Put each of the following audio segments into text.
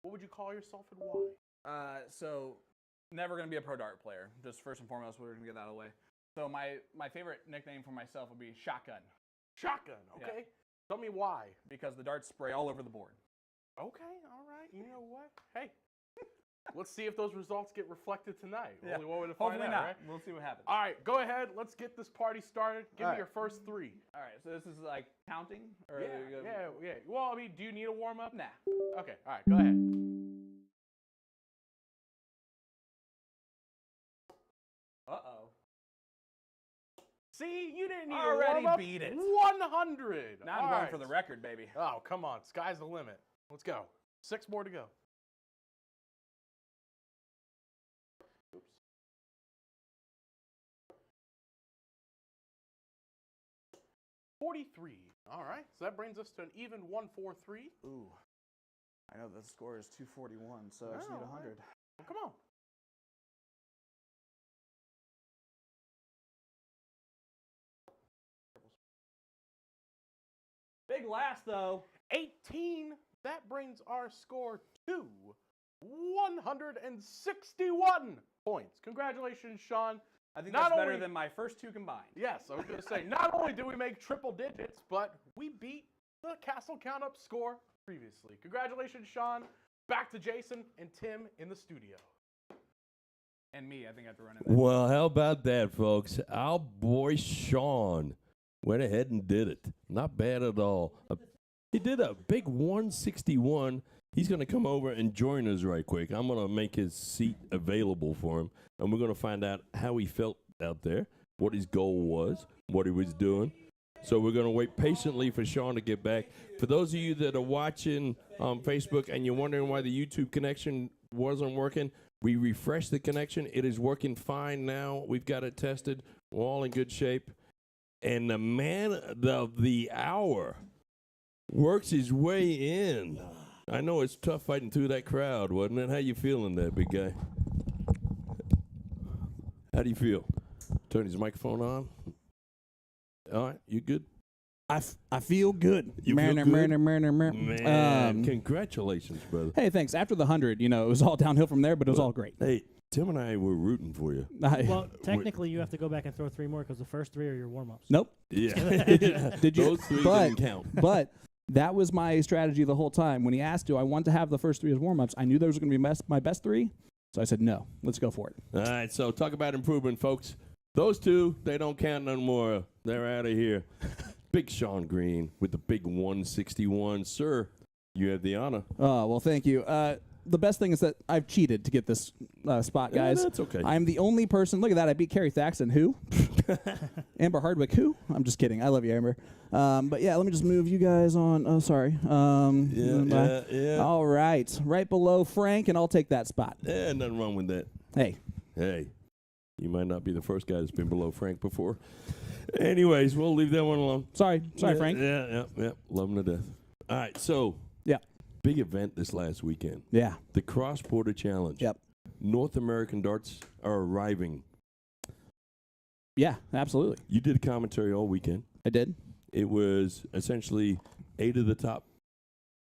What would you call yourself and why? So never going to be a pro dart player. Just first and foremost, we're going to get that out of the way. So my favorite nickname for myself would be Shotgun. Shotgun, okay. Yeah. Tell me why. Because the darts spray all over the board. Okay, all right. You know what? Hey, let's see if those results get reflected tonight. Yeah. Only one way to find Hopefully out, not. right? We'll see what happens. All right, go ahead. Let's get this party started. Give me your first 3. All right, so this is like counting? Or Yeah. Well, I mean, do you need a warm-up? Nah. Okay, all right, go ahead. Uh-oh. See, you didn't need Already a warm-up. beat it. 100. Now I'm going for the record, baby. Oh, come on. Sky's the limit. Let's go. 6 more to go. Oops. $43. All right, so that brings us to an even 143. Ooh. I know the score is 241, so I just need 100. Right. Well, come on. Big last, though. 18. That brings our score to 161 points. Congratulations, Sean. I think that's better than my first 2 combined. Yes, I was going to say, not only did we make triple digits, but we beat the Castle Count Up score previously. Congratulations, Sean. Back to Jason and Tim in the studio. And me, I think I have to run in there. Well, how about that, folks? Our boy Sean went ahead and did it. Not bad at all. He did a big 161. He's going to come over and join us right quick. I'm going to make his seat available for him, and we're going to find out how he felt out there, what his goal was, what he was doing. So we're going to wait patiently for Sean to get back. For those of you that are watching on Facebook and you're wondering why the YouTube connection wasn't working, we refreshed the connection. It is working fine now. We've got it tested. We're all in good shape. And the man of the hour works his way in. I know it's tough fighting through that crowd, wasn't it? How you feeling there, big guy? How do you feel? Turn his microphone on. All right, you good? I feel good. You feel good? Man, Man, congratulations, brother. hey, thanks. After the 100, it was all downhill from there, but it was all great. Hey, Tim and I were rooting for you. Well, technically, you have to go back and throw 3 more because the first 3 are your warm-ups. Nope. Yeah. Did you? Those 3 didn't count. But that was my strategy the whole time. When he asked, do I want to have the first 3 as warm-ups, I knew those were going to be my best 3. So I said, no, let's go for it. All right, so talk about improvement, folks. Those 2, they don't count no more. They're out of here. Big Sean Green with the big 161. Sir, you have the honor. Oh, well, thank you. The best thing is that I've cheated to get this spot, guys. Yeah, that's okay. I'm the only person. Look at that. I beat Carrie Thaxton. Who? Amber Hardwick. Who? I'm just kidding. I love you, Amber. But yeah, let me just move you guys on. Oh, sorry. Yeah. All right. Right below Frank, and I'll take that spot. Yeah, nothing wrong with that. Hey. You might not be the first guy that's been below Frank before. Anyways, we'll leave that one alone. Sorry, Frank. Yeah. Love him to death. All right, so. Yeah. Big event this last weekend. Yeah. The Cross Border Challenge. Yep. North American darts are arriving. Yeah, absolutely. You did a commentary all weekend. I did. It was essentially 8 of the top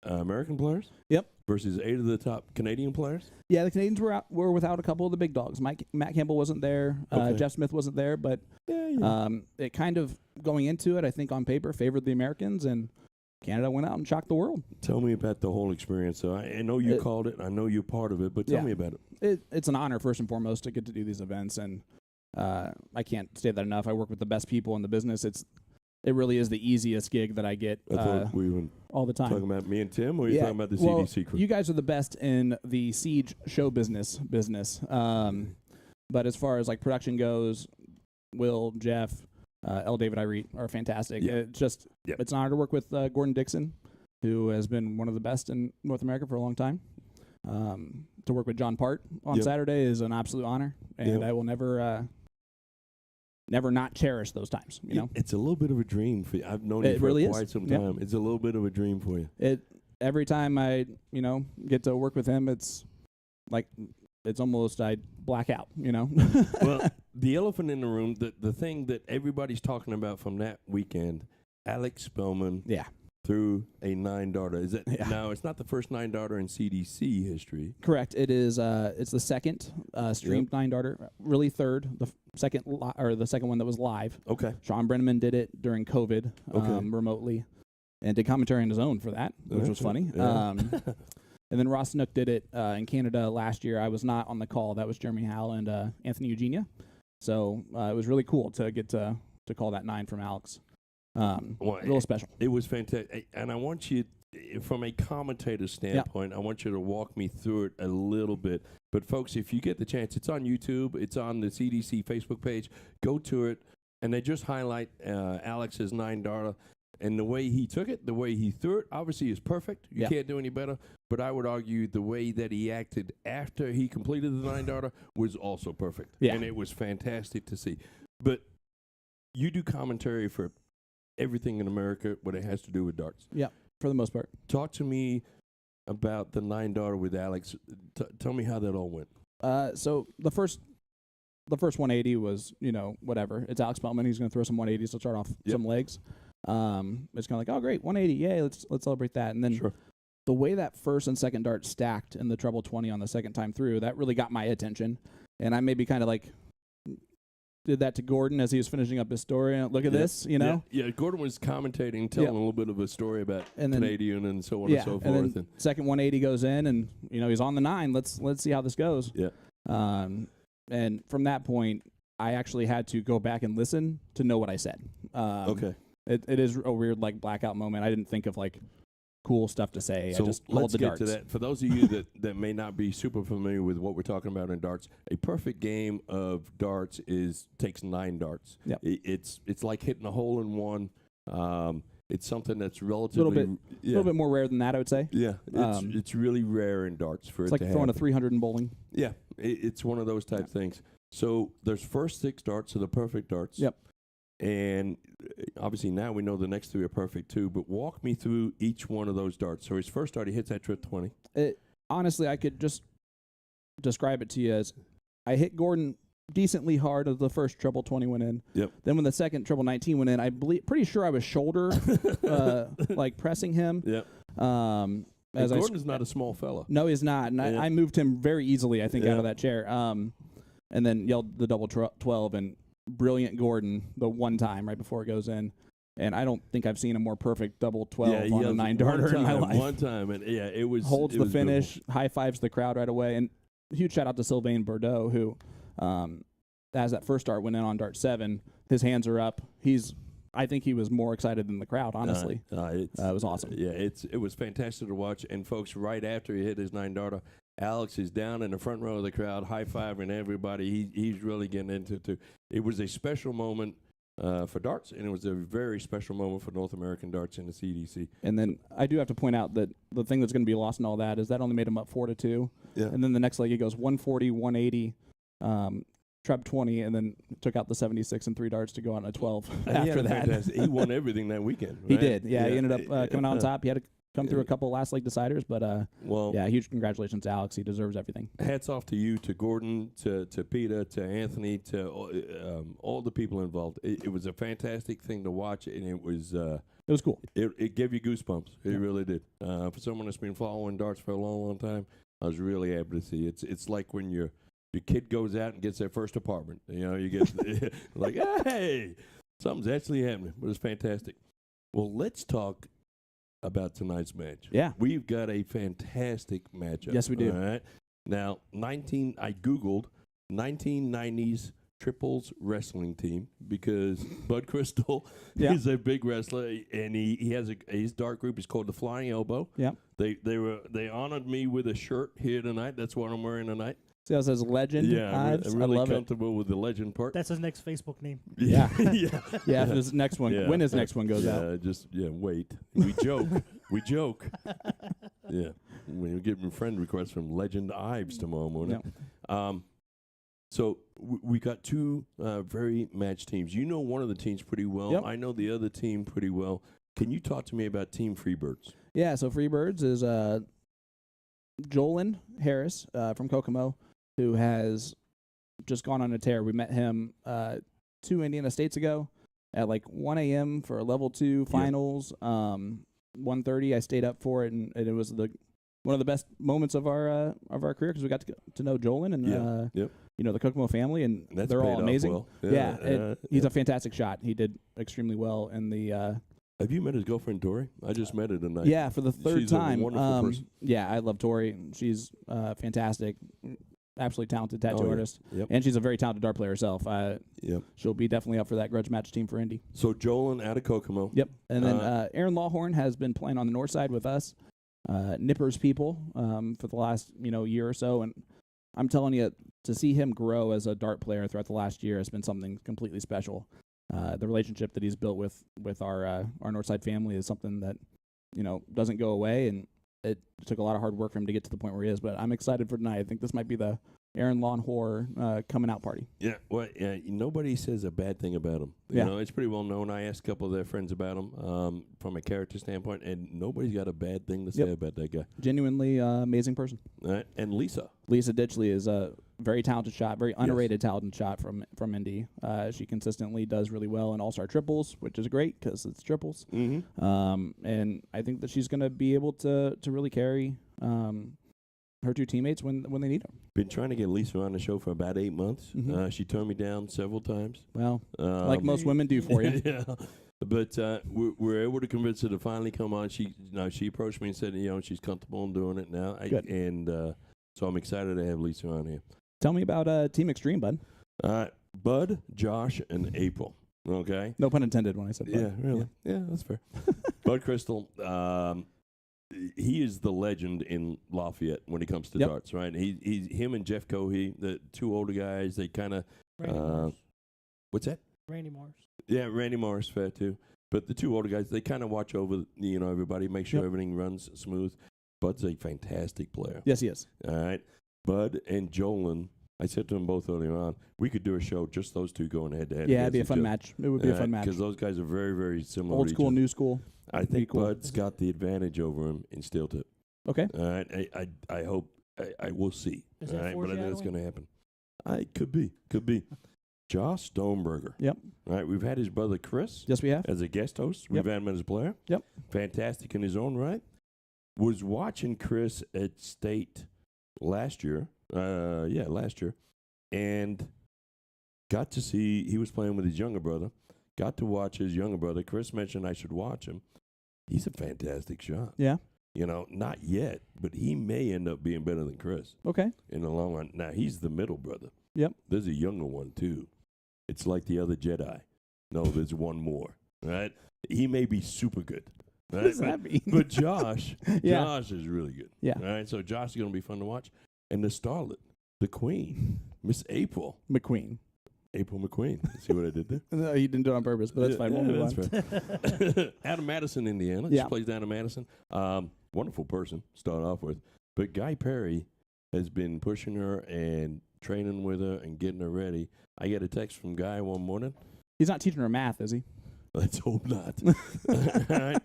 American players. Yep. Versus 8 of the top Canadian players. Yeah, the Canadians were without a couple of the big dogs. Matt Campbell wasn't there. Okay. Jeff Smith wasn't there. But it kind of going into it, I think on paper favored the Americans, and Canada went out and shocked the world. Tell me about the whole experience. So I know you called it. I know you're part of it. But tell me about it. It's an honor first and foremost to get to do these events, and I can't say that enough. I work with the best people in the business. It really is the easiest gig that I get all the time. Talking about me and Tim, or are you talking about the CDC crew? You guys are the best in the Siege show business. But as far as like production goes, Will, Jeff, L. David Irete are fantastic. Yeah. It's an honor to work with Gordon Dixon, who has been one of the best in North America for a long time. To work with John Part on Saturday is an absolute honor, and I will never not cherish those times. You know, it's a little bit of a dream for you. I've known you for quite some time. Yep. It's a little bit of a dream for you. Every time I get to work with him, it's like it's almost I black out. Well, the elephant in the room, the thing that everybody's talking about from that weekend, Alex Spellman. Yeah. threw a 9-darter. Is it now? It's not the first 9-darter in CDC history. Correct. It is. It's the second streamed 9-darter. Really third. The second the second one that was live. Okay. Sean Brenneman did it during COVID remotely, and did commentary on his own for that, which was funny. Yeah. And then Ross Nook did it in Canada last year. I was not on the call. That was Jeremy Howell and Anthony Eugenia. So it was really cool to get to call that 9 from Alex. A little special. It was fantastic. And I want you, from a commentator standpoint, I want you to walk me through it a little bit. But, folks, if you get the chance, it's on YouTube. It's on the CDC Facebook page. Go to it. And they just highlight Alex's 9-darter. And the way he took it, the way he threw it, obviously is perfect. You can't do any better. But I would argue the way that he acted after he completed the 9-darter was also perfect. Yeah. And it was fantastic to see. But you do commentary for everything in America what it has to do with darts. Yeah, for the most part. Talk to me about the 9-darter with Alex. Tell me how that all went. So the first 180 was, whatever. It's Alex Spellman. He's going to throw some 180s to start off some legs. It's kind of like, oh, great, 180. Yay, let's celebrate that. And then the way that first and second dart stacked in the treble 20 on the second time through, that really got my attention. And I maybe kind of like did that to Gordon as he was finishing up his story. Look at this, Yeah, Gordon was commentating, telling a little bit of a story about Canadian and so on and so forth. And then second 180 goes in, and he's on the 9. Let's see how this goes. Yeah. And from that point, I actually had to go back and listen to know what I said. Okay. It is a weird blackout moment. I didn't think of cool stuff to say. So I just called the darts. Let's get to that. For those of you that may not be super familiar with what we're talking about in darts, a perfect game of darts takes 9 darts. Yep. It's like hitting a hole in one. It's something that's relatively a little bit more rare than that, I would say. Yeah, it's really rare in darts for it's it like to throwing happen. a 300 in bowling. Yeah, it's one of those type things. So there's first 6 darts are the perfect darts. Yep. And obviously now we know the next 3 are perfect too, but walk me through each one of those darts. So his first dart, he hits that trip 20. Honestly, I could just describe it to you as I hit Gordon decently hard as the first treble 20 went in. Yep. Then when the second treble 19 went in, pretty sure I was shoulder pressing him. Yep. As Gordon's not a small fella. No, he's not. And I moved him very easily, I think, out of that chair. And then yelled the double 12 and brilliant Gordon the one time right before it goes in. And I don't think I've seen a more perfect double 12 on a 9-darter in my life. One time, and it was holds it the was finish, beautiful. high fives the crowd right away, and huge shout out to Sylvain Bordeaux who, as that first dart went in on dart 7, his hands are up. I think he was more excited than the crowd. Honestly, it was awesome. Yeah, it was fantastic to watch. And folks, right after he hit his 9-darter, Alex is down in the front row of the crowd, high-fiving everybody. He's really getting into it, too. It was a special moment for darts, and it was a very special moment for North American darts in the CDC. And then I do have to point out that the thing that's going to be lost in all that is that only made him up 4-2. Yeah. And then the next leg, he goes 140, 180, treb 20, and then took out the 76 and 3 darts to go on a 12 after that. He won everything that weekend, right? He did. Yeah, he ended up coming out on top. He had to come through a couple last leg deciders, but huge congratulations to Alex. He deserves everything. Hats off to you, to Gordon, to Peter, to Anthony, to all the people involved. It was a fantastic thing to watch, and it was cool. It gave you goosebumps. It really did. For someone that's been following darts for a long, long time, I was really able to see. It's like when your kid goes out and gets their first apartment. You get like, hey, something's actually happening. But it's fantastic. Well, let's talk about tonight's match. Yeah. We've got a fantastic matchup. Yes, we do. All right. Now, I Googled 1990s triples wrestling team because Bud Crystal is a big wrestler, and he has his dart group is called the Flying Elbow. Yeah. They honored me with a shirt here tonight. That's what I'm wearing tonight. See how it says legend? Yeah, I'm really I love comfortable with the legend part. That's his next Facebook name. Yeah. Yeah. Yeah, if his next one, when his next one goes out. Wait. We joke. We joke. Yeah. We're getting friend requests from Legend Ives tomorrow morning. Yep. So we got 2 very matched teams. You know one of the teams pretty well. Yep. I know the other team pretty well. Can you talk to me about Team Freebirds? Yeah, so Freebirds is Jolen Harris from Kokomo, who has just gone on a tear. We met him 2 Indiana States ago at 1 a.m. for a level 2 finals. 1:30. I stayed up for it, and it was one of the best moments of our career because we got to know Jolen and the Kokomo family, and they're all amazing. Well. He's a fantastic shot. He did extremely well in the. Have you met his girlfriend Tori? I just met her tonight. Yeah, for the third time. She's a wonderful person. Yeah, I love Tori. She's fantastic, absolutely talented tattoo artist, and she's a very talented dart player herself. She'll be definitely up for that grudge match team for Indy. So Jolen out of Kokomo. Yep, and then Aaron Lawhorn has been playing on the north side with us, Nippers people, for the last year or so, and I'm telling you, to see him grow as a dart player throughout the last year has been something completely special. The relationship that he's built with our Northside family is something that doesn't go away, and it took a lot of hard work for him to get to the point where he is. But I'm excited for tonight. I think this might be the Aaron Lawn Horror coming out party. Yeah, well, nobody says a bad thing about him. You know, it's pretty well known. I asked a couple of their friends about him from a character standpoint, and nobody's got a bad thing to say about that guy. Genuinely amazing person. And Lisa Ditchley is a very talented shot, very underrated talented shot from Indy. She consistently does really well in all-star triples, which is great because it's triples. And I think that she's going to be able to really carry her two teammates when they need them. Been trying to get Lisa on the show for about 8 months. She turned me down several times. Well, like most women do for you. Yeah. But we're able to convince her to finally come on. She approached me and said, she's comfortable in doing it now. Good. So I'm excited to have Lisa on here. Tell me about Team Extreme, Bud. Bud, Josh, and April. Okay. No pun intended when I said Bud. Yeah, really. Yeah, that's fair. Bud Crystal. He is the legend in Lafayette when it comes to darts, right? Him and Jeff Cohey, the two older guys, they kind of what's that? Randy Morris. Yeah, Randy Morris, fair too. But the two older guys, they kind of watch over everybody, make sure everything runs smooth. Bud's a fantastic player. Yes, he is. All right, Bud and Jolen. I said to them both earlier on, we could do a show just those two going head to head. Yeah, it'd be a fun match. It would be a fun match because those guys are very, very similar. Old school, new school. I think Bud's got the advantage over him in steel tip. Okay. All right. I hope. I will see. Is all that right, but I think it's going to happen. Could be. Josh Stoneberger. Yep. All right. We've had his brother Chris. Yes, we have. As a guest host. We've had him as a player. Yep. Fantastic in his own right. Was watching Chris at state last year. Last year. And got to see, he was playing with his younger brother. Got to watch his younger brother. Chris mentioned I should watch him. He's a fantastic shot. Yeah. Not yet, but he may end up being better than Chris. Okay. In the long run. Now, he's the middle brother. Yep. There's a younger one, too. It's like the other Jedi. No, there's one more. Right? He may be super good. Right? What does that mean? But Josh is really good. Yeah. All right, so Josh is going to be fun to watch. And the starlet, the queen, Miss April. McQueen. April McQueen. See what I did there? No, you didn't do it on purpose, but that's fine. We'll move on. Fair. Out of Madison, Indiana. She plays down in Madison. Wonderful person, start off with. But Guy Perry has been pushing her and training with her and getting her ready. I get a text from Guy one morning. He's not teaching her math, is he? Let's hope not. All right.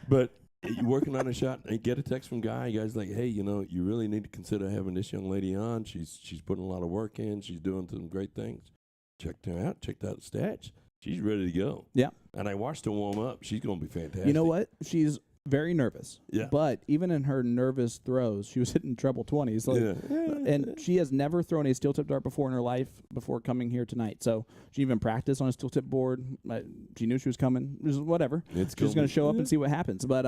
But you're working on a shot and get a text from Guy. Guy's like, hey, you really need to consider having this young lady on. She's putting a lot of work in. She's doing some great things. Checked her out. Checked out the stats. She's ready to go. Yeah. And I watched her warm up. She's going to be fantastic. You know what? She's very nervous. Yeah. But even in her nervous throws, she was hitting treble 20s. And she has never thrown a steel tip dart before in her life before coming here tonight. So she even practiced on a steel tip board. She knew she was coming. It was whatever. She's going to show up and see what happens. But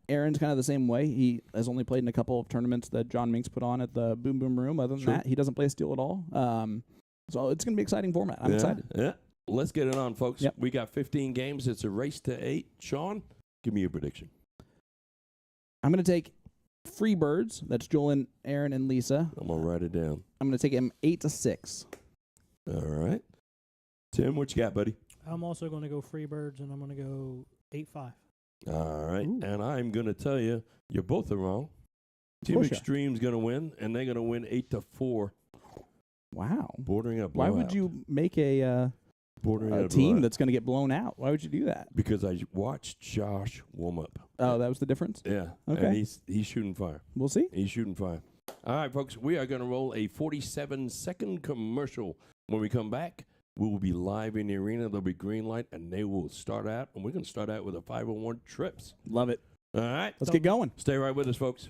Aaron's kind of the same way. He has only played in a couple of tournaments that John Minks put on at the Boom Boom Room. Other than that, he doesn't play steel at all. So it's going to be an exciting format. I'm excited. Yeah. Let's get it on, folks. Yep. We got 15 games. It's a race to 8. Sean, give me your prediction. I'm going to take Freebirds. That's Jolen, Aaron, and Lisa. I'm going to write it down. I'm going to take him 8-6. All right. Tim, what you got, buddy? I'm also going to go Freebirds, and I'm going to go 8-5. All right. Ooh. And I'm going to tell you, you both are wrong. Team Extreme's going to win, and they're going to win 8-4. Wow. Bordering up. Why would you make a team that's going to get blown out? Why would you do that? Because I watched Josh warm up. Oh, that was the difference? Yeah. Okay. And he's shooting fire. We'll see. He's shooting fire. All right, folks, we are going to roll a 47-second commercial. When we come back, We will be live in the arena. There'll be green light, and they will start out. And we're going to start out with a 501 trips. Love it. All right. Let's get going. Stay right with us, folks.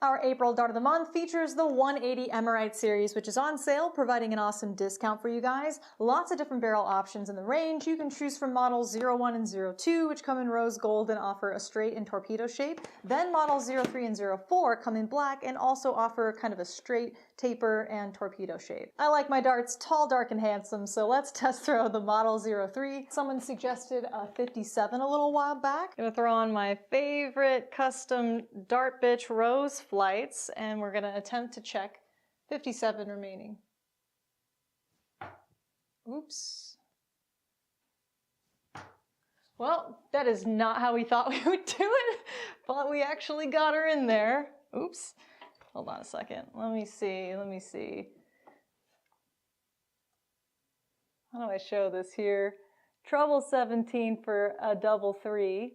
Our April Dart of the Month features the 180 Emerite series, which is on sale, providing an awesome discount for you guys. Lots of different barrel options in the range. You can choose from models 01 and 02, which come in rose gold and offer a straight and torpedo shape. Then models 03 and 04 come in black and also offer kind of a straight taper and torpedo shape. I like my darts tall, dark, and handsome, so let's test throw the model 03. Someone suggested a 57 a little while back. Gonna throw on my favorite custom dart bitch rose flights, and we're gonna attempt to check 57 remaining. Oops. Well, that is not how we thought we would do it, but we actually got her in there. Oops. Hold on a second. Let me see. How do I show this here? Treble 17 for a double 3.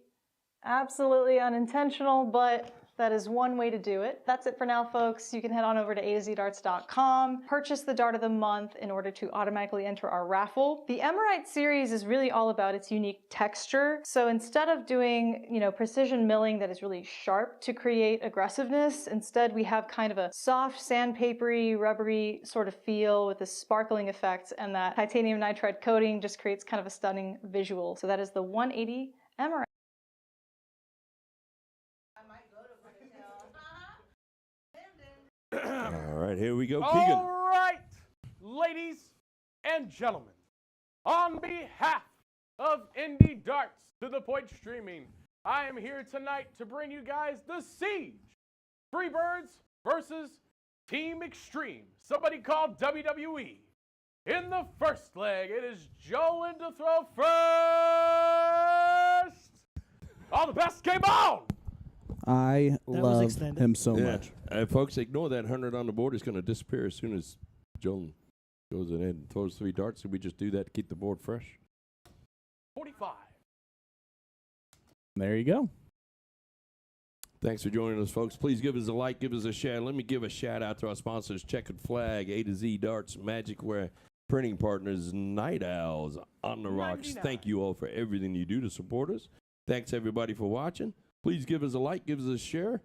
Absolutely unintentional, but that is one way to do it. That's it for now, folks. You can head on over to a2zdarts.com, purchase the Dart of the Month in order to automatically enter our raffle. The Emerite series is really all about its unique texture. So instead of doing, precision milling that is really sharp to create aggressiveness, instead we have kind of a soft, sandpapery, rubbery sort of feel with a sparkling effect, and that titanium nitride coating just creates kind of a stunning visual. So that is the 180 Emerite. All right, here we go, Keegan. All right, ladies and gentlemen, on behalf of Indie Darts to the Point Streaming, I am here tonight to bring you guys the Siege. Freebirds versus Team Extreme, somebody called WWE. In the first leg, it is Jolen to throw first. All the best, game on! I love him so much. Folks, ignore that 100 on the board. It's going to disappear as soon as Jolen goes in and throws 3 darts. So we just do that to keep the board fresh. 45. There you go. Thanks for joining us, folks. Please give us a like, give us a share. Let me give a shout out to our sponsors, Checkered Flag, A to Z Darts, Magic Wear, Printing Partners, Night Owls, On the Rocks. 99. Thank you all for everything you do to support us. Thanks, everybody, for watching. Please give us a like, give us a share.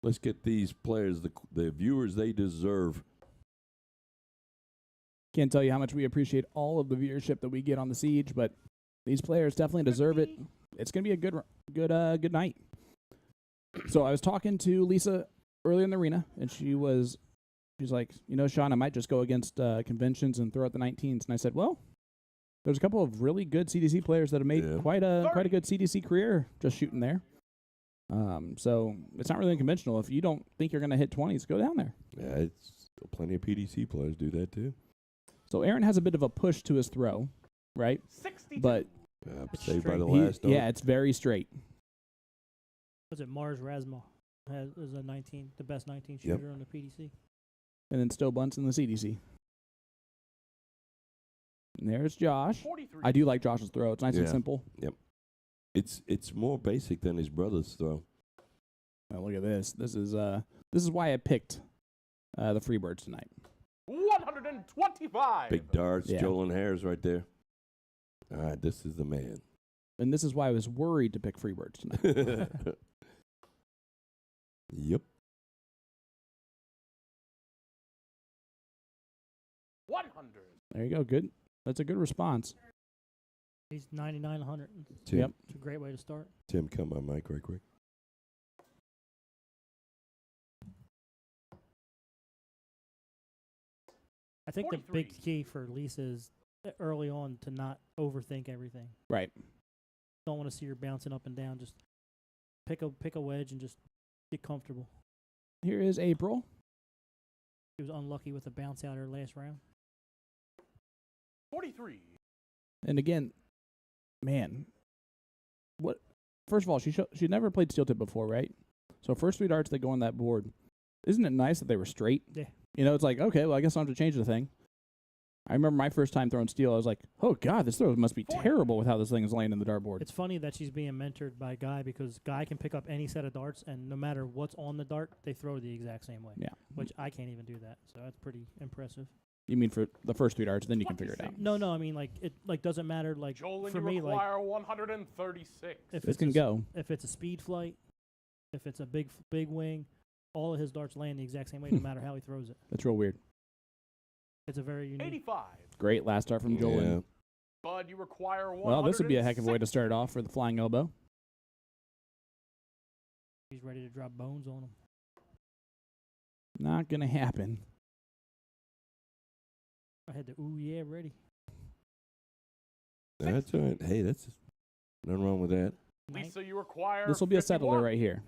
Let's get these players the viewers they deserve. Can't tell you how much we appreciate all of the viewership that we get on the Siege, but these players definitely deserve it. It's going to be a good night. So I was talking to Lisa earlier in the arena, and she's like, Sean, I might just go against conventions and throw out the 19s. And I said, well, there's a couple of really good CDC players that have made quite a good CDC career just shooting there. So it's not really unconventional. If you don't think you're going to hit 20s, go down there. Yeah, it's plenty of PDC players do that too. So Aaron has a bit of a push to his throw, right? 62. But saved by the last. Yeah, it's very straight. Was it Mars Rasma? Is a 19, the best 19 shooter on the PDC. And then Stowe Bunts in the CDC. And there's Josh. 43. I do like Josh's throw. It's nice and simple. Yep. It's more basic than his brother's throw. Well, look at this. This is why I picked the Freebirds tonight. 125. Big darts, Yeah. Jolen Harris right there. All right, this is the man. And this is why I was worried to pick Freebirds tonight. Yep. 100. There you go. Good. That's a good response. He's 99, 100. Tim, Yep. It's a great way to start. Tim, come on, mic right quick. I think the 43. big key for Lisa is early on to not overthink everything. Right. Don't want to see her bouncing up and down. Just pick a wedge and just get comfortable. Here is April. She was unlucky with the bounce out her last round. 43. And again, man, what? First of all, she never played steel tip before, right? So first 3 darts that go on that board, isn't it nice that they were straight? Yeah. It's like, okay, well, I guess I don't have to change the thing. I remember my first time throwing steel, I was like, oh, God, this throw must be terrible with how this thing is laying in the dartboard. It's funny that she's being mentored by Guy because Guy can pick up any set of darts, and no matter what's on the dart, they throw the exact same way. Yeah. Which I can't even do that, so that's pretty impressive. You mean for the first 3 darts, then you can figure it out. No, I mean like it doesn't matter like Jolen, for you me like require 136. if This it's can go. if it's a speed flight, if it's a big wing, all of his darts land the exact same way no matter how he throws it. That's real weird. It's a very unique. 85. Great last dart from Jolen. Yeah. Bud, you require 106. Well, this would be a heck of a way to start it off for the flying elbow. He's ready to drop bones on him. Not going to happen. I had the ooh yeah ready. That's all right. Hey, that's nothing wrong with that. Lisa, you require. This will be a 51. settler right here.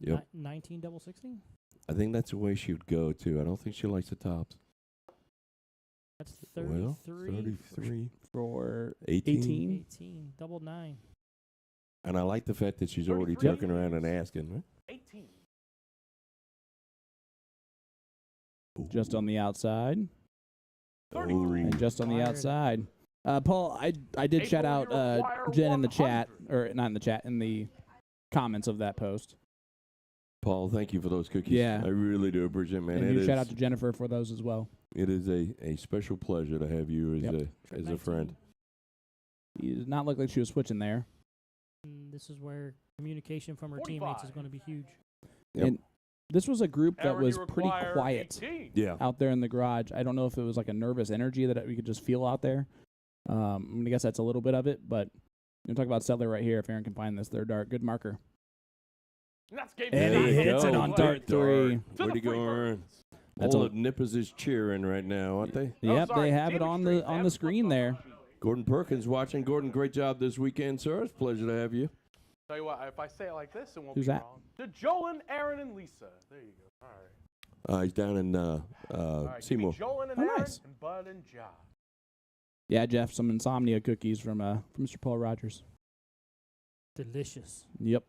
Yep. 19 double 16? I think that's the way she would go, too. I don't think she likes the tops. That's Well, 33. 33. For 18. 18. Double 9. And I like the fact that she's already 33. joking around and asking, right? 18. just on the outside. 33. And just on the Fired. outside. Paul, I did shout April, out you require Jen in the chat, 100. or not in the chat, in the comments of that post. Paul, thank you for those cookies. Yeah. I really do appreciate it, man. And It you is, shout out to Jennifer for those as well. it is a special pleasure to have you as Yep. as a friend. He does not look like she was switching there. And this is where communication from her 45. teammates is going to be huge. Yep. And this was a group that Aaron, was you pretty require quiet 18. Yeah. out there in the garage. I don't know if it was like a nervous energy that we could just feel out there. I guess that's a little bit of it, but you talk about Settler right here. If Aaron can find this, third dart, good marker. And that's game And he nine. hits it on dart three. To Where'd the he go, Freebirds. Aaron? That's All a- the nippers is cheering right now, aren't they? Yep, sorry, they have it David on Street, the man. screen there. Gordon Perkins watching. Gordon, great job this weekend, sir. It's a pleasure to have you. Tell you what, if I say it like this, it won't Who's be that? wrong. To Jolen, Aaron, and Lisa. There you go. All right. He's down in All right. Seymour. Give me Jolen and Oh, Aaron, nice. and Bud and Ja. Yeah, Jeff, some insomnia cookies from Mr. Paul Rogers. Delicious. Yep.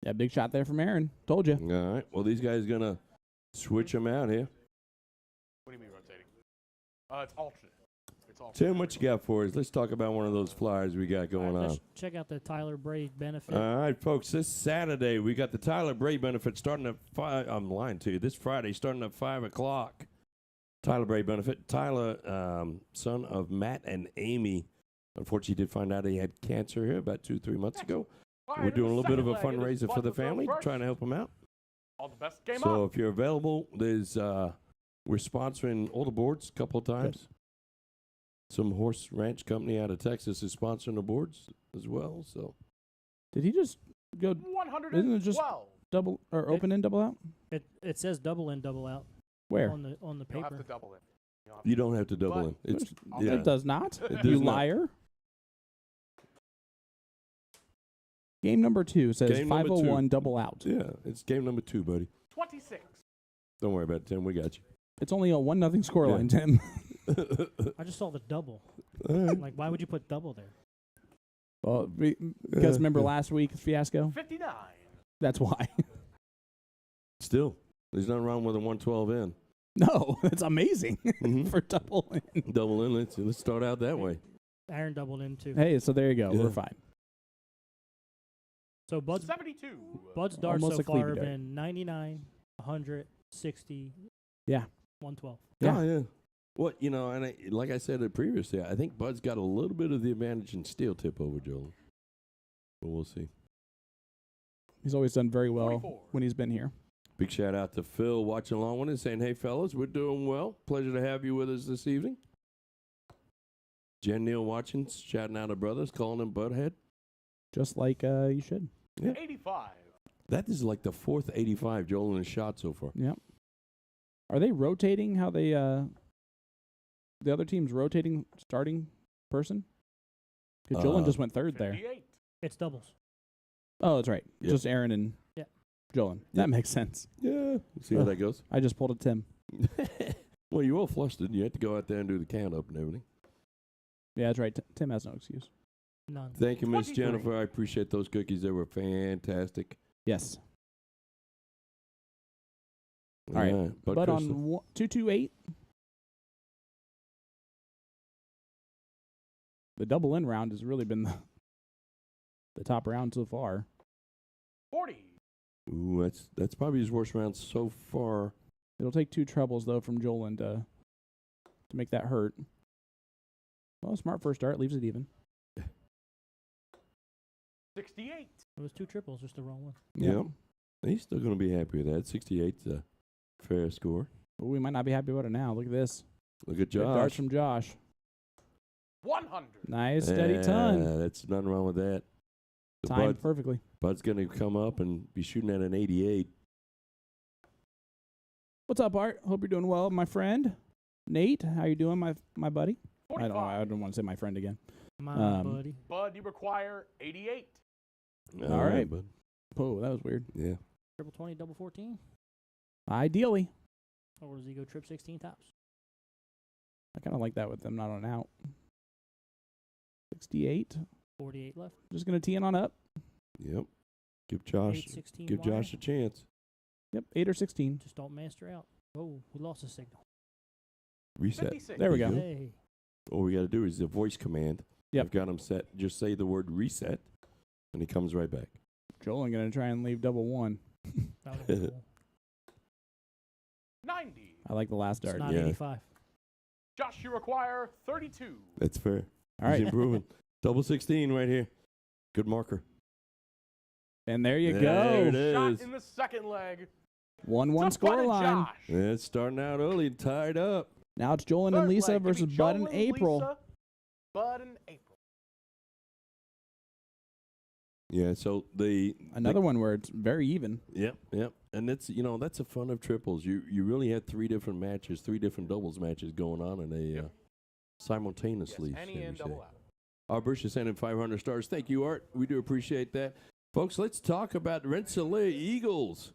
Yeah, big shot there from Aaron. Told you. All right. Well, these guys gonna switch them out here. What do you mean rotating? It's alternate. It's alternate. Tim, what you got for us? Let's talk about one of those flyers we got going on. Let's check out the Tyler Braid benefit. All right, folks. This Saturday we got the Tyler Bray benefit starting at 5. I'm lying to you. This Friday starting at 5 o'clock. Tyler Bray benefit. Tyler, son of Matt and Amy, unfortunately did find out he had cancer here about 2-3 months ago. All We're right, in doing a the little bit of a second leg, it is fundraiser for Bud the with those family, first. trying to help them out. All the best. Game So up. if you're available, there's we're sponsoring all the boards a couple of times. Some horse ranch company out of Texas is sponsoring the boards as well. So Did he just go 112. Isn't it just double or open in, double out? It says double in, double out Where? on the You'll have paper. to double it. You'll have you don't have to double But- in. It's I'll yeah. It does not. It You does not. liar. Game number 2 says Game number 501 2. double out. Yeah, it's game number 2, buddy. 26. Don't worry about it, Tim. We got you. It's only a 1-0 scoreline, Tim. I just saw the double. All right. Like, why would you put double there? Well, because remember last week's fiasco? 59. That's why. Still, there's nothing wrong with a 112 in. No, that's amazing Mhm. for double in. Double in. Let's start out that way. Aaron doubled in too. Hey, so there you go. Yeah. We're fine. So Bud's 72. darts Almost so a Clevey far have dart. been 99, 100, 60, Yeah. 112. Yeah. Oh, yeah. Well, you know, and like I said previously, I think Bud's got a little bit of the advantage in steel tip over Jolen. But we'll see. He's always done very well 44. when he's been here. Big shout out to Phil watching along with us, saying, "Hey, fellas, we're doing well. Pleasure to have you with us this evening." Jen Neal watching, shouting out her brothers, calling them Butthead. Just like you should. Yeah. 85. That is like the 4th 85 Jolen has shot so far. Yep. Are they rotating how they the other team's rotating starting person? Because Jolen just went third there. 58. It's doubles. Oh, that's right. Yep. Just Aaron and Yeah. Jolen. That makes sense. Yeah. See how Ugh. that goes? I just pulled a Tim. Well, you all flustered. You had to go out there and do the count up and everything. Yeah, that's right. Tim has no excuse. None. Thank you, Miss 23. Jennifer. I appreciate those cookies. They were fantastic. Yes. All right. Yeah, But Crystal. on 228, the double in round has really been the top round so far. 40. Ooh, that's probably his worst round so far. It'll take 2 trebles, though, from Jolen to make that hurt. Well, smart first start. Leaves it even. 68. It was 2 triples, just the wrong one. Yep. He's still going to be happy with that. 68's a fair score. Well, we might not be happy about it now. Look at this. Look at Good darts Josh. from Josh. 100. Nice, steady ton. That's nothing wrong with that. Timed perfectly. Bud's going to come up and be shooting at an 88. What's up, Art? Hope you're doing well, my friend. Nate, how you doing, my buddy? 45. I don't want to say my friend again. My buddy. Bud, you require 88. All right, Bud. Oh, that was weird. Yeah. Triple 20, double 14. Ideally. Or does he go trip 16 tops? I kind of like that with them not on out. 68. 48 left. Just going to tee in on up. Yep. Give Josh 8, 16 give wire. Josh a chance. Yep, 8 or 16. Just don't master out. Oh, we lost the signal. Reset. 56. There we go. Hey. All we got to do is the voice command. Yep. I've got him set. Just say the word reset, and he comes right back. Jolen going to try and leave double 1. That would've been cool. 90. I like the last It's dart. not Yeah. 85. Josh, you require 32. That's fair. All right. He's improving. Double 16 right here. Good marker. And there you There go. it is. Shot in the second leg. 1-1 To Bud score and line. Josh. Yeah, it's starting out early, tied up. Now it's Jolen and Third Lisa leg, give me versus Bud and Jolen, April. Lisa, Bud and April. Yeah, so Another one where it's very even. Yep. And that's that's the fun of triples. You really have 3 different matches, 3 different doubles matches going on in a simultaneously. Yes, any shall we and say. double out. Art Bush is sending 500 stars. Thank you, Art. We do appreciate that. Folks, let's talk about Rensselaer Eagles.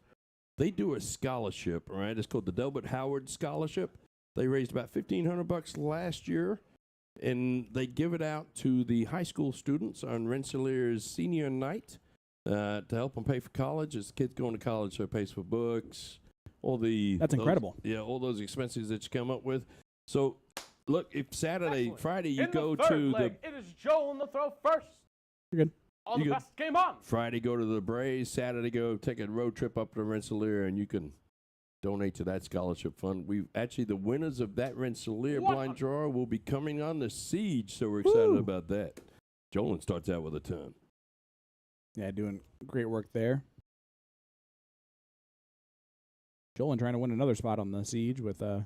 They do a scholarship, all right? It's called the Delbert Howard Scholarship. They raised about $1,500 last year, and they give it out to the high school students on Rensselaer's senior night to help them pay for college. As kids going to college, so it pays for books, That's incredible. Yeah, all those expenses that you come up with. So, look, if Excellent. Friday, you in go the third to leg, it is Joel to throw first. You're good. On You the good. best game on. Friday, go to the Braves. Saturday, go take a road trip up to Rensselaer, and you can donate to that scholarship fund. The winners of that Rensselaer blind draw will be coming on the Siege, so we're excited Woo. about that. Jolen starts out with a ton. Yeah, doing great work there. Jolen trying to win another spot on the Siege with the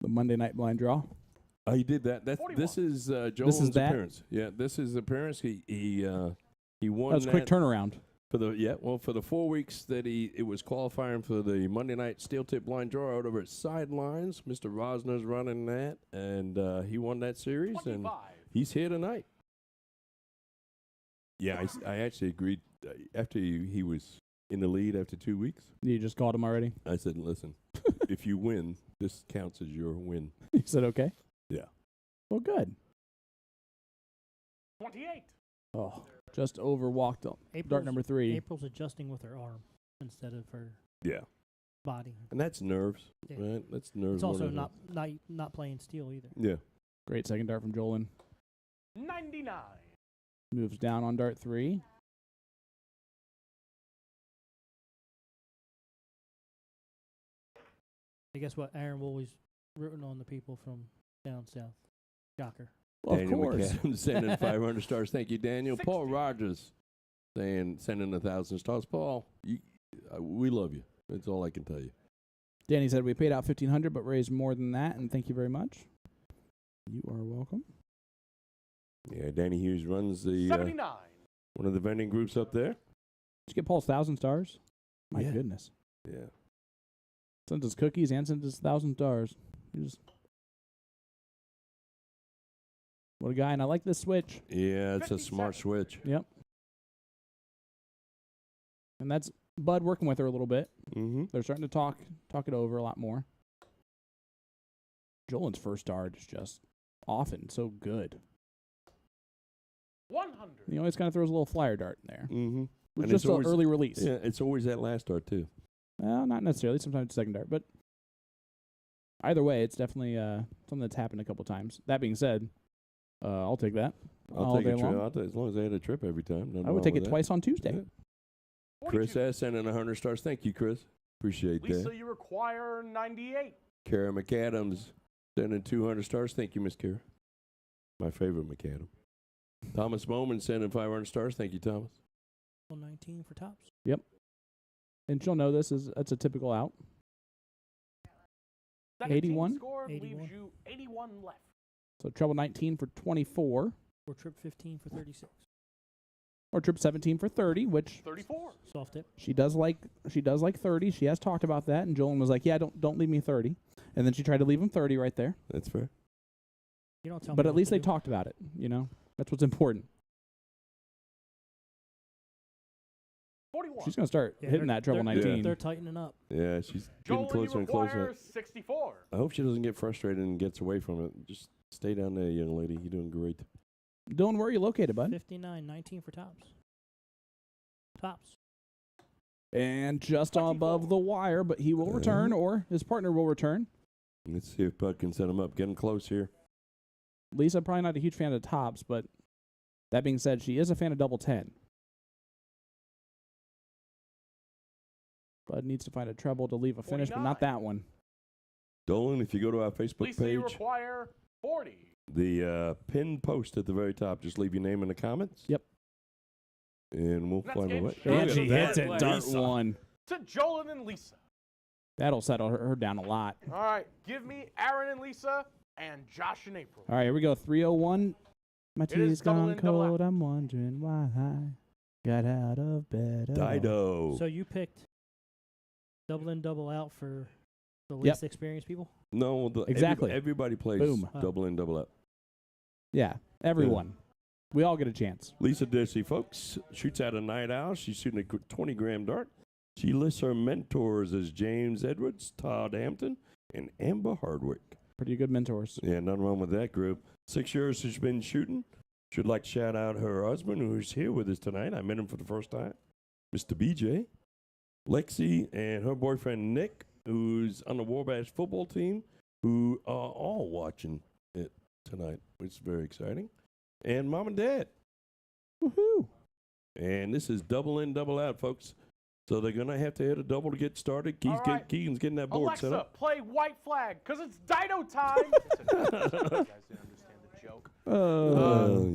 Monday night blind draw. Oh, he did that. This 41. is Jolen's that? appearance. Yeah, this is appearance. He won. That was a quick turnaround. for the 4 weeks that it was qualifying for the Monday night steel tip blind draw out over at Sidelines. Mr. Rosner's running that, and he won that series, 25. and he's here tonight. Yeah, I actually agreed after he was in the lead after 2 weeks. You just called him already? I said, listen, if you win, this counts as your win. He said, okay. Yeah. Well, good. 28. Oh, just overwalked dart April's- number 3. April's adjusting with her arm instead of her Yeah. body. And that's nerves, Yeah. right? That's nerves. It's also more than not playing steel either. Yeah. Great second dart from Jolen. 99. Moves down on dart 3. I guess what Aaron Woolley's rooting on the people from down south. Shocker. Well, Daniel of course. McCadam sending 500 stars. Thank you, Daniel. 60. Paul Rogers sending 1,000 stars. Paul, we love you. That's all I can tell you. Danny said we paid out $1,500 but raised more than that, and thank you very much. You are welcome. Yeah, Danny Hughes runs the 79. one of the vending groups up there. Did you get Paul's 1,000 stars? My Yeah. goodness. Yeah. Sent us cookies and sent us 1,000 stars. What a guy. And I like this switch. Yeah, it's a smart 57. switch. Yep. And that's Bud working with her a little bit. Mm-hmm. They're starting to talk it over a lot more. Jolen's first dart is just often so good. 100. He always kind of throws a little flyer dart in there. Mm-hmm. With And just it's an always- early release. Yeah, it's always that last dart, too. Well, not necessarily. Sometimes it's second dart. But either way, it's definitely something that's happened a couple times. That being said, I'll take that. I'll all take day a trip. long. As long as I had a trip every time. Nothing I would wrong take with it that. twice on Tuesday. Yeah. 42. Chris S. sending 100 stars. Thank you, Chris. Appreciate Lisa, that. you require 98. Kara McAdams sending 200 stars. Thank you, Miss Kara. My favorite McAdam. Thomas Bowman sending 500 stars. Thank you, Thomas. 19 for tops. And she'll know this is that's a typical out. 17 81? score 81. leaves you 81 left. So treble 19 for 24, Or trip 15 for 36. or trip 17 for 30, which 34. Soft tip. she does like 30. She has talked about that, and Jolen was like, "Yeah, don't leave me 30." And then she tried to leave him 30 right there. That's fair. You don't tell me But at what least to they do. talked about it, you know? That's what's important. 41. She's going to start Yeah, hitting they're- that treble they're- 19. They're tightening up. Yeah, she's getting Jolen, closer you and closer. require 64. I hope she doesn't get frustrated and gets away from it. Just stay down there, young lady. You're doing great. Dylan, where are you located, bud? 59, 19 for tops. Tops. And just 24. above the wire, but he will return, or his partner will return. Let's see if Bud can set him up. Getting close here. Lisa, probably not a huge fan of tops, but that being said, she is a fan of double 10. Bud needs to find a treble to leave a finish, but not 49. that one. Dolan, if you go to our Facebook Lisa, you page, require 40. the pinned post at the very top, just leave your name in the comments. Yep. And we'll Next find a game, way. Jolen And she hits Lisa. it, dart one. To Jolen and Lisa. That'll settle her down a lot. All right, give me Aaron and Lisa and Josh and April. All right, here we go. 301. My It is tea's double gone in, double out. cold. I'm wondering why I got out of bed. Dido. So you picked double in, double out for the Yep. least experienced people? No, Exactly. Everybody plays Boom. double in, double out. Yeah, everyone. We all get a chance. Lisa Ditchley, folks, shoots out a night owl. She's shooting a 20-gram dart. She lists her mentors as James Edwards, Todd Hampton, and Amber Hardwick. Pretty good mentors. Yeah, nothing wrong with that group. 6 years she's been shooting. Should like to shout out her husband, who's here with us tonight. I met him for the first time, Mr. BJ. Lexi and her boyfriend, Nick, who's on the Wabash football team, who are all watching it tonight, which is very exciting. And Mom and Dad. Woohoo! And this is double in, double out, folks. So they're going to have to hit a double to get started. All right. Keegan's getting that board set Alexa, up. play White Flag, because it's Dido time. You guys didn't understand the joke.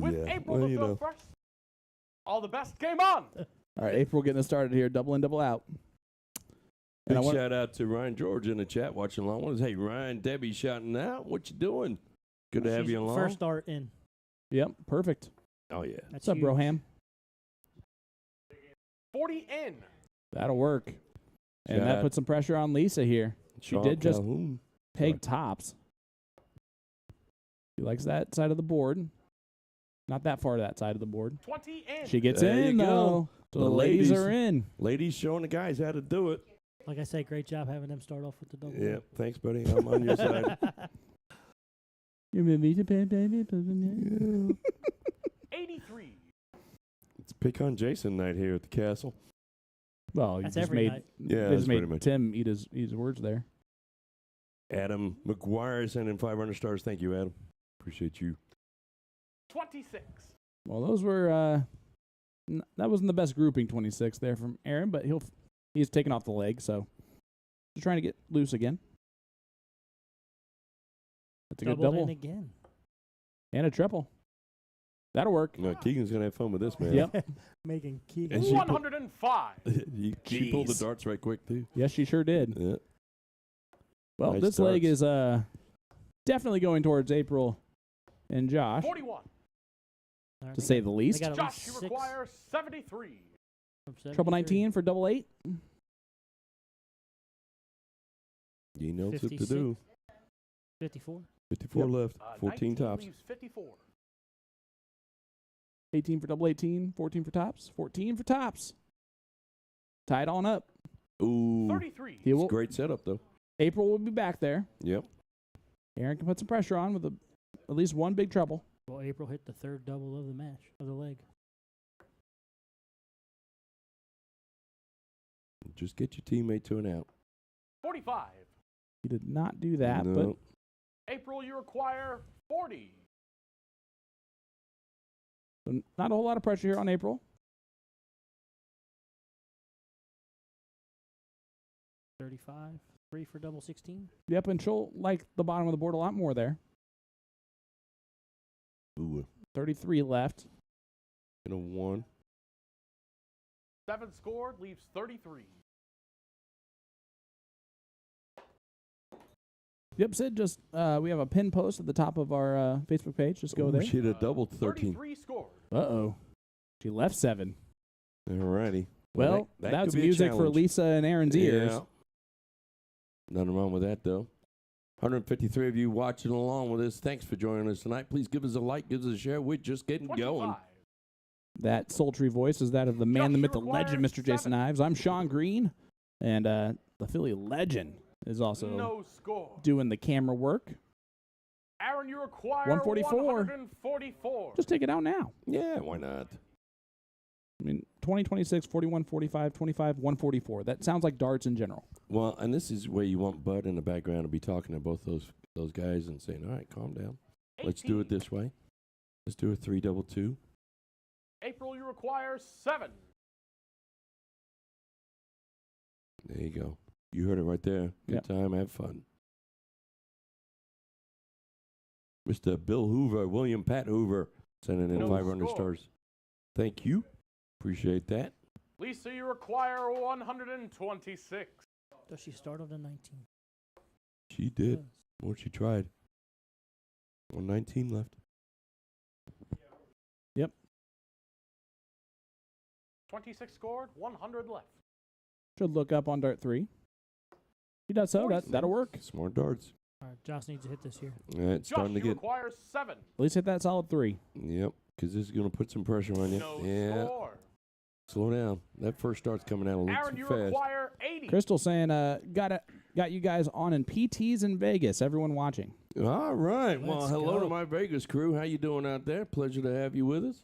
With yeah. April Well, to you go know. first. All the best. Game on. All right, April getting us started here. Double in, double out. Big And I want- shout out to Ryan George in the chat watching Lawhorn. Hey, Ryan, Debbie shouting out. What you doing? Good to have She's you along. First start in. Yep, perfect. Oh, yeah. That's What's up, huge. Broham? 40 in. That'll work. And Shout that out puts some pressure on Lisa here. She Sean did just Calhoun. peg tops. She likes that side of the board. Not that far to that side of the board. 20 in. She gets There you in, go. though. So The the ladies ladies- are in. Ladies showing the guys how to do it. Like I said, great job having them start off with the double. Yeah, thanks, buddy. I'm on your side. You made me to pay, 83. It's pick on Jason night here at the castle. Well, you That's just every made, night. Yeah, you that's just pretty made much. Tim eat his words there. Adam McGuire sending 500 stars. Thank you, Adam. Appreciate you. 26. Well, those were that wasn't the best grouping 26 there from Aaron, but he's taken off the leg, so just trying to get loose again. That's a good Doubled double in again. and a triple. That'll work. No, Keegan's going to have fun with this, man. Yep. Making Keegan. And she put- 105. she pulled the Jeez. darts right quick, too. Yes, she sure did. Yeah. Well, Nice this leg darts. is definitely going towards April and Josh, 41. All right, to they say got- the they least. got at Josh, least you 6 require 73. from Trouble 73. 19 for double 8. He knows what to 56. do. 54. 54 Yep. left. 14 19 tops. leaves 54. 18 for double 18. 14 for tops. 14 for tops. Tied on up. Ooh. 33. He It's will. a great setup, though. April will be back there. Yep. Aaron can put some pressure on with at least one big treble. Well, April hit the third double of the match, of the leg. Just get your teammate to an out. 45. He did not do that, No. but April, you require 40. so not a whole lot of pressure here on April. 35. 3 for double 16. Yep, and she'll like the bottom of the board a lot more there. Ooh, 33 left. and a 1. 7 scored, leaves 33. Yep, Sid, just we have a pin post at the top of our Facebook page. Just go Ooh, there. She had a double 13. 33 scored. Uh-oh. She left 7. Alrighty. Well, that that's could be a music for challenge. Lisa and Aaron's ears. Yeah. Nothing wrong with that, though. 153 of you watching along with us. Thanks for joining us tonight. Please give us a like, give us a share. We're just getting 25. going. That sultry voice is that of the man, the myth, the requires legend, Mr. Jason 7. Ives. I'm Sean Green, and the Philly legend is also No score. doing the camera work. Aaron, you require 144. 144. Just take it out now. Yeah, why not? I mean, 20, 26, 41, 45, 25, 144. That sounds like darts in general. Well, and this is where you want Bud in the background to be talking to both those guys and saying, all right, calm down. Let's do it 18. this way. Let's do a 3-2-2. April, you require 7. There you go. You heard it right there. Good Yep. time. Have fun. Mr. Bill Hoover, William Pat Hoover, sending in No 500 score. stars. Thank you. Appreciate that. Lisa, you require 126. Does she start on the 19? She did. Yes. Well, she tried. 119 left. 26 scored, 100 left. Should look up on dart 3. He does so. That'll work. Smart darts. All right, Josh needs to hit this here. It's Josh, starting to you get. require 7. At least hit that solid 3. Yep, because this is going to put some pressure on you. No yeah. score. Slow down. That first start's coming out a little Aaron, too you fast. require 80. Crystal saying, got you guys on in PTs in Vegas. Everyone watching. All right. Well, Let's hello to go. my Vegas crew. How you doing out there? Pleasure to have you with us.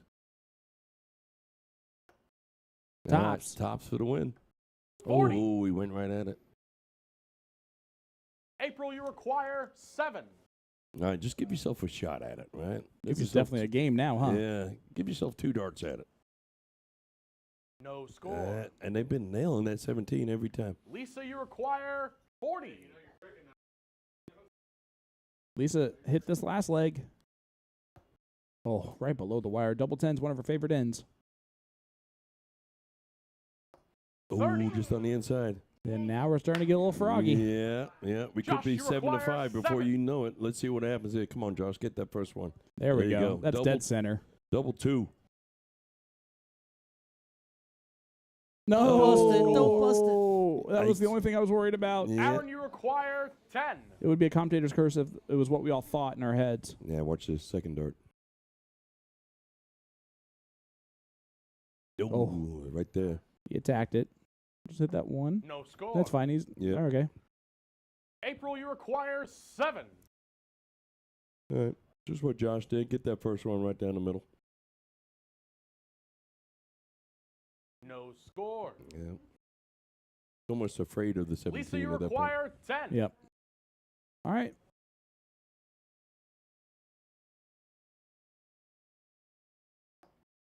All right, Tops. tops for the win. 40. Oh, we went right at it. April, you require 7. All right, just give yourself a shot at it, right? This Give is yourself definitely a game now, huh? Yeah, give yourself 2 darts at it. No score. And they've been nailing that 17 every time. Lisa, you require 40. Lisa hit this last leg. Oh, right below the wire. Double 10's one of her favorite ends. Oh, 30. just on the inside. And now we're starting to get a little froggy. Yeah. We could Josh, be you 7 to require 5 before 7. you know it. Let's see what happens here. Come on, Josh, get that first one. There we There you go. go. That's Double- dead center. Double 2. No. Don't bust it. Don't bust That was the Nice. only thing I was worried about. Yeah. Aaron, you require 10. It would be a commentator's curse if it was what we all thought in our heads. Yeah, watch this second dart. Oh. Right there. He attacked it. Just hit that one. No score. That's fine. He's Yeah. okay. April, you require 7. All right. Just what Josh did. Get that first one right down the middle. No score. Yeah. Almost afraid of the 17 Lisa, you at that point. require 10. Yep. All right.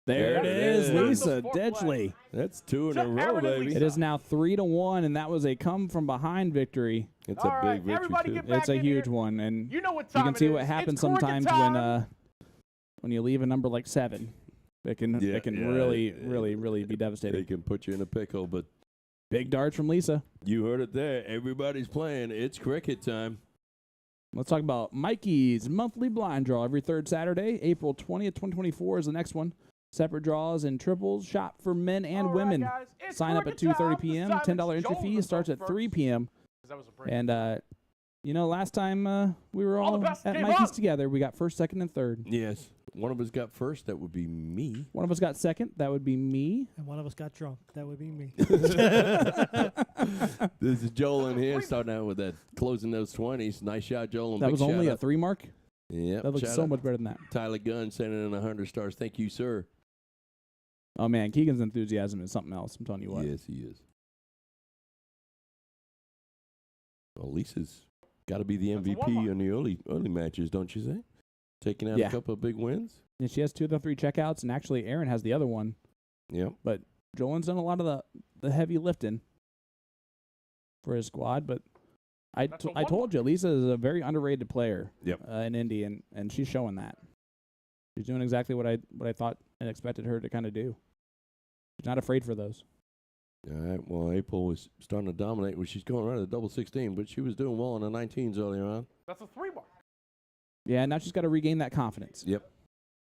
There it is, Yeah. Lisa Fourth Ditchley. That's 2 in To a row, Aaron and baby. Lisa. It is now 3-1, and that was a come from behind victory. It's All a right, big victory, everybody too. get back It's a in huge here. one, and You know what you time can it see is. what happens It's cricket sometimes time. when you leave a number like 7. It can Yeah, really, yeah. really, really be They devastating. can put you in a pickle, but Big darts from Lisa. you heard it there. Everybody's playing. It's cricket time. Let's talk about Mikey's monthly blind draw every third Saturday. April 20th, 2024 is the next one. Separate draws and triples, shop for men and All right, women. guys, it's Sign up at cricket 2:30 time. p.m. This time $10 it's entry Jolen fee that's starts up at 3 first. p.m. That was a break. And, last time we were All all the best at came Mikey's up. together, we got first, second, and third. Yes. One of us got first. That would be me. One of us got second. That would be me. And one of us got drunk. That would be me. This is Jolen here, starting out with that, closing those 20s. Nice shot, Jolen. That Big was only shout a out. 3 mark. Yep. That looks shout so out much better than that. Tyler Gunn sending in 100 stars. Thank you, sir. Oh, man. Keegan's enthusiasm is something else. I'm telling you what. Yes, he is. Well, Lisa's got to be the That's a MVP one-mark. in the early matches, don't you say? Taking out Yeah. a couple of big wins. And she has 2 of the 3 checkouts, and actually Aaron has the other one. Yep. But Jolen's done a lot of the heavy lifting. for his squad. But I That's a told you, Lisa is a very underrated player Yep. in Indy, and she's showing that. She's doing exactly what I thought and expected her to kind of do. She's not afraid for those. All right. Well, April was starting to dominate. Well, she's going right at double 16, but she was doing well in the 19s earlier on. That's a 3 mark. Yeah, now she's got to regain that confidence. Yep.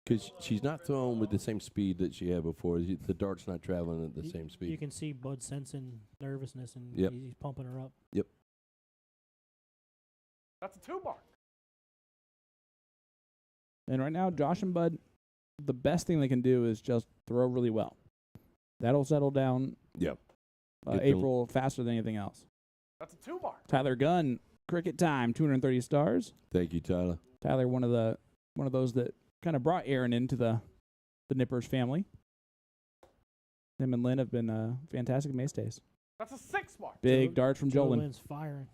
Because she's not throwing with the same speed that she had before. The dart's not traveling at the same You speed. can see Bud sensing nervousness, and Yep. he's pumping her up. Yep. That's a 2 mark. And right now, Josh and Bud, the best thing they can do is just throw really well. That'll settle down Yep. April faster than anything else. That's a 2 mark. Tyler Gunn, cricket time, 230 stars. Thank you, Tyler. Tyler, one of those that kind of brought Aaron into the Nippers family. Him and Lynn have been fantastic mainstays. That's a 6 mark. Big darts from Jolen. Jolen's firing.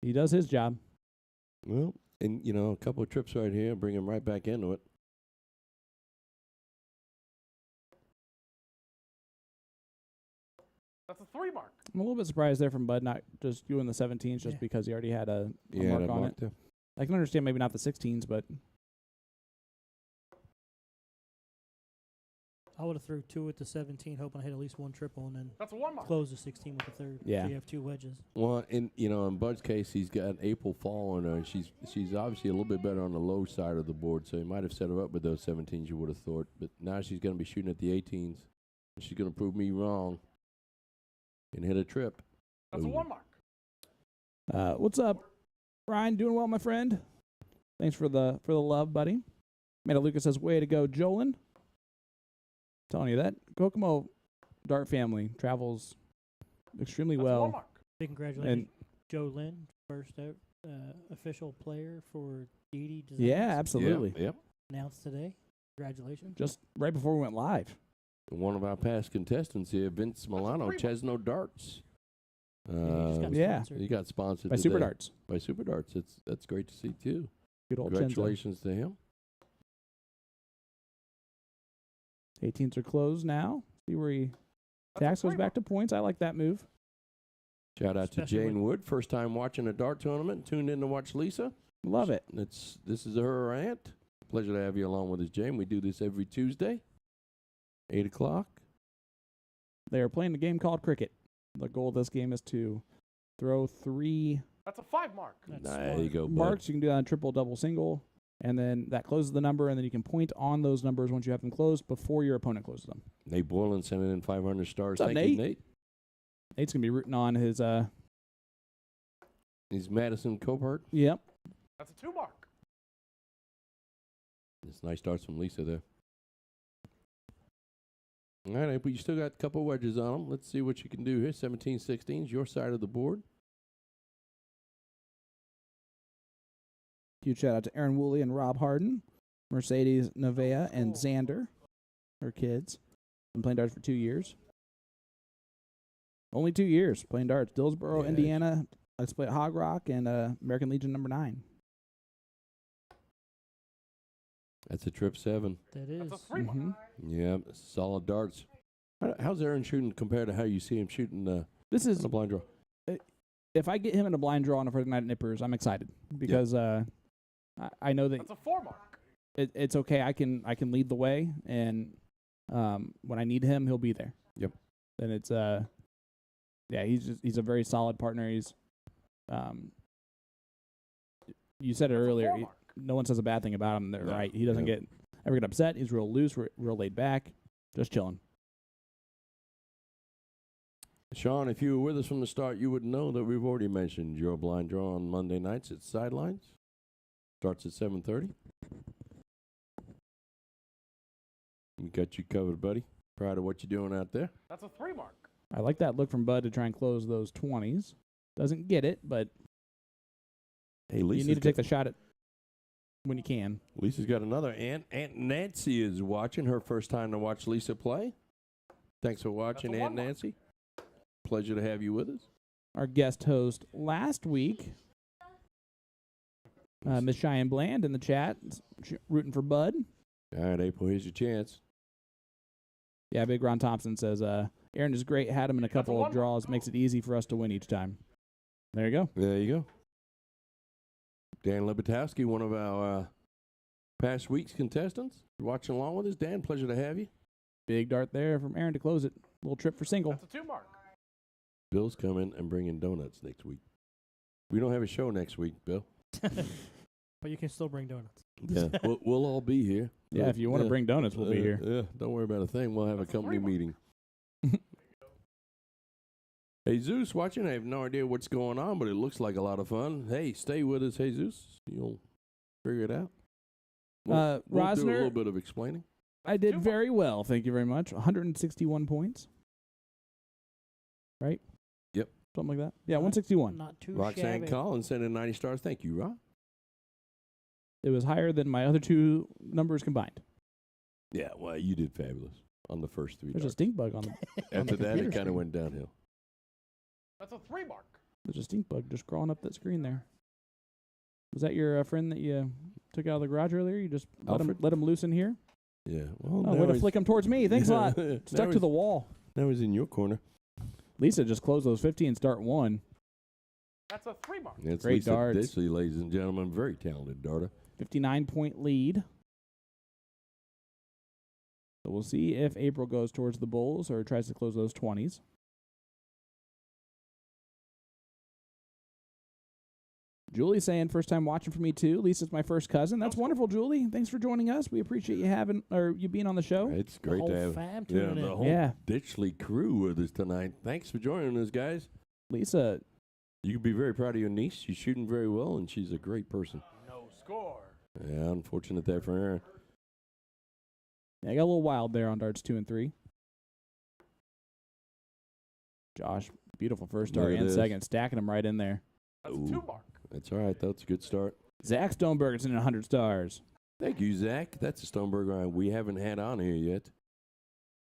He does his job. Well, and, a couple of trips right here, bring him right back into it. That's a 3 mark. I'm a little bit surprised there from Bud not just doing the 17s just Yeah. because he already had a Yeah, mark that on mark it. there. I can understand maybe not the 16s, but I would have threw 2 at the 17, hoping I hit at least 1 triple, and then That's a 1 mark. close the 16 with the 3rd. Yeah. So you have 2 wedges. Well, in Bud's case, he's got April following her. She's obviously a little bit better on the low side of the board, so he might have set her up with those 17s, you would have thought. But now she's going to be shooting at the 18s. She's going to prove me wrong and hit a trip. That's a Ooh. 1 mark. what's up, Ryan? Doing well, my friend. Thanks for the love, buddy. Meta Lucas says, "Way to go, Jolen." Telling you that Kokomo Dart family travels extremely That's a well. 1 mark. Big congratulations, Jolen, first official player for DD Designs. Yeah, absolutely. Yep. Announced today. Congratulations. Just right before we went live. One of our past contestants here, Vince Milano, Freebirds. Chesno Darts. Yeah, he just got yeah. sponsored. He got sponsored By Super today Darts. By Super Darts. That's great to see too. Good old Chenzo. Congratulations to him. 18s are closed now. See where he That's a tax goes 3 back mark. to points. I like that move. Shout out to Especially Jane Wood, first time watching a dart tournament. Tuned in to watch Lisa. Love it. This is her aunt. Pleasure to have you along with us, Jane. We do this every Tuesday, 8 o'clock. They are playing the game called cricket. The goal of this game is to throw 3 That's a 5 mark. That's There you smart. go, bud. marks. You can do that on triple, double, single, and then that closes the number, and then you can point on those numbers once you have them closed before your opponent closes them. Nate Borland sending in 500 stars. What's up, Thank you, Nate? Nate. Nate's going to be rooting on his, He's Madison Copart. yep. That's a 2 mark. It's nice starts from Lisa there. All right, but you still got a couple wedges on them. Let's see what you can do here. 17, 16s, your side of the board. Huge shout out to Aaron Woolley and Rob Harden, Mercedes Nevea, and Xander, her kids. Been playing darts for 2 years. Only 2 years playing darts. Dillsboro, Yeah. Indiana. Let's play at Hog Rock and American Legion number 9. That's a trip 7. That is. That's a 3 mark. Mhm. Yeah, solid darts. How's Aaron shooting compared to how you see him shooting This on is a blind draw? if I get him in a blind draw on a Friday night at Nippers, I'm excited because I know that That's a 4 mark. it's okay. I can lead the way, and when I need him, he'll be there. Yep. And it's yeah, he's a very solid partner. He's you said it That's a earlier. 4 mark. No one says a bad thing about him. They're No, right. He doesn't no. ever get upset. He's real loose, real laid back, just chilling. Sean, if you were with us from the start, you would know that we've already mentioned your blind draw on Monday nights at Sidelines. Starts at 7:30. We got you covered, buddy. Proud of what you're doing out there. That's a 3 mark. I like that look from Bud to try and close those 20s. Doesn't get it, but Hey, you Lisa's need to take the shot at when you can. Lisa's got another aunt. Aunt Nancy is watching. Her first time to watch Lisa play. Thanks for watching, That's a Aunt 1 mark. Nancy. Pleasure to have you with us. Our guest host last week, Miss Cheyenne Bland in the chat, rooting for Bud. All right, April, here's your chance. Yeah, Big Ron Thompson says, Aaron is great. Had him in a couple of one. draws. Makes it easy for us to win each time. There you go. There you go. Dan Lebetowski, one of our past week's contestants. You're watching along with us. Dan, pleasure to have you. Big dart there from Aaron to close it. Little trip for single. That's a 2 mark. Bill's coming and bringing donuts next week. We don't have a show next week, Bill. But you can still bring donuts. Yeah, we'll all be here. Yeah, if you want to bring donuts, we'll be here. Yeah, don't worry about a thing. We'll have That's a company 3 mark. meeting. Jesus watching. I have no idea what's going on, but it looks like a lot of fun. Hey, stay with us, Jesus. You'll figure it out. We'll do a Rosner, little bit of explaining. I did very well. Thank you very much. 161 points. Right? Yep. Something like that. Yeah, 161. Not too Roxanne shabby. Collins sent in 90 stars. Thank you, Rob. It was higher than my other two numbers combined. Yeah, well, you did fabulous on the first 3 There's a darts. stink bug on the After that, computer it kind of screen. went downhill. That's a 3 mark. There's a stink bug just crawling up that screen there. Was that your friend that you took out of the garage earlier? You just Alfred? let him loose in here? Yeah. Well, Oh, way to flick him towards me. Thanks a lot. Now Stuck to he's- the wall. Now he's in your corner. Lisa just closed those 15, start 1. That's a 3 mark. It's Great Lisa darts. Ditchley, ladies and gentlemen. Very talented darter. 59-point lead. So we'll see if April goes towards the bulls or tries to close those 20s. Julie saying first time watching for me too. Lisa's my first cousin. That's wonderful, Julie. Thanks for joining us. We appreciate you being on the show. It's The great whole to have fam yeah, tuning the in. whole Yeah. Ditchley crew with us tonight. Thanks for joining us, guys. Lisa, You can be very proud of your niece. She's shooting very well, and she's a great person. No score. Yeah, unfortunate that for Aaron. yeah, I got a little wild there on darts 2 and 3. Josh, beautiful first There dart it and is. second, stacking them right in there. That's a Ooh. 2 mark. That's all right. That's a good start. Zach Stoneberger's in 100 stars. Thank you, Zach. That's a Stoneberger we haven't had on here yet.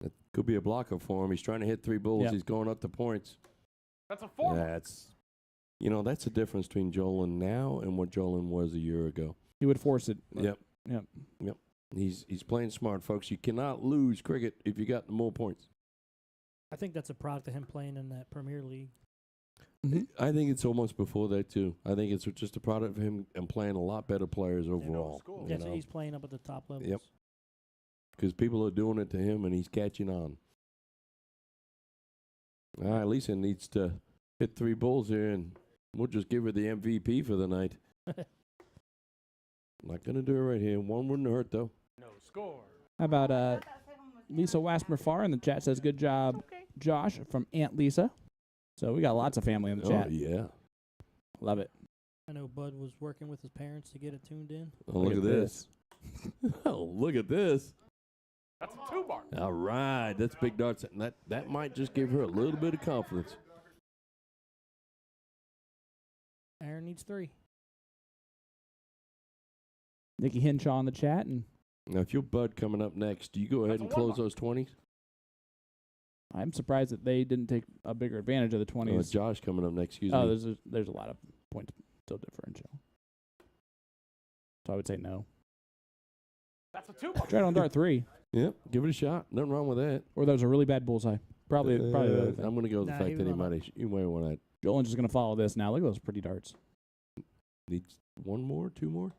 That could be a blocker for him. He's trying to hit 3 bulls. Yep. He's going up the points. That's a 4 mark. That's the difference between Jolen now and what Jolen was a year ago. He would force it. Yep. Yep. He's playing smart, folks. You cannot lose cricket if you got more points. I think that's a product of him playing in that Premier League. I think it's almost before that too. I think it's just a product of him and playing a lot better players overall. school. you Yeah, so know, he's playing up at the top levels. Yep. because people are doing it to him and he's catching on. All right, Lisa needs to hit 3 bulls here, and we'll just give her the MVP for the night. Not gonna do it right here. 1 wouldn't hurt though. No score. How about Lisa Wasmer-Farr in the chat says, good job, Josh, from Aunt Lisa. So we got lots of family in the Oh chat. yeah. Love it. I know Bud was working with his parents to get it tuned in. Oh, look at this. Oh, look at this. That's a 2 mark. All right, that's big darts. And that might just give her a little bit of confidence. Aaron needs 3. Nikki Hinshaw in the chat. And Now, if your Bud coming up next, do you go ahead and That's a 1 close those 20s? I'm surprised that they didn't take a bigger advantage of the 20s. Josh coming up next, excuse Oh, me. there's a lot of points still differential. So I would say no. That's a 2 mark. Try it on dart 3. Yep, give it a shot. Nothing wrong with that. Or that was a really bad bullseye. Probably the other thing. I'm going to go with the Nah, fact he that was on you might want to Jolen's just going to follow this now. Look at those pretty darts. need 1 more, 2 more.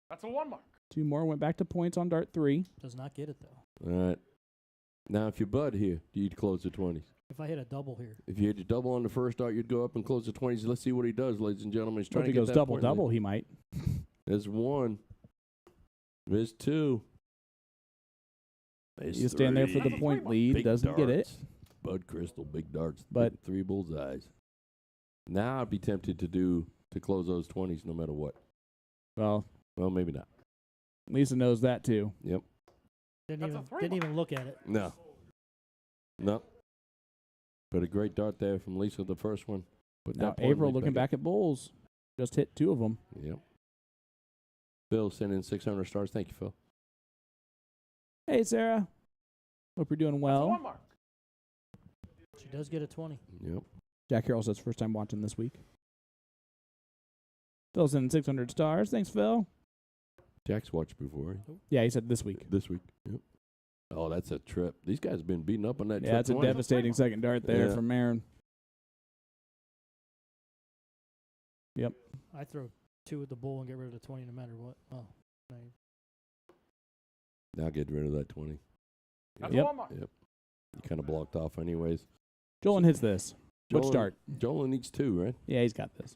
That's a 1 mark. 2 more. Went back to points on dart 3. Does not get it, though. All right. Now, if your Bud here, do you close the 20s? If I hit a double here. If you hit your double on the first dart, you'd go up and close the 20s. Let's see what he does, ladies and gentlemen. He's Well, trying if to he get goes that double point lead. double, he might. There's 1. There's 2. There's You stand there 3. for the That's a point 3 mark. lead. Big Doesn't get it. darts. Bud Crystal, big darts, But- big 3 bullseyes. Now I'd be tempted to close those 20s no matter what. Well, Well, maybe not. Lisa knows that too. Yep. Didn't That's a 3 even mark. look at it. No. No. But a great dart there from Lisa, the first one. Put Now that point April lead looking back at bulls. Just hit 2 of them. up. Yep. Phil sending 600 stars. Thank you, Phil. Hey, Sarah. Hope you're doing That's a well. 1 mark. She does get a 20. Yep. Jack Harrell says first time watching this week. Phil's in 600 stars. Thanks, Phil. Jack's watched before Yeah, he said this week. this week. Yep. Oh, that's a trip. These guys have been beaten up on that trip. Yeah, it's a 20. devastating second dart there Yeah. from Aaron. Yep. I throw 2 at the bull and get rid of the 20 no matter what. Oh, no. Now get rid of that 20. That's Yep. a one mark. Yep. You kind of blocked off anyways. Jolen hits this. Which Jolen- dart? Jolen needs 2, right? Yeah, he's got this.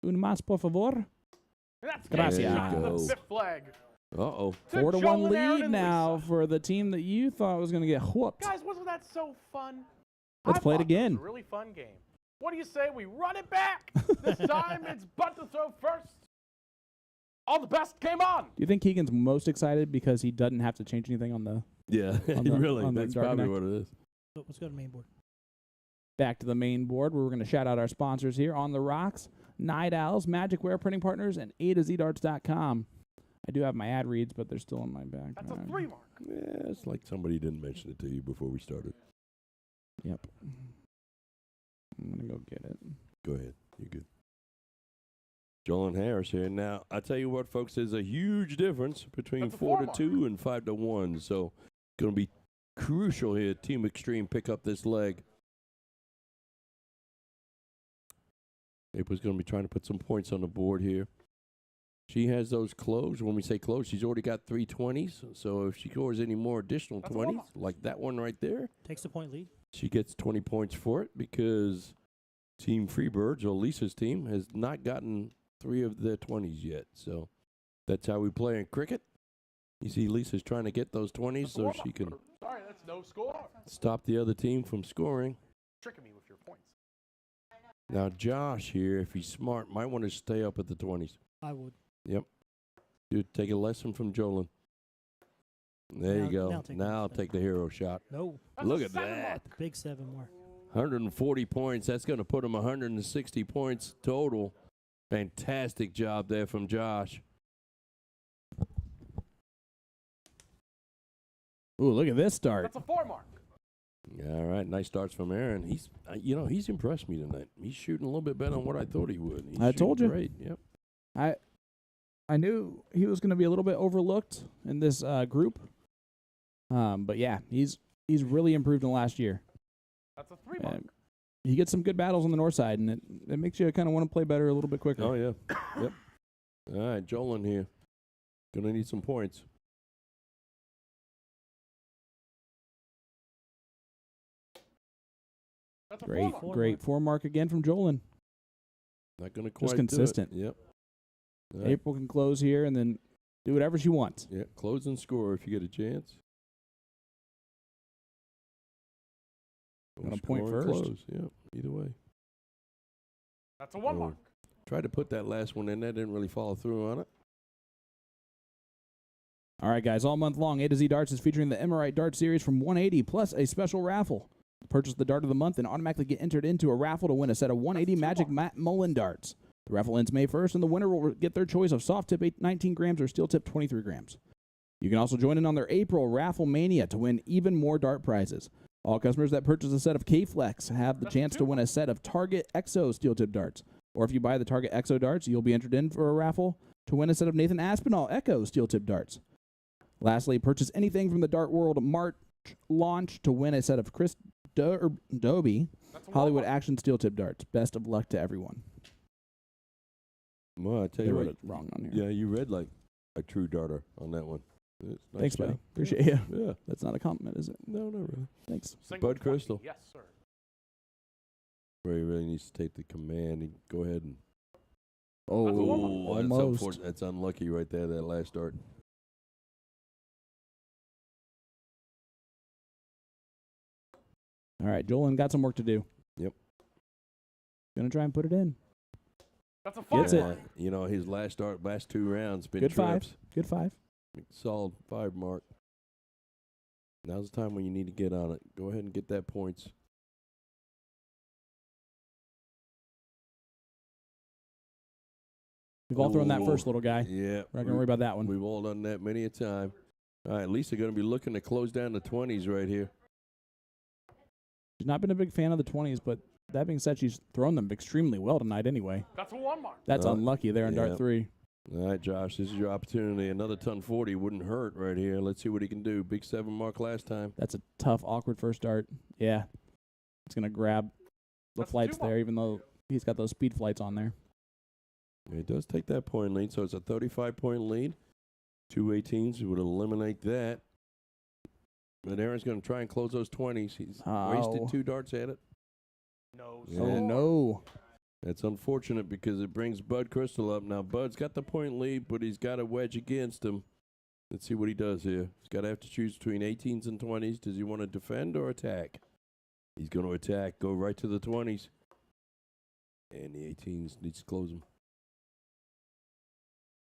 Un más, por favor. That's Gracias. getting shot to There the you 5th flag. Uh-oh. To 4-1 Jolen, Aaron, lead and now Lisa. for the team that you thought was going to get whooped. Guys, wasn't that so fun? Let's I play it thought this again. was a really fun game. What do you say we run it back? This time it's Butt to throw first. All the best came on. Do you think Keegan's most excited because he doesn't have to change anything on the Yeah, On the- really. on the That's Dark probably Connect. what it is. So let's go to main board. back to the main board where we're going to shout out our sponsors here on the rocks, Night Owls, Magic Wear Printing Partners, and A to ZDarts.com. I do have my ad reads, but they're still in my back. That's a 3 mark. Yeah, it's like somebody didn't mention it to you before we started. Yep. I'm going to go get it. Go ahead. You're good. Jolen Harris here. Now, I tell you what, folks, there's a huge difference between That's a 4 4 to 2 and 5 to 1. So, going to be crucial here. Team Extreme pick up this leg. April's going to be trying to put some points on the board here. She has those closed. When we say closed, she's already got 3 20s. So if she scores any more additional That's a 20s, one-off. like that one right there, Takes the point lead. she gets 20 points for it because Team Freebirds, or Lisa's team, has not gotten 3 of their 20s yet. So that's how we play in cricket. You see Lisa's trying to get those 20s That's a so one-off. she can Sorry, that's no score. stop the other team from scoring. Tricking me with your points. Now Josh here, if he's smart, might want to stay up at the 20s. I would. Yep. Dude, take a lesson from Jolen. There Now- you go. now take Now the take the hero shot. No. That's Look a at 7 that. mark. Big 7 more. 140 points. That's going to put him 160 points total. Fantastic job there from Josh. Ooh, look at this start. That's a 4 mark. All right, nice starts from Aaron. He's, he's impressed me tonight. He's shooting a little bit better than what I thought he would. He's I told shooting you. Great. Yep. I knew he was going to be a little bit overlooked in this group. But yeah, he's really improved in the last year. That's a 3 mark. He gets some good battles on the north side, and it makes you kind of want to play better a little bit quicker. Oh yeah. Yep. All right, Jolen here. Gonna need some points. That's a 4 Great, mark. great 4 mark again from Jolen. Not gonna quite do it. consistent. Yep. All right. April can close here and then do whatever she wants. Yeah, close and score if you get a chance. Or Got a point score and first. Close. Yep. Either way. That's a 1 Oh. mark. Tried to put that last one in there, didn't really follow through on it. All right, guys, all month long, A to Z Darts is featuring the Emerite Dart Series from 180 plus a special raffle. Purchase the Dart of the Month and automatically get entered into a raffle to win a set of 180 That's Magic 2 Matt Mullen darts. The raffle ends May 1st, and the winner will get their choice of soft tip 19 grams or steel tip 23 grams. You can also join in on their April Raffle Mania to win even more dart prizes. All customers that purchase a set of K-Flex have the That's chance 2 to win a set of Target Exo steel tip darts. Or if you buy the Target Exo darts, you'll be entered in for a raffle to win a set of Nathan Aspinall Echo steel tip darts. Lastly, purchase anything from the Dart World March launch to win a set of Chris Dobie That's a 1 Hollywood mark. Action steel tip darts. Best of luck to everyone. Well, I tell They you wrote what. it wrong on here. Yeah, you read like a true darter on that one. Nice Thanks, buddy. job. Appreciate you. Yeah. That's not a compliment, is it? No, not really. Thanks. Single Bud 20. Crystal. Yes, sir. Ray really needs to take the command and go ahead and. Oh, That's a one that's almost. unfortunate. That's unlucky right there. That last start. All right, Jolen got some work to do. Yep. Gonna try and put it in. That's a 5 Gets it. mark. You know, his last 2 rounds been Good 5. trips. Good 5. Solid 5 mark. Now's the time when you need to get on it. Go ahead and get that points. We've all thrown that Ooh. first little guy. Yeah. We're not gonna worry about that one. We've all done that many a time. All right, Lisa going to be looking to close down the 20s right here. She's not been a big fan of the 20s, but that being said, she's thrown them extremely well tonight anyway. That's a 1 mark. That's Oh, unlucky there in yeah. Dart 3. All right, Josh, this is your opportunity. Another ton 40 wouldn't hurt right here. Let's see what he can do. Big 7 mark last time. That's a tough, awkward first dart. Yeah. It's going to grab the That's flights 2 mark. there, even though he's got those speed flights on there. He does take that point lead, so it's a 35-point lead. 2 18s would eliminate that. But Aaron's going to try and close those 20s. He's wasted 2 darts at it. No. Yeah. Oh, score. no. That's unfortunate because it brings Bud Crystal up. Now, Bud's got the point lead, but he's got a wedge against him. Let's see what he does here. He's got to have to choose between 18s and 20s. Does he want to defend or attack? He's going to attack. Go right to the 20s. And the 18s needs to close them.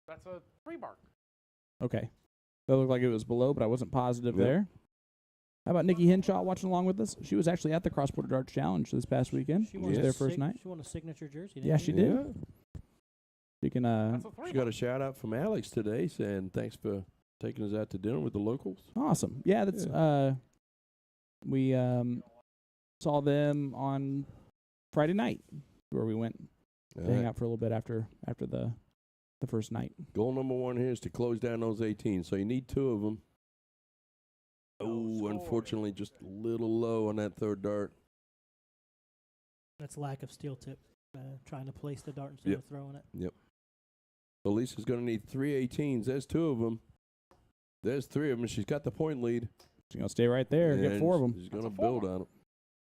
That's a 3 mark. Okay. That looked like it was below, but I wasn't positive Yep. there. How about Nikki Henshaw watching along with us? She was actually at the Cross Border Darts Challenge this past weekend. She was Yes. there first night. She won a signature jersey. Yeah, she did. Yeah. She can. That's a 3 She mark. got a shout out from Alex today saying thanks for taking us out to dinner with the locals. Awesome. Yeah, that's. We saw them on Friday night, where we went to All hang right. out for a little bit after the first night. Goal number 1 here is to close down those 18s. So you need 2 of them. Oh, score. unfortunately, just a little low on that 3rd dart. That's lack of steel tip. Trying to place the dart instead Yep. of throwing it. So Lisa's going to need 3 18s. There's 2 of them. There's 3 of them. She's got the point lead. She's gonna stay right there. Get And 4 of them. She's going to That's a 4 build mark. on it.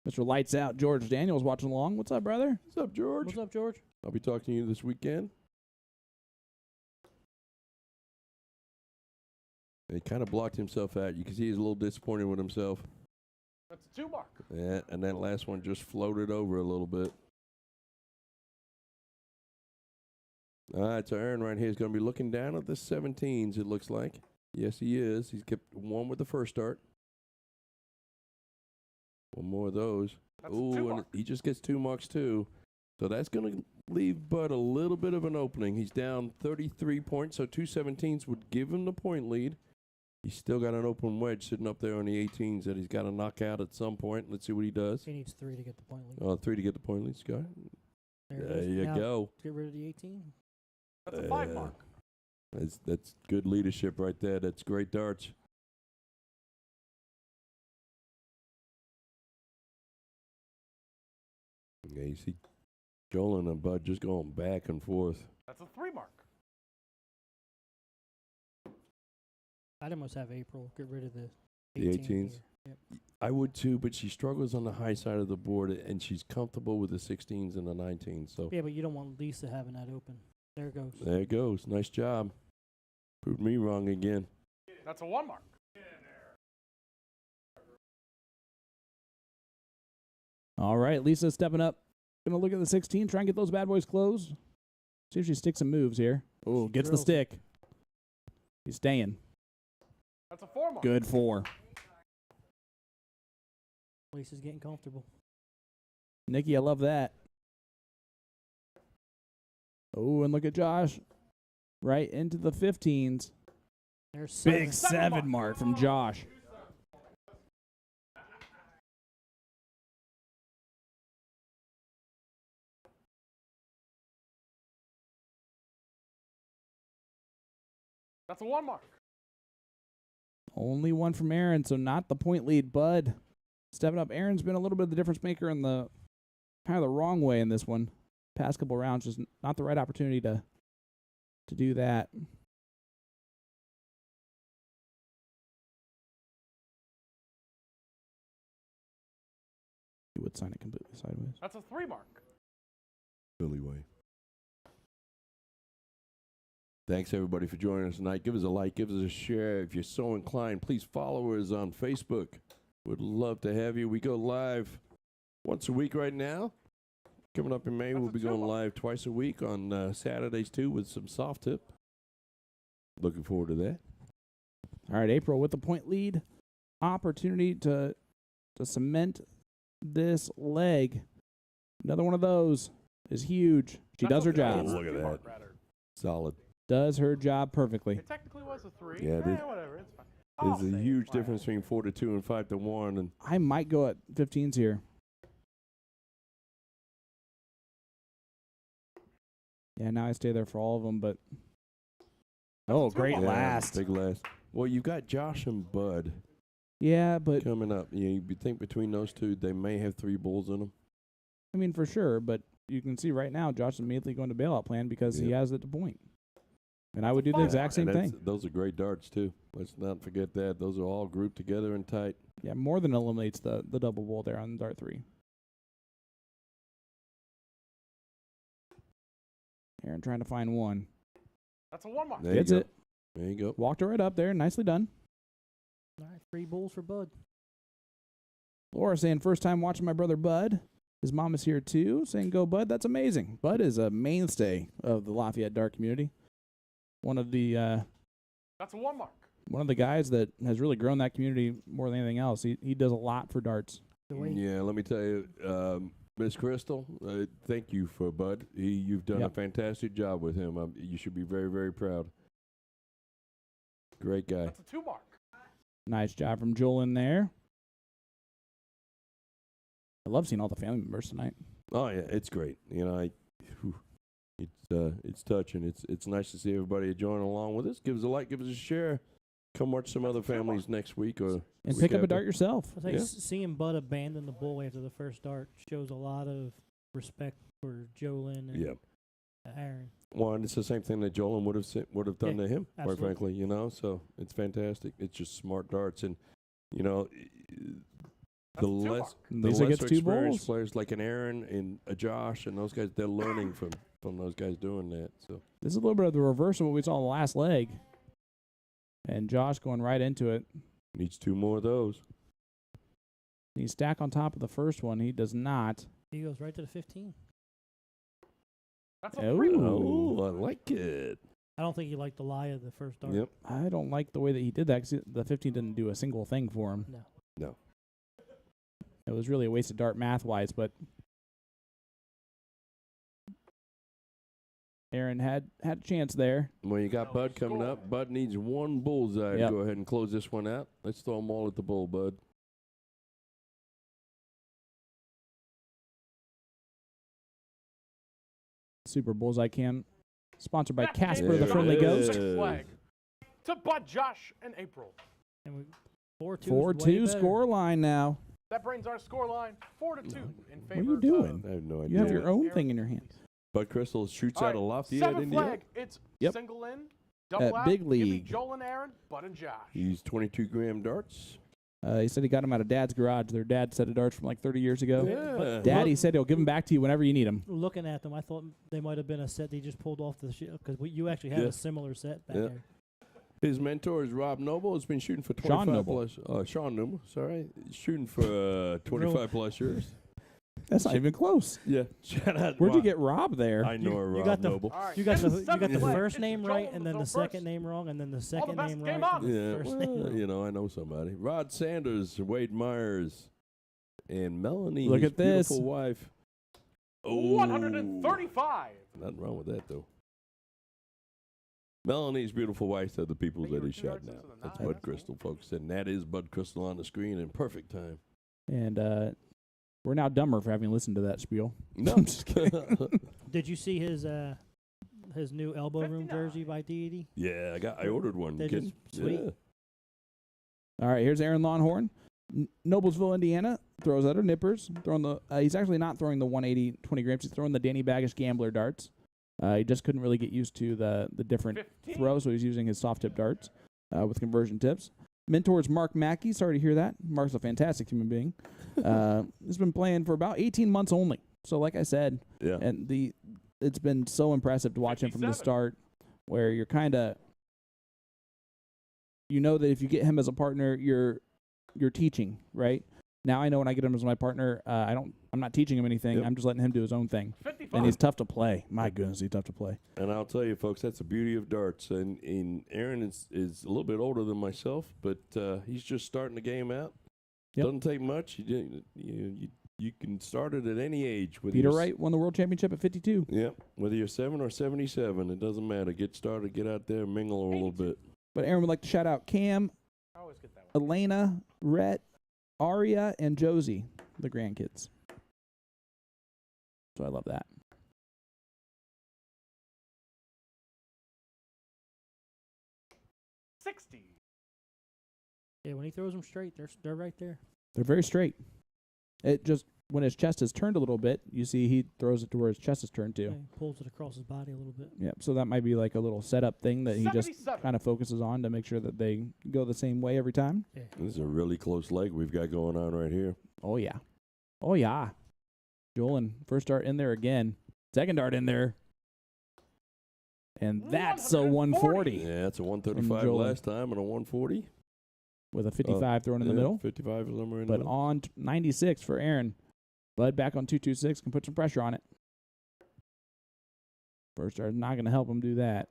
Mr. Lights Out George Daniels watching along. What's up, brother? What's up, George? What's up, George? I'll be talking to you this weekend. He kind of blocked himself out. You can see he's a little disappointed with himself. That's a 2 mark. Yeah, and that last one just floated over a little bit. All right, so Aaron right here is going to be looking down at the 17s, it looks like. Yes, he is. He's kept 1 with the first start. 1 more of those. That's a 2 Ooh, and mark. he just gets 2 marks too. So that's going to leave Bud a little bit of an opening. He's down 33 points, so 2 17s would give him the point lead. He's still got an open wedge sitting up there on the 18s that he's got to knock out at some point. Let's see what he does. He needs 3 to get the point lead. 3 to get the point lead, Scott. There it There is. you Now, go. Get rid of the 18. That's a 5 mark. That's good leadership right there. That's great darts. Yeah, you see Jolen and Bud just going back and forth. That's a 3 mark. I'd almost have April. Get rid of the The 18 18s? here. Yep. I would too, but she struggles on the high side of the board, and she's comfortable with the 16s and the 19s. So Yeah, but you don't want Lisa having that open. There it goes. there it goes. Nice job. Proved me wrong again. That's a 1 mark. All right, Lisa stepping up. Gonna look at the 16, try and get those bad boys closed. See if she sticks some moves here. Oh, She gets the drills it. stick. He's staying. That's a 4 mark. Good 4. Lisa's getting comfortable. Nikki, I love that. Oh, and look at Josh. Right into the 15s. There's 7. Big 7 mark from Josh. That's a 1 mark. Only 1 from Aaron, so not the point lead. Bud stepping up. Aaron's been a little bit of the difference maker in the kind of the wrong way in this one. Past couple rounds, just not the right opportunity to do that. He would sign it completely sideways. That's a 3 mark. Philly way. Thanks, everybody, for joining us tonight. Give us a like. Give us a share. If you're so inclined, please follow us on Facebook. We'd love to have you. We go live once a week right now. Coming up in May, That's we'll a be going 2 mark. live twice a week on Saturdays, too, with some soft tip. Looking forward to that. All right, April with the point lead. Opportunity to cement this leg. Another one of those is huge. She That's does a her 3 job. Look at 2 mark, that. rather. Solid. Does her job perfectly. It technically was a 3. Yeah, there's- whatever. It's fine. I'll There's a say huge it's fine. difference between 4-2 and 5-1. And I might go at 15s here. Yeah, now I stay there for all of them, but Oh, a two great mark. last. Big last. Well, you've got Josh and Bud Yeah, but coming up. You think between those two, they may have 3 bulls in them. I mean, for sure. But you can see right now, Josh is immediately going to bailout plan because he Yeah. has it to point. And I would do the exact same And thing. those are great darts, too. Let's not forget that. Those are all grouped together and tight. Yeah, more than eliminates the double bull there on dart 3. Aaron trying to find one. That's a 1 mark. There Gets you go. it. There you go. Walked it right up there. Nicely done. All right, 3 bulls for Bud. Laura saying, first time watching my brother Bud. His mom is here too, saying, go Bud. That's amazing. Bud is a mainstay of the Lafayette dart community. One of the That's a 1 mark. one of the guys that has really grown that community more than anything else. He does a lot for darts. The way Yeah, let me tell you, Miss Crystal, thank you for Bud. You've done a fantastic job with him. You should be very, very proud. Great guy. That's a 2 mark. Nice job from Jolen there. I love seeing all the family members tonight. Oh yeah, it's great. You know, it's touching. It's nice to see everybody joining along with us. Give us a like, give us a share. Come watch some other families next week or And week pick up a after. dart yourself. I think Yeah. seeing Bud abandon the bull after the first dart shows a lot of respect for Jolen and Yeah. Aaron. Well, and it's the same thing that Jolen would have done Yeah, to him, absolutely. quite frankly. You know, so it's fantastic. It's just smart darts, and you know, That's the a 2 less mark. the Lisa lesser gets 2 experienced bulls. players like an Aaron and a Josh and those guys, they're learning from those guys doing that. So This is a little bit of the reverse of what we saw in the last leg. And Josh going right into it. needs 2 more of those. He's stacked on top of the first one. He does not. He goes right to the 15. That's a 3 mark. Ooh. Oh, I like it. I don't think he liked the lie of the first dart. Yep. I don't like the way that he did that because the 15 didn't do a single thing for him. No. No. It was really a wasted dart math-wise, but Aaron had a chance there. Well, you got Bud coming up. Bud needs 1 bullseye Yep. to go ahead and close this one out. Let's throw them all at the bull, Bud. Super Bullseye Cam, sponsored by That Casper game the is Friendly on the Ghost. sixth flag to Bud, Josh, and April. And we 4-2. 4-2 score line now. That brings our score line 4-2 in What favor are you doing? of I have no idea. You have your what- own thing in your hand. Bud Crystal shoots All out of right, Lafayette, 7th Indiana. flag. It's Yep. single in, double out. Big Give me League. Jolen, Aaron, Bud, and Josh. He's 22-gram darts. He said he got him out of Dad's garage. Their dad set of darts from like 30 years ago. Yeah. Daddy said he'll give them back to you whenever you need them. Looking at them, I thought they might have been a set they just pulled off the ship because you actually had Yeah. a similar set back Yeah. there. His mentor is Rob Noble. Has been shooting for 25 Sean Noble. plus. Sean Noble, sorry. Shooting for 25 plus years. That's not even close. Yeah. Shout out. Where'd you Rob. get Rob there? I know a you Rob got the- Noble. All right, You got in the seventh flag, first it's name Jolen right, and then to the go second first. name wrong, and then the second best name game right. on. and the Yeah, first name well, wrong. you know, I know somebody. Rod Sanders, Wade Myers, and Melanie, Look his at this. beautiful wife. Oh, 135. Nothing wrong with that, though. Melanie's beautiful wife are the people Think you that were he 2 shot yards now. into the That's nine. Bud That's Crystal, folks. And that is Bud Crystal on the screen in perfect time. And we're now dumber for having listened to that spiel. No. I'm just kidding. Did you see his new elbow room 59. jersey by Deity? Yeah, I ordered one. They're Kidding? just sweet. Yeah. All right, here's Aaron Lawhorn. Noblesville, Indiana, throws out her nippers. Throwing the he's actually not throwing the 180 20 grams. He's throwing the Danny Baggish Gambler darts. He just couldn't really get used to the different 15. throws, so he's using his soft tip darts with conversion tips. Mentor's Mark Mackey. Sorry to hear that. Mark's a fantastic human being. He's been playing for about 18 months only. So, like I said, Yeah. and it's been so impressive to watch him from the 57. start, where you're kind of, you know that if you get him as a partner, you're teaching, right? Now I know when I get him as my partner, I'm not teaching him anything. Yep. I'm just letting him do his own thing. 55. And he's tough to play. My goodness, he's tough to play. And I'll tell you, folks, that's the beauty of darts. And Aaron is a little bit older than myself, but he's just starting the game out. Yep. Doesn't take much. You can start it at any age. Whether Peter you're Wright won the world championship at 52. Yep. Whether you're 7 or 77, it doesn't matter. Get started, get out there, mingle a little bit. But Aaron would like to shout out Cam, I always get that one. Elena, Rhett, Aria, and Josie, the grandkids. So I love that. 60. Yeah, when he throws them straight, they're right there. They're very straight. It just, when his chest is turned a little bit, you see he throws it to where his chest is turned Yeah, to. he pulls it across his body a little bit. Yep. So that might be like a little setup thing that he just 77. kind of focuses on to make sure that they go the same way every time. Yeah. This is a really close leg we've got going on right here. Oh, yeah. Oh, yeah. Jolen, first dart in there again. Second dart in there. And that's a 140 Yeah, that's a 135 Jolen. last time and a 140. with a 55 thrown in the middle. 55 is somewhere in the But middle. on 96 for Aaron. Bud back on 226 can put some pressure on it. First dart not going to help him do that.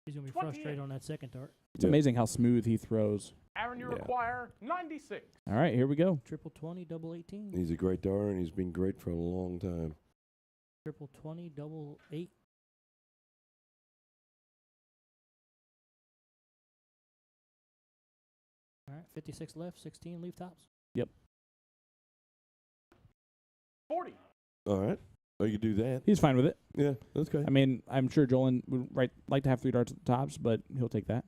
He's going to be 28. frustrated on that second dart. It's amazing how smooth he throws. Aaron, you Yeah. require 96. All right, here we go. Triple 20, double 18. He's a great darter, and he's been great for a long time. Triple 20, double 8. All right, 56 left, 16 leaf tops. 40. All right. Oh, you can do that. He's fine with it. Yeah, that's okay. I mean, I'm sure Jolen would like to have 3 darts at the tops, but he'll take that.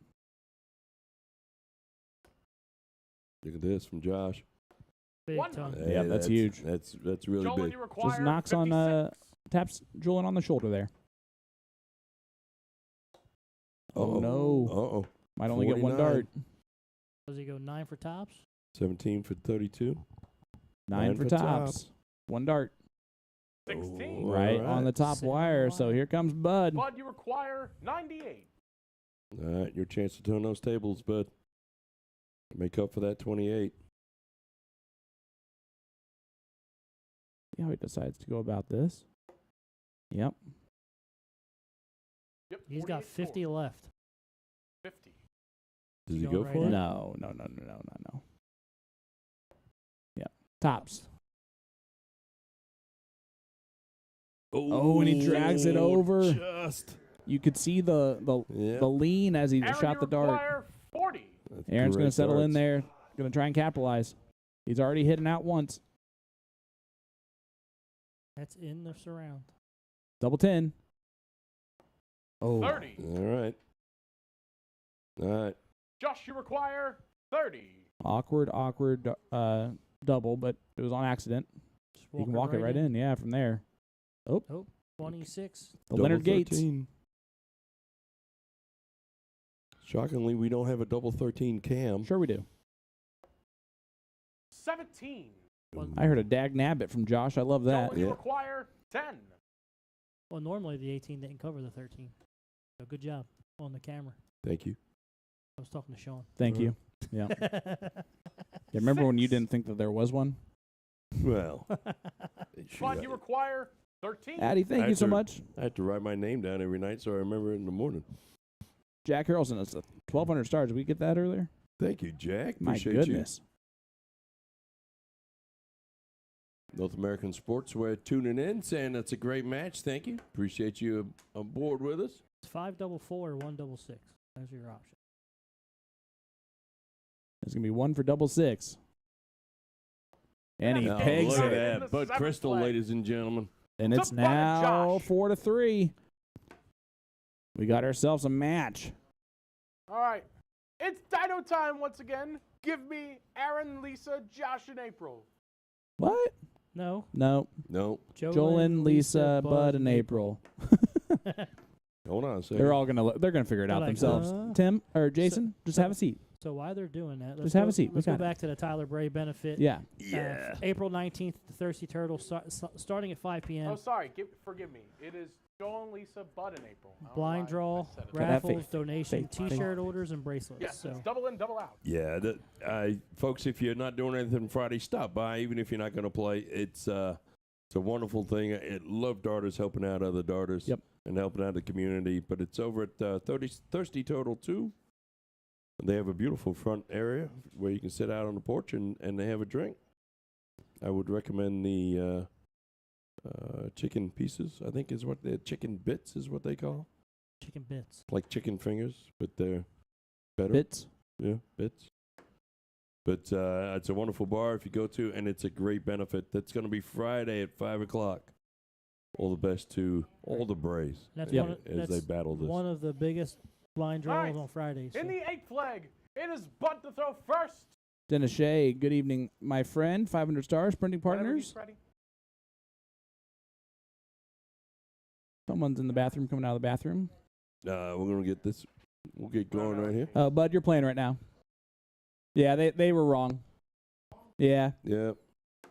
Look at this from Josh. Big 100. ton. Yeah, that's huge. That's really Jolen, big. you require Just knocks 56. on taps Jolen on the shoulder there. Oh, no. Uh-oh. Might only get 1 49. dart. Does he go 9 for tops? 17 for 32. 9 for tops. 1 dart. 16. Oh, Right all on the top Sitting wire. on So line. here comes Bud. Bud, you require 98. All right, your chance to turn those tables, bud. Make up for that 28. See how he decides to go about this. Yep. Yep. He's got 48 50 score. left. 50. Does he Going go right for in? it? No. Yep. Tops. Oh, and he drags it over. Just. You could see the Yeah. lean as he Aaron, shot you the dart. require 40. That's Aaron's going great to settle in darts. there. Going to try and capitalize. He's already hitting out once. That's in the surround. Double 10. Oh. 30. All right. All right. Josh, you require 30. Awkward double, but it was on accident. Just You can walk it right in. Yeah, from there. 26. The Double Leonard Gates. 13. Shockingly, we don't have a double 13 cam. Sure we do. 17. I heard a dag nabbit from Josh. I love that. Jolen, you Yeah. require 10. Well, normally the 18 didn't cover the 13. So good job on the camera. Thank you. I was talking to Sean. Thank you. Yeah. Yeah, remember when you 6. didn't think that there was one? Well, Bud, you require 13. Addie, thank you so After- much. I have to write my name down every night so I remember it in the morning. Jack Harrelson, it's 1,200 stars. Did we get that earlier? Thank you, Jack. My Appreciate goodness. you. North American Sportswear tuning in, saying that's a great match. Thank you. Appreciate you on board with us. It's 5 double 4 or 1 double 6. Those are your options. It's going to be 1 for double 6. And he Yeah, pegs look at it. that. that. The Bud seventh Crystal, flag. ladies and gentlemen. And it's Took by now Josh. 4-3. We got ourselves a match. All right. It's Dino time once again. Give me Aaron, Lisa, Josh, and April. What? No. No. No. Jolen, Lisa, Bud, and April. Hold on a second. They're all they're gonna figure it They're out like, themselves. Tim or Jason, just have a seat. So while they're doing that, let's Just have go, a seat. We Let's go got it. back to the Tyler Bray benefit. Yeah. April 19th, the Thirsty Turtle, starting at 5 p.m. Oh, sorry. Forgive me. It is Jolen, Lisa, Bud, and April. I don't know Blind why draw, I said it. Gotta have raffles, faith. donation, Faith. T-shirt orders, and bracelets. Yes, So it's double in, double out. Yeah, folks, if you're not doing anything Friday, stop by. Even if you're not going to play, it's a wonderful thing. I love darters helping out other darters. Yep. And helping out the community. But it's over at Thirsty Turtle 2. They have a beautiful front area where you can sit out on the porch and they have a drink. I would recommend the chicken pieces. I think is what they're chicken bits is what they call. chicken bits. Like chicken fingers, but they're better. Bits. Yeah, bits. But it's a wonderful bar if you go to, and it's a great benefit. That's going to be Friday at 5 o'clock. All the best to all the Braves That's as, one of- as that's they battle this. One of the biggest blind draws Alright. on Fridays. In so. the 8th flag, it is Bud to throw first. Dennis Shea, good evening, my friend. 500 stars, printing Whenever partners. he's ready. Someone's in the bathroom, coming out of the bathroom. We're going to get this. We'll get going right here. Bud, you're playing right now. Yeah, they were wrong. Yeah. Yeah.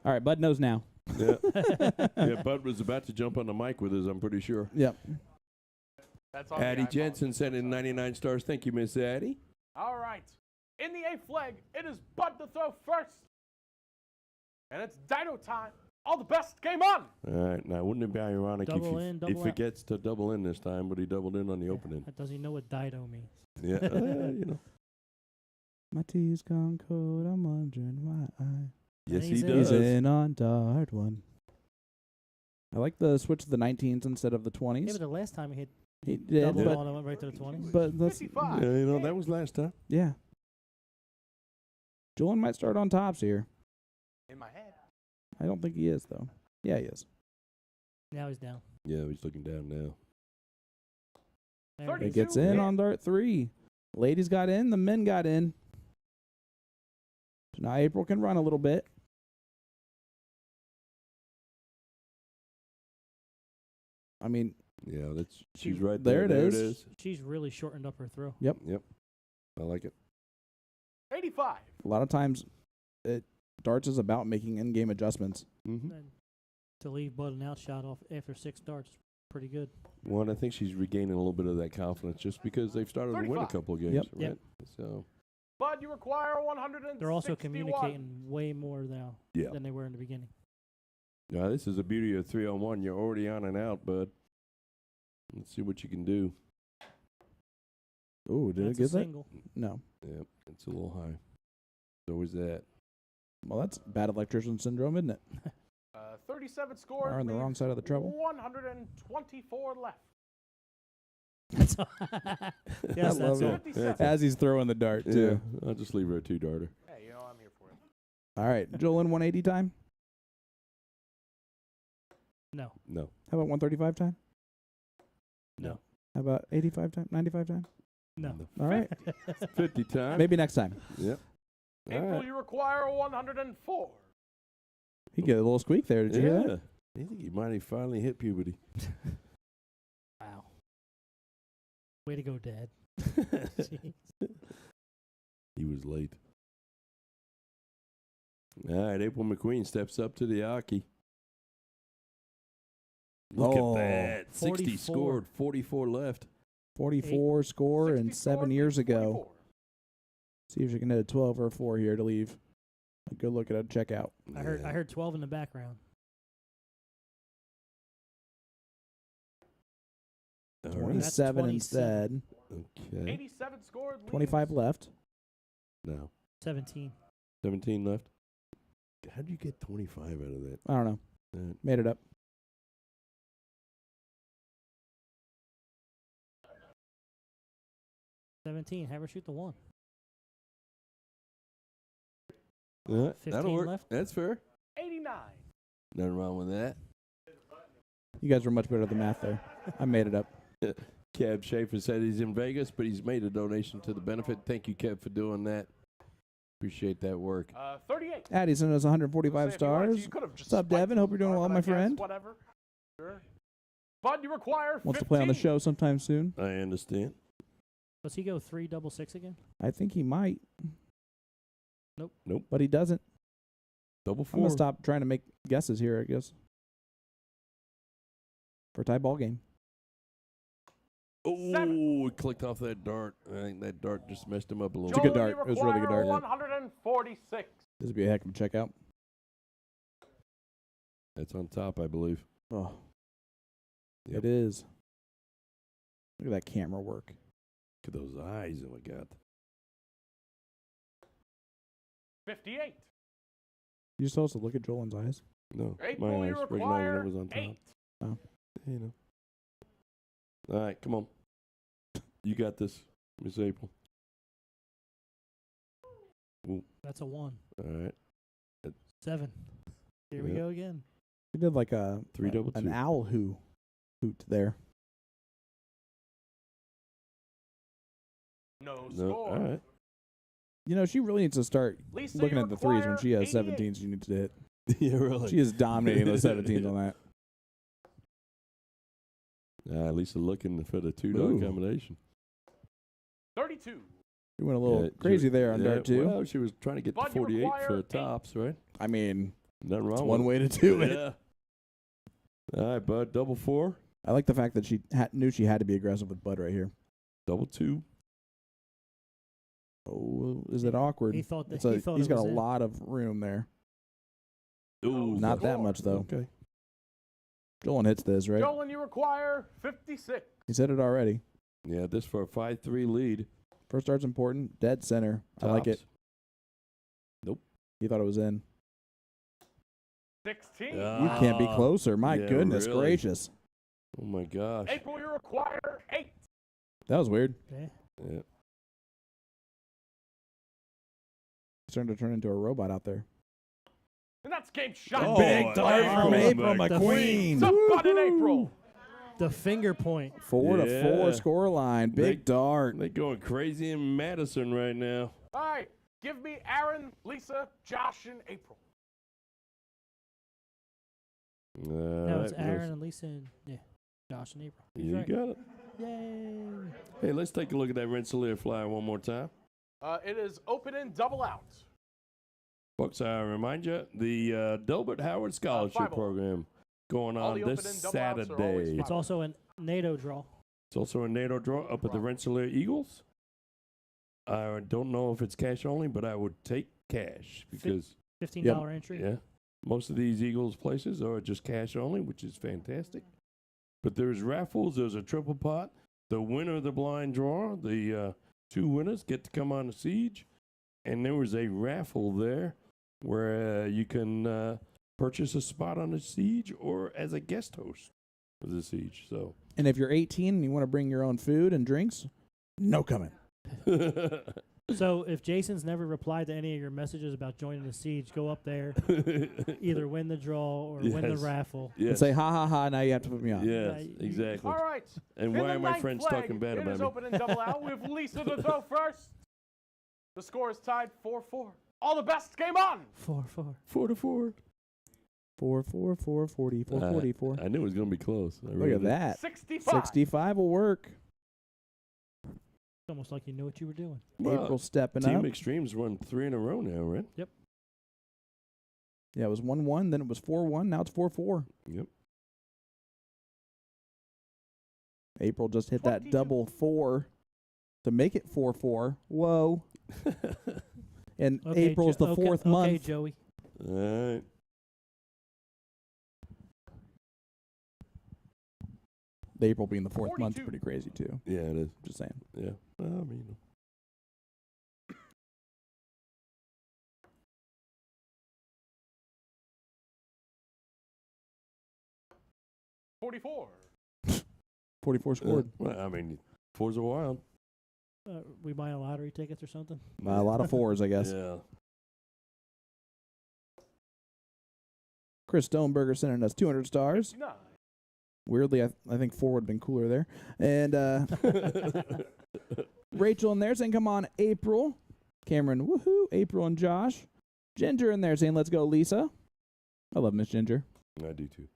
All right, Bud knows now. Yeah. Yeah, Bud was about to jump on the mic with us, I'm pretty sure. Yep. That's all. Addie Jensen sent in 99 stars. Thank you, Miss Addie. All right. In the 8th flag, it is Bud to throw first. And it's Dido time. All the best. Game on. All right. Now, wouldn't it be ironic Double if in, he double out. forgets to double in this time, but he doubled in on the opening? Does he know what Dido means? Yeah. You know. My tea's gone cold. I'm wondering why. Yes, He's he in. does. He's in on dart one. I like the switch to the 19s instead of the 20s. Yeah, but the last time he hit He did, double Yeah. on and went right to the 20s. but that's 55. Yeah, you know, that was last time. yeah. Jolen might start on tops here. In my head. I don't think he is though. Yeah, he is. Now he's down. Yeah, he's looking down now. There we It 32. go. gets in Yeah. on dart 3. Ladies got in, the men got in. So now April can run a little bit. I mean, Yeah, that's she's She- right there there. it There it is. is. She's really shortened up her throw. Yep. I like it. 85. a lot of times darts is about making in-game adjustments. Mm-hmm. And to leave Bud an outshot off after 6 darts, pretty good. One, I think she's regaining a little bit of that confidence just because they've started to win a 35. couple of games, Yep. right? Yep. So, Bud, you require 161. They're also communicating way more now yeah. than they were in the beginning. Now, this is the beauty of 3-on-1. You're already on and out, bud. Let's see what you can do. Ooh, did That's it a get that? single. No. Yep, it's a little high. So is that. Well, that's bad electrician syndrome, isn't it? 37 scored. Are on the wrong leaves side of the treble. 124 left. That's all. I Yes, love that's it. all. 57. As he's throwing the dart, Yeah, too. I'll just leave her a 2-darter. Hey, you know I'm here for it. All right. Jolen, 180 time? No. No. How about 135 time? No. How about 85 time? 95 time? No. All right. 50 time. Maybe next time. Yep. All April, right. you require 104. He get a little squeak there. Did you hear that? I think he might have finally hit puberty. Wow. Way to go, Dad. Jeez. He was late. All right, April McQueen steps up to the Aki. Look Oh. at that. 60 44. scored, 44 left. 44 score 60 and scored, 7 years leaves ago. 44. See if you can hit a 12 or a 4 here to leave. A good look at a checkout. I heard 12 in the background. All right. 27 27. instead. Okay. 87 scored. leaves 25 left. Now, 17. 17 left. How'd you get 25 out of that? I don't know. Made it up. Have her shoot the 1. That'll 15 work. left. That's fair. 89. Nothing wrong with that. You guys were much better at the math there. I made it up. Kev Schaefer said he's in Vegas, but he's made a donation to the benefit. Thank you, Kev, for doing that. Appreciate that work. 38. Addie sent us 145 Say, if you wanted to, stars. you could have just What's up, spiked Devin? Hope you're doing more, well, but my I guess friend. Whatever. Sure. Bud, you require 15. Wants to play on the show sometime soon. I understand. Does he go 3 double 6 again? I think he might. Nope. But he doesn't. Double I'm 4. going to stop trying to make guesses here, I guess. For a tie ball game. Oh, it clicked off that dart. I think that dart just messed him up a little It's a good bit. Jolen, dart. you It was a really good require dart. 146. This would be a heck of a checkout. That's on top, I believe. Oh, Yep. it is. Look at that camera work. Look at those eyes. Oh, my God. 58. You just told us to look at Jolen's eyes. No, April, my you eyes recognizing require that was on top. 8. You know. All right, come on. You got this, Miss April. That's a 1. All right. 7. Here we Yeah. go again. He did like a 3-2. an owl hoot there. No No, score. all right. You know, she really needs to start Lisa, looking you at the threes when require she has 88. 17s. She needs to hit. Yeah, really. She is dominating those 17s on that. Lisa looking for the two-dart Ooh. combination. 32. She went a little Yeah, crazy there on dart 2. Well, she was trying to get But to you 48 require for 8. tops, right? I mean, Nothing wrong it's with one it. way to do it. Yeah. All right, Bud. Double 4. I like the fact that she knew she had to be aggressive with Bud right here. Double 2. Oh, is it awkward? He thought that He's got a was in. lot of room there. Ooh, Not that score. much, though. Okay. Jolen hits this, right? Jolen, you require 56. He's hit it already. Yeah, this for a 5-3 lead. First dart's important. Dead center. I like it. Tops. Nope. He thought it was in. 16. You can't be closer. My yeah, goodness really. gracious. Oh, my gosh. April, you require 8. That was weird. Yeah. Yeah. He's starting to turn into a robot out there. And that's game shot. Oh, Big dart from April April McQueen. It's a butt in April. The finger point. 4-4 Yeah. score line. Big dart. They're going crazy in Madison right now. All right. Give me Aaron, Lisa, Josh, and April. No, it's Aaron and Lisa and Josh and April. He's You right. got it. Yay. Hey, let's take a look at that Rensselaer flyer one more time. It is open and double out. Folks, I remind you, the Delbert Howard Scholarship 5-0. Program going All on the this open and double outs are always Saturday. It's also a NATO draw. It's also a NATO draw up at the Rensselaer Eagles. I don't know if it's cash only, but I would take cash because, $15 entry. yeah, most of these Eagles places are just cash only, which is fantastic. But there's raffles. There's a triple pot. The winner of the blind draw, the 2 winners get to come on the siege. And there was a raffle there where you can purchase a spot on the siege or as a guest host for the siege. So, And if you're 18 and you want to bring your own food and drinks, no coming. So if Jason's never replied to any of your messages about joining the siege, go up there, either win the draw or win the Yes. raffle. And yes, say, ha, ha, ha, now you have to put me on. yes, Yeah, exactly. All right. And In why the are my ninth friends leg, talking bad it about is me? open and double out with Lisa to throw first. The score is tied 4-4. All the best. Game on. 4-4. 4-4. 4-4-4-40, 444. I knew it was going to be close. I Look really at did. that. 65. 65 will work. It's almost like you knew what you were doing. Well, April stepping Team up. Extremes run 3 in a row now, right? Yeah, it was 1-1, then it was 4-1, now it's 4-4. Yep. April just hit that 22. double 4 to make it 4-4. Whoa. And Okay, April's the fourth okay, month. Okay, Joey. All right. April being the fourth month's 42. pretty crazy, too. Yeah, it is. Just saying. Yeah. Well, I mean, 44. 44 scored. well, I mean, 4's a wild. We buying lottery tickets or something? A lot of 4s, I guess. Yeah. Chris Stoneberger sending us 200 stars. 9. Weirdly, I think 4 would have been cooler there. And Rachel in there saying, come on, April. Cameron, woohoo. April and Josh. Ginger in there saying, let's go, Lisa. I love Miss Ginger. I do too.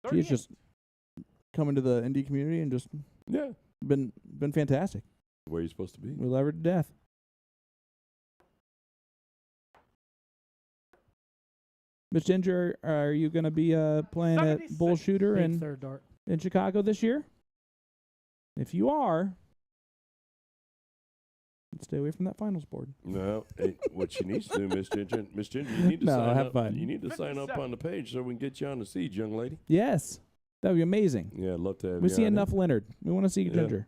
She's 38. just coming to the indie community and just Yeah. been fantastic. Where you supposed to be. We love her to death. Miss Ginger, are you going to be playing at 76. Bull Shooter Big in third dart. Chicago this year? If you are, stay away from that finals board. No, what she needs to do, Miss Ginger, you need to No, sign have up. fun. You need to sign up 57. on the page so we can get you on the siege, young lady. Yes, that would be amazing. Yeah, I'd love to have We you see on enough Leonard. We want to see Yeah. Ginger. there.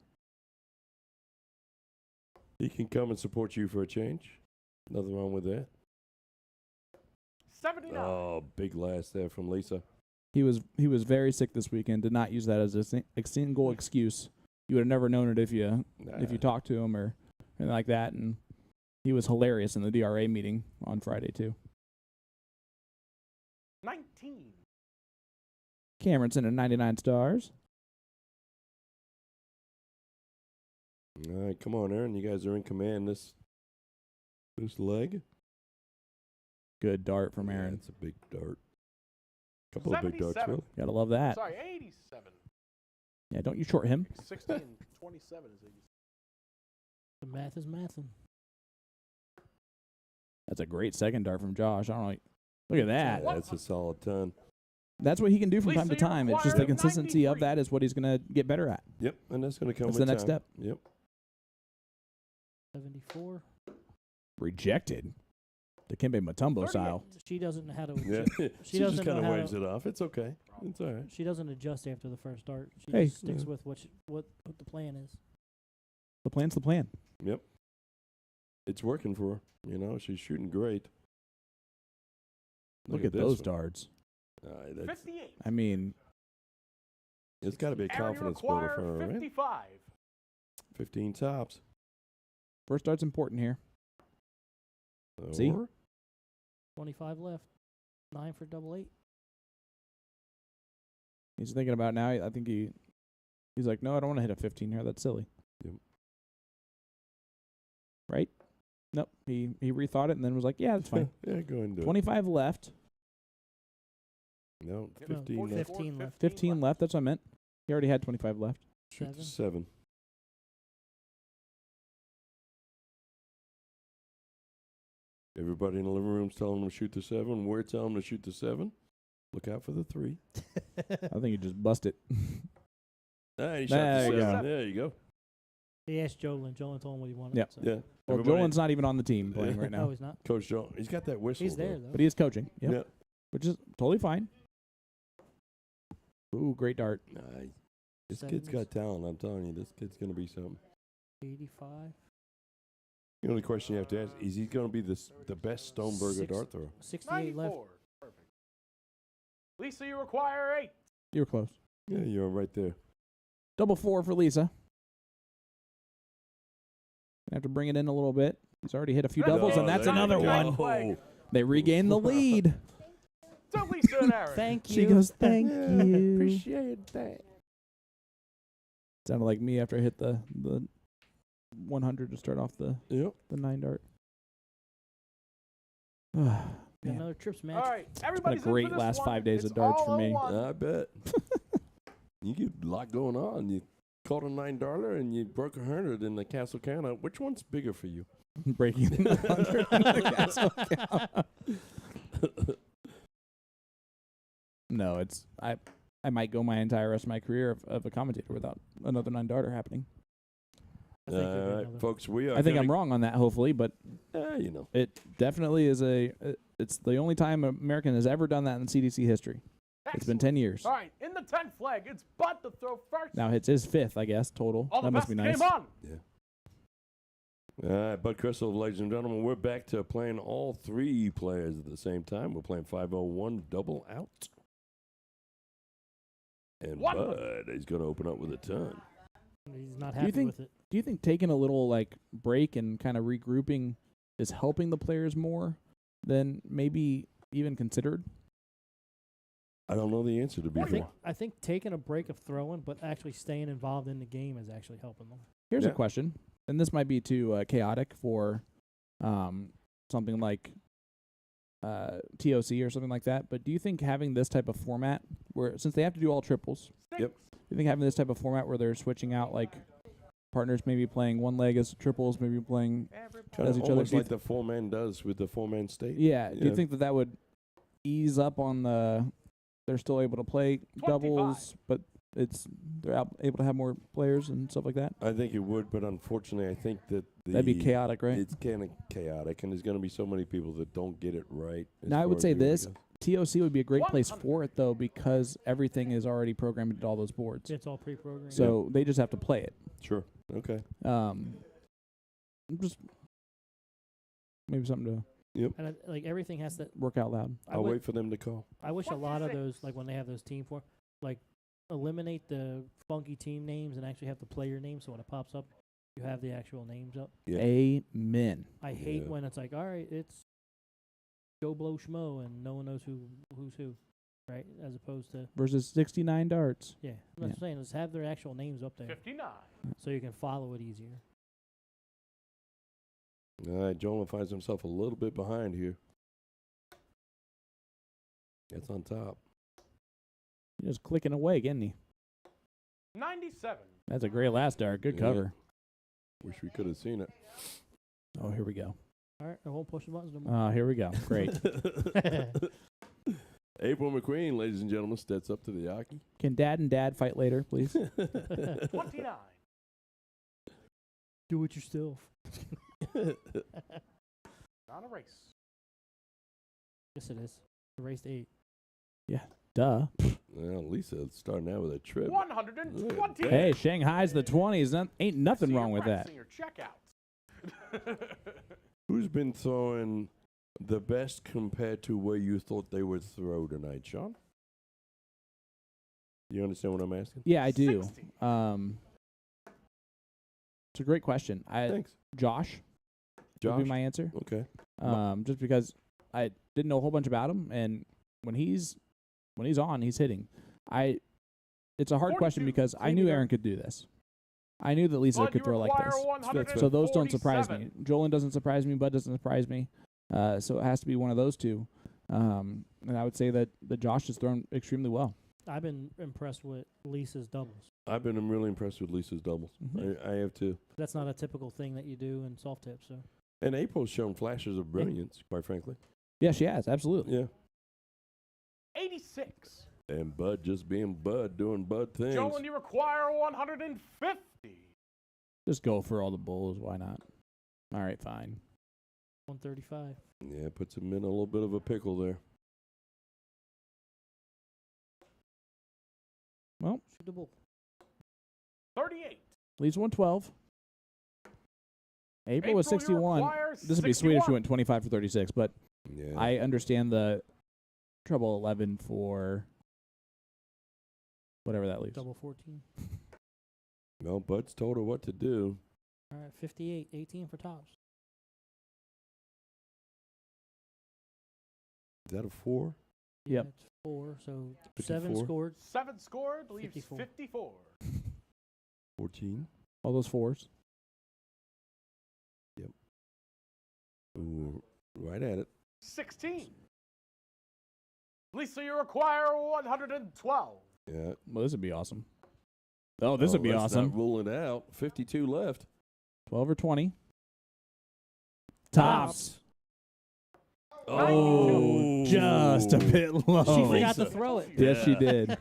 He can come and support you for a change. Nothing wrong with that. 79. Oh, big last there from Lisa. He was very sick this weekend. Did not use that as a single excuse. You would have never known it if you talked to him or anything like that. And he was hilarious in the DRA meeting on Friday too. 19. Cameron's in at 99 stars. All right, come on, Aaron. You guys are in command this leg. Good dart from Aaron. It's a big dart. Couple of big darts, 77. Will. Gotta love that. Sorry, 87. Yeah, don't you short him. 16, 27 is 87. The math is mathing. That's a great second dart from Josh. I don't know. Look at that. Yeah, that's a solid ton. That's what he can do from Lisa, time to you time. It's just the require consistency of 93. that is what he's going to get better at. Yep, and that's going to come That's with the next time. step. Yep. 74. Rejected. Dikembe Mutombo 38. style. She doesn't know how to. Yeah. She She doesn't just know kind of how waves to, it off. It's okay. It's all right. She doesn't adjust after the first start. She Hey. just sticks Yeah. with what the plan is. The plan's the plan. Yep. It's working for her. You know, she's shooting great. Look at this those one. darts. That's, 58. I mean, it's got to be a Aaron, you confidence builder require for her, right? 55. 15 tops. first dart's important here. See? Or 25 left. 9 for double 8. He's thinking about now. I think he's like, no, I don't want to hit a 15 here. That's silly. Yep. Right? Nope. He rethought it and then was like, yeah, that's fine. Yeah, go ahead and do it. 25 left. No, Yep. 15 No, left. 15 left. 15 left. That's what I meant. He already had 25 left. Shoot the 7. 7. Everybody in the living room's telling him to shoot the 7. We're telling him to shoot the 7. Look out for the 3. I think he just busted. Ah, he shot There the you 7. go. There you go. He asked Jolen. Jolen told him what he wanted. Yep. So. Yeah. Well, Everybody- Jolen's not even on the team playing right No, now. he's not. Coach Joel. He's got that whistle. He's there, though. though. But he is coaching. Yep. Yeah. Which is totally fine. Ooh, great dart. Nice. This kid's got talent. I'm telling you, this kid's going to be something. 85. The only question you have to ask is he going to be the best Stoneberger Six. dart thrower? 68 left. 94. Perfect. Lisa, you require 8. You were close. Yeah, you're right there. Double 4 for Lisa. Gonna have to bring it in a little bit. He's already hit a few That's doubles, it. and that's There you another go. one. Flag. They regain the lead. So Lisa and Aaron. Thank you. She goes, thank you. Appreciate that. Sounded like me after I hit the 100 to start off the Yep. 9 dart. Got Man, another trips match. All right, everybody's in for great this last one. 5 days It's of darts for all me. 01. I bet. You get a lot going on. You caught a $9 and you broke 100 in the Castle Counter. Which one's bigger for you? breaking the 100 in the castle count. No, it's I might go my entire rest of my career of a commentator without another 9 darter happening. I think you'll get All right, another. folks, we are. I think gonna- I'm wrong on that, hopefully, but You know. it definitely is it's the only time an American has ever done that in CDC history. It's been Excellent. 10 years. All right, in the 10th flag, it's Bud to throw first. Now it's his 5th, I guess, total. All the That must best be nice. game on. All right, Bud Crystal, ladies and gentlemen, we're back to playing all 3 players at the same time. We're playing 501 double out. And One. Bud is going to open up with a ton. He's not you happy think- with it. Do you think taking a little like break and kind of regrouping is helping the players more than maybe even considered? I don't know the answer to be I think taking a break of throwing, but actually staying involved in the game is actually helping them. Here's a Yeah. question, and this might be too chaotic for something like TOC or something like that, but do you think having this type of format, where since they have to do all triples, Yep. do you think having this type of format where they're switching out like partners maybe playing one leg as triples, maybe playing Kind as of each other? almost Do you like the 4-man does with the 4-man state. Yeah. Do Yeah. you think that would ease up on they're still able to play 25. doubles, but they're able to have more players and stuff like that? I think it would, but unfortunately, I think that That'd be chaotic, right? It's kind of chaotic, and there's going to be so many people that don't get it right. as Now, I far would as say the order this. goes. TOC would be a great place 100. for it, though, because everything is already programmed into all those boards. It's all pre-programmed. So they just have to play it. Sure. Okay. Just maybe something and like everything has to. to work out loud. I'll wait for them to call. I wish a lot of 26. those, like when they have those team form, like eliminate the funky team names and actually have the player names. So when it pops up, you have the actual names up. Yeah. Amen. I hate Yeah. when it's like, all right, it's Joe Blow Schmo and no one knows who's who, right? As opposed to Versus 69 darts. yeah, I'm just saying, let's have their actual names up there 59. so you can follow it easier. All right, Jolen finds himself a little bit behind here. That's on top. He's just clicking away, isn't he? 97. That's a great last dart. Good Yeah. cover. Wish we could have seen it. Oh, here we go. All right, I won't push the buttons no more. Here we go. Great. April McQueen, ladies and gentlemen, steps up to the Yaki. Can Dad and Dad fight later, please? 29. Do it yourself. Not a race. Yes, it is. Erased 8. Duh. Well, Lisa starting out with a trip. 120. Hey, Shanghai's the 20s. Ain't nothing wrong with that. Your checkouts. Who's been throwing the best compared to where you thought they would throw tonight, Sean? You understand what I'm asking? Yeah, I do. 60. It's a great question. Thanks. Josh would Josh? be my answer. Okay. Just because I didn't know a whole bunch about him, and when he's on, he's hitting. It's a hard question 42, because I knew Aaron could do this. I knew that Lisa Bud, could you throw like require this. So those don't surprise 147. me. Jolen doesn't surprise me. Bud doesn't surprise me. So it has to be one of those two. And I would say that Josh has thrown extremely well. I've been impressed with Lisa's doubles. I've been really impressed with Lisa's doubles. Mhm. I have too. That's not a typical thing that you do in soft tips. So And April's shown flashes of brilliance, quite frankly. Yeah, she has. Absolutely. Yeah. 86. And Bud just being Bud, doing Bud things. Jolen, you require 150. Just go for all the bulls. Why not? All right, fine. 135. Yeah, puts him in a little bit of a pickle there. Well, Shoot the bull. 38. leaves 112. April was you 61. require This would be sweet if she 61. went 25 for 36, but Yeah. I understand the treble 11 for whatever that leaves. Double 14. Well, Bud's told her what to do. All right, 58. 18 for tops. Is that a 4? Yep. That's 4. So 54. 7 scored. 7 scored, leaves 54. 54. 14? All those fours. Ooh, right at it. 16. Lisa, you require 112. Yeah. Well, this would be awesome. Oh, this would be let's awesome. not rule it out. 52 left. 12 or 20. Tops. Oh, Just a bit low. She forgot Lisa. to throw it. Yes, she did.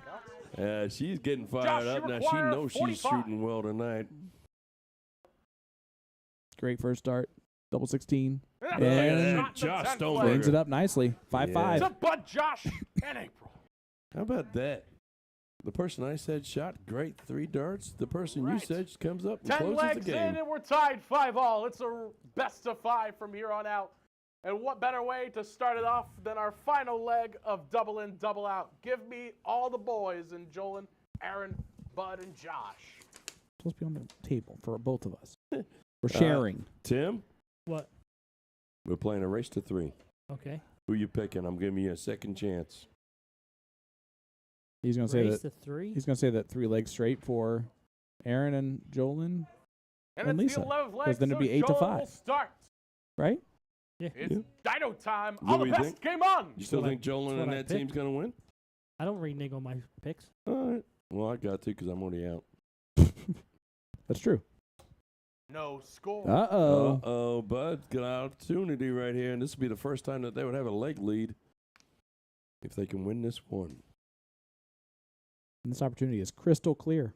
Yeah, she's getting fired Josh, up you now. She require knows she's 45. shooting well tonight. Great first start. Double 16. That's Yeah. a shot in the Josh 10th Stoneberger. place. Brings it up nicely. 5-5. To Bud, Josh, and April. How about that? The person I said shot great 3 darts. The person you Right. said comes up and 10 closes legs the in, game. and we're tied 5-all. It's a best of 5 from here on out. And what better way to start it off than our final leg of double in, double out? Give me all the boys and Jolen, Aaron, Bud, and Josh. Supposed to be on the table for both of us. We're sharing. Tim, What? we're playing a race to 3. Okay. Who you picking? I'm giving you a second chance. He's gonna say Race that. to 3. He's gonna say that 3 legs straight for Aaron and Jolen, And And it's Lisa, the 11th leg, 'cause then it'd so be 8 to Jolen 5. will start. right? It's Dino time. What All do the you best think? game on. You still what I- think Jolen that's and what I that team's picked. going to win? I don't renege on my picks. All right. Well, I got to because I'm already out. That's true. No score. Uh-oh. Uh-oh, Bud's got an opportunity right here, and this would be the first time that they would have a leg lead if they can win this one. And this opportunity is crystal clear.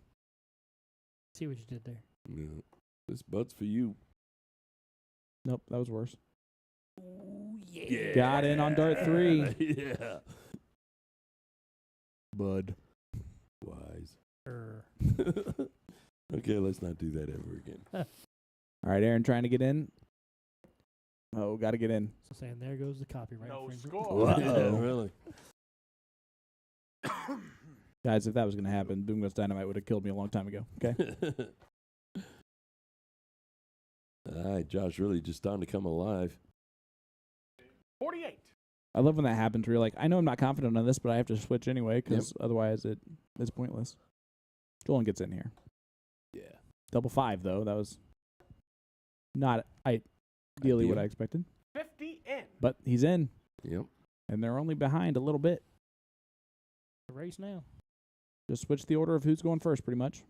See what you did there. Yeah. This Bud's for you. Nope, that was worse. Yeah. Got in on dart 3. Yeah. Bud. Wise. Err. Okay, let's not do that ever again. All right, Aaron trying to get in. Oh, got to get in. So saying there goes the copyright No infringement. score. Yeah, really. Guys, if that was going to happen, Boom Goes Dynamite would have killed me a long time ago. Okay? All right, Josh really just starting to come alive. 48. I love when that happens where you're like, I know I'm not confident on this, but I have to switch anyway because otherwise it's pointless. Jolen gets in here. Yeah. Double 5, though. That was not ideally what I expected. 50 in. But he's in. Yep. And they're only behind a little bit. The race now. Just switch the order of who's going first, pretty much.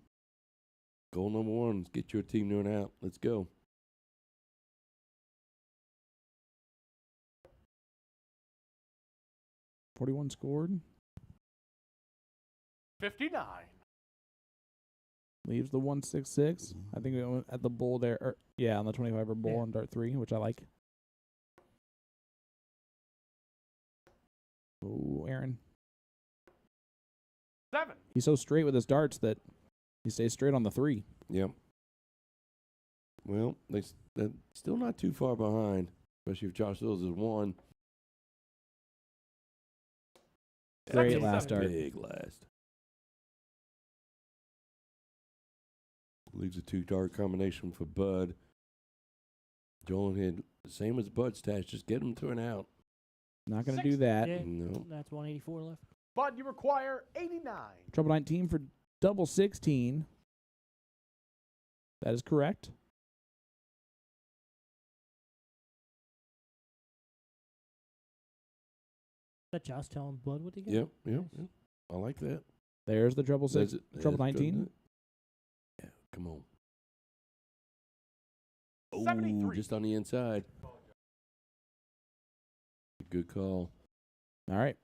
Goal number 1. Get your team known out. Let's go. .41 scored. 59. Leaves the 166. I think we went at the bull there. On the 25er bull on dart 3, which I like. Oh, Aaron. 7. He's so straight with his darts that he stays straight on the 3. Yep. Well, they're still not too far behind, especially if Josh Hills is 1. Great last dart. Big last. Leaves a 2-dart combination for Bud. Jolen had the same as Bud's stats. Just get him to an out. Not going to do that. Yeah, No. that's 184 left. But you require 89. Trouble 19 for double 16. That is correct. That Josh telling Blood what he got? Yep. Nice. I like that. There's the trouble 6. Trouble That's good, 19. isn't it? Yeah, come on. 73. Just on the inside. Good call. All right.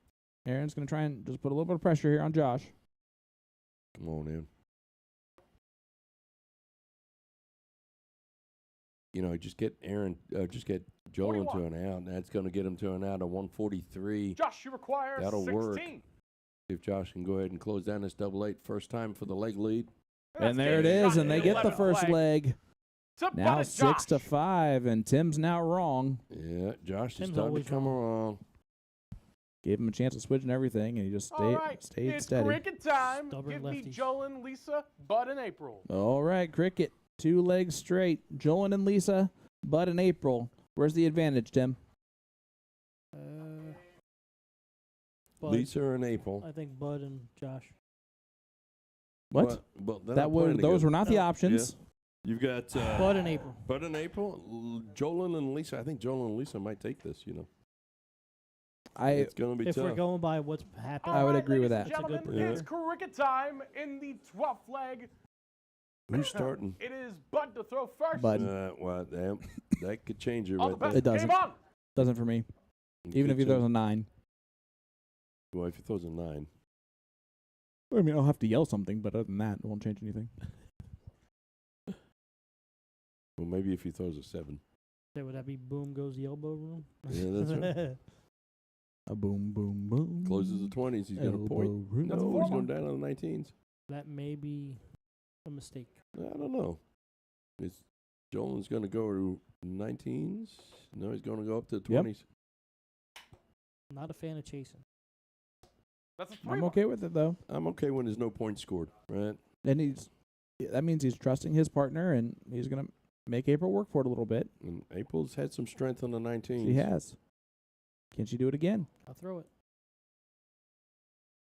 Aaron's going to try and just put a little bit of pressure here on Josh. Come on, Aaron. Just get Jolen 41. to an out. That's going to get him to an out of 143. Josh, you require That'll 16. work. If Josh can go ahead and close down this double 8 first time for the leg lead. And there it is, and they get the first leg. Now 6-5, and Tim's now wrong. Yeah, Josh is Tim's starting to always come along. Gave him a chance to switch and everything, and he just All right, stayed it's steady. cricket time. Stubborn Give me lefties. Jolen, Lisa, Bud, and April. All right, cricket. 2 legs straight. Jolen and Lisa, Bud and April. Where's the advantage, Tim? Bud. Lisa and April. I think Bud and Josh. What? But they're That not were playing those together. were not the No. options. You've got Bud and April. Bud and April, Jolen and Lisa. I think Jolen and Lisa might take this. It's going to be If tough. we're going by what's happened, I would Alright, agree with ladies that. and That's a good gentlemen, point. It's cricket time in the 12th leg. Who's starting? It is Bud to throw first. Bud. Well, that could change it All the right best. there. It doesn't. Game on. Doesn't for me. It Even if could he throws change- a 9. Well, if he throws a 9. I mean, I'll have to yell something, but other than that, it won't change anything. Well, maybe if he throws a 7. would that be boom goes the elbow room? Yeah, that's right. A boom, boom, boom. Closes the 20s. He's got a point. Elbow room. That's No, four he's more. going down on the 19s. That may be a mistake. I don't know. Jolen's going to go to 19s. No, he's going to go up to the 20s. Not a fan of chasing. That's a 3. I'm okay with it, though. I'm okay when there's no points scored, right? And that means he's trusting his partner, and he's going to make April work for it a little bit. And April's had some strength on the 19s. She has. Can she do it again? I'll throw it.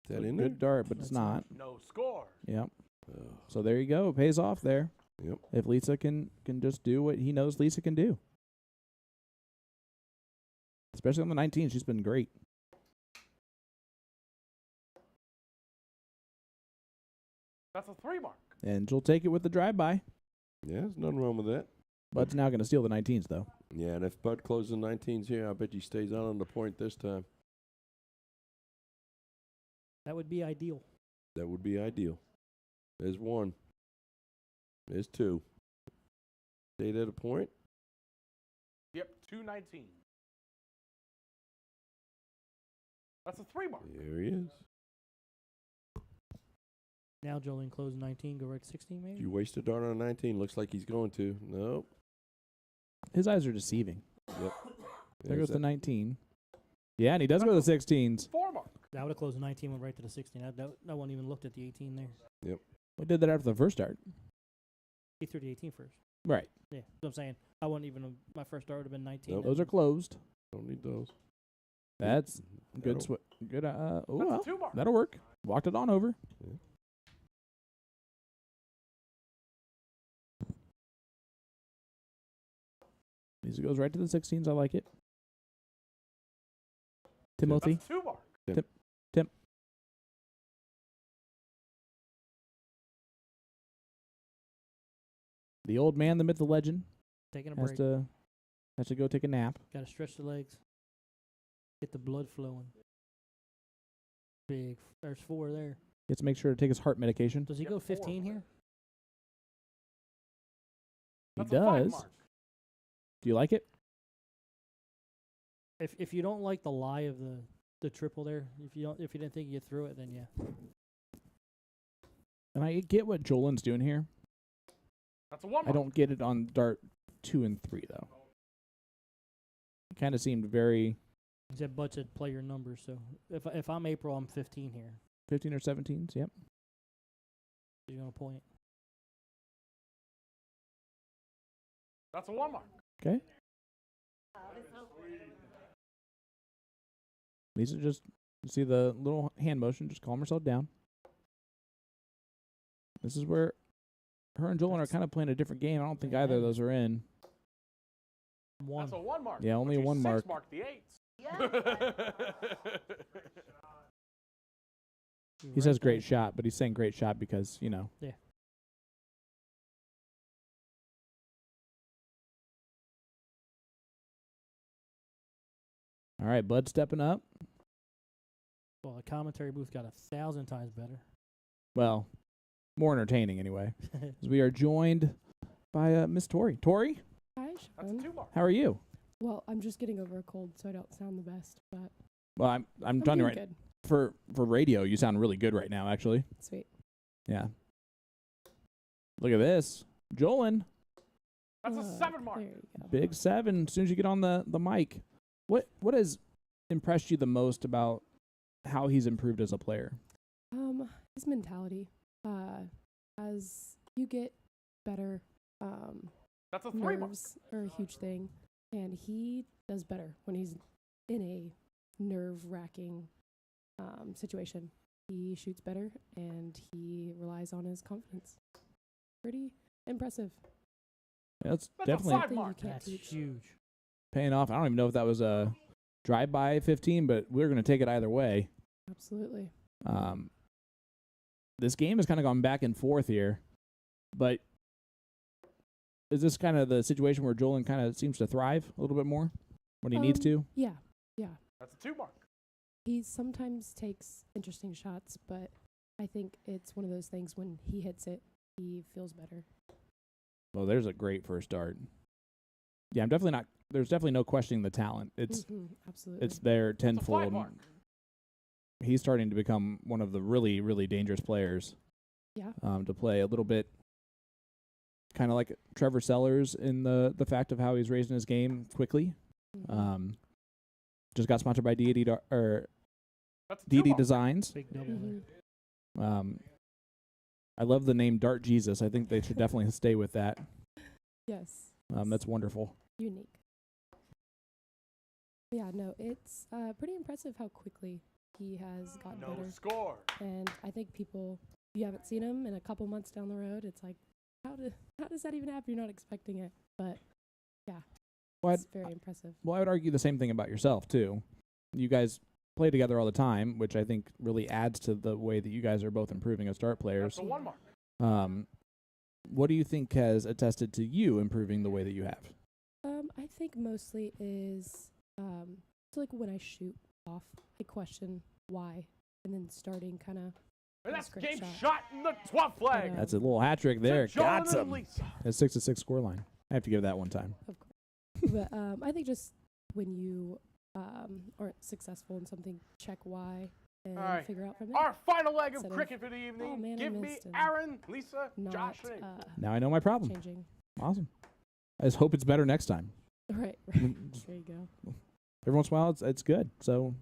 Is that in there? Good dart, but it's That's not. No score. Yep. Oh, So there you go. It pays off there. yep. If Lisa can just do what he knows Lisa can do. Especially on the 19, she's been great. That's a 3 mark. And she'll take it with the drive-by. Yeah, there's nothing wrong with that. Bud's now going to steal the 19s, though. Yeah, and if Bud closes the 19s here, I bet he stays out on the point this time. That would be ideal. That would be ideal. There's 1. There's 2. Stayed at a point. Yep, 219. That's a 3 mark. There he is. Now Jolen close 19, go right to 16 maybe? You waste a dart on a 19. Looks like he's going to. Nope. His eyes are deceiving. Yep. There There's goes the that. 19. Yeah, and he does go to the 16s. 4 mark. That would have closed 19, went right to the 16. That one even looked at the 18 there. We did that after the first start. He threw the 18 first. Right. Yeah, that's what I'm saying. I wouldn't even, my first start would have been 19. Nope. Those are closed. Don't need those. That's good. Good. Oh, That's a well, 2 mark. that'll work. Walked it on over. Yeah. Lisa goes right to the 16s. I like it. Timothy. That's a 2 mark. Tim. The old man, the myth, the legend, Taking a has break. to go take a nap. Got to stretch the legs. Get the blood flowing. Big. There's 4 there. He has to make sure to take his heart medication. Does he Yep, go 4. 15 here? He That's a 5 does. mark. Do you like it? If you don't like the lie of the triple there, if you didn't think you get through it, then yeah. And I get what Jolen's doing here. That's a 1 mark. I don't get it on dart 2 and 3 though. It kind of seemed very He said Bud said play your numbers. So if I'm April, I'm 15 here. 15 or 17s. Yep. You're gonna point. That's a 1 mark. Okay. Lisa, just see the little hand motion. Just calm herself down. This is where her and Jolen are kind of playing a different game. I don't think either of those are in. 1. That's a 1 mark. Yeah, only But you 1 mark. 6 mark the 8s. He says great shot, but he's saying great shot because, you know. Yeah. All right, Bud stepping up. Well, the commentary booth got 1,000 times better. Well, more entertaining anyway. As we are joined by Miss Tori. Tori, Hi, That's Sean. a 2 mark. how are you? Well, I'm just getting over a cold, so I don't sound the best, but Well, I'm I'm telling you doing right good. for radio, you sound really good right now. Actually, Sweet. yeah. Look at this, Jolen, That's a 7 mark. There you go. big 7. As soon as you get on the mic, what has impressed you the most about how he's improved as a player? His mentality. As you get better, That's a 3 mark. nerves are a huge thing, and he does better when he's in a nerve-wracking situation. He shoots better, and he relies on his confidence. Pretty impressive. Yeah, that's That's a definitely 5 Thing you mark. can't That's teach. huge. paying off. I don't even know if that was a drive-by 15, but we're going to take it either way. Absolutely. This game has kind of gone back and forth here, but is this kind of the situation where Jolen kind of seems to thrive a little bit more when he needs to? Yeah. That's a 2 mark. He sometimes takes interesting shots, but I think it's one of those things when he hits it, he feels better. Well, there's a great first dart. Yeah, I'm definitely not. There's definitely no questioning the talent. Absolutely. It's there That's a 5 tenfold. mark. He's starting to become one of the really, really dangerous players. Yeah. To play a little bit, kind of like Trevor Sellers in the fact of how he's raising his game quickly. Mhm. Just got sponsored by DD That's a 2 DD mark. Designs. Big double Mhm. there. I love the name Dart Jesus. I think they should definitely stay with that. Yes. That's wonderful. Unique. Yeah, no, it's pretty impressive how quickly he has gotten No better. score. And I think people, you haven't seen him in a couple months down the road. It's like, how does that even happen? You're not expecting it. But yeah, Well, it's very impressive. Well, I would argue the same thing about yourself too. You guys play together all the time, which I think really adds to the way that you guys are both improving as dart players. That's a 1 mark. What do you think has attested to you improving the way that you have? I think mostly is so like when I shoot off, I question why, and then starting kind of. And that's Great game shot. shot in the 12th flag. Yeah. That's a little hat trick there. To Got Jolen some. and Lisa. A 6-6 score line. I have to give that one time. Of course. But I think just when you aren't successful in something, check why and All right. figure out from there. Our final leg of Instead of, cricket for the evening. "Oh, man, I Give me missed," and Aaron, Lisa, Not Josh, and Avery. Now I know my problem. changing. Awesome. I just hope it's better next time. Right. Mm, There you go. Every once in a while, it's good. So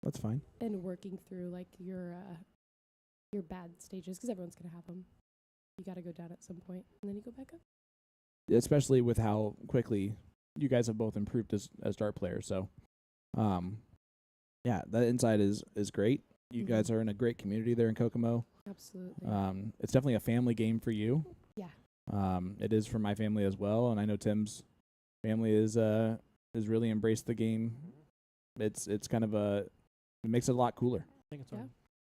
that's fine. And working through like your bad stages, because everyone's gonna have them. You got to go down at some point, and then you go back up. Especially with how quickly you guys have both improved as dart players. So Yeah, that inside is great. You guys are in a great community there in Kokomo. Absolutely. It's definitely a family game for you. Yeah. It is for my family as well, and I know Tim's family is really embraced the game. It's kind of it makes it a lot cooler. I think it's our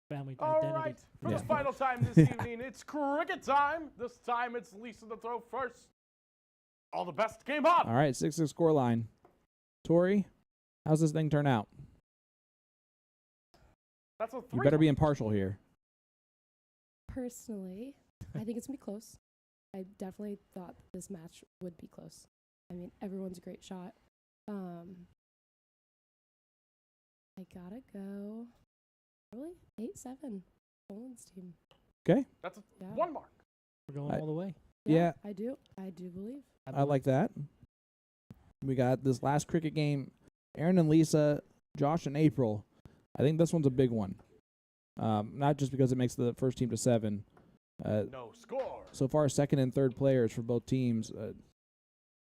family All identity. right, for Yeah. the final time this evening, it's cricket time. This time it's Lisa to throw first. All the best, game on. All right, 6-6 score line. Tori, how's this thing turn out? That's a 3. You better be impartial here. Personally, I think it's going to be close. I definitely thought this match would be close. I mean, everyone's a great shot. I gotta go. Really? 8-7. Jolen's team. Okay. That's a Yeah. 1 mark. We're going all the way. Yeah. I do believe. I like that. We got this last cricket game. Aaron and Lisa, Josh and April. I think this one's a big one. Not just because it makes the first team to 7. No score. So far, second and third players for both teams.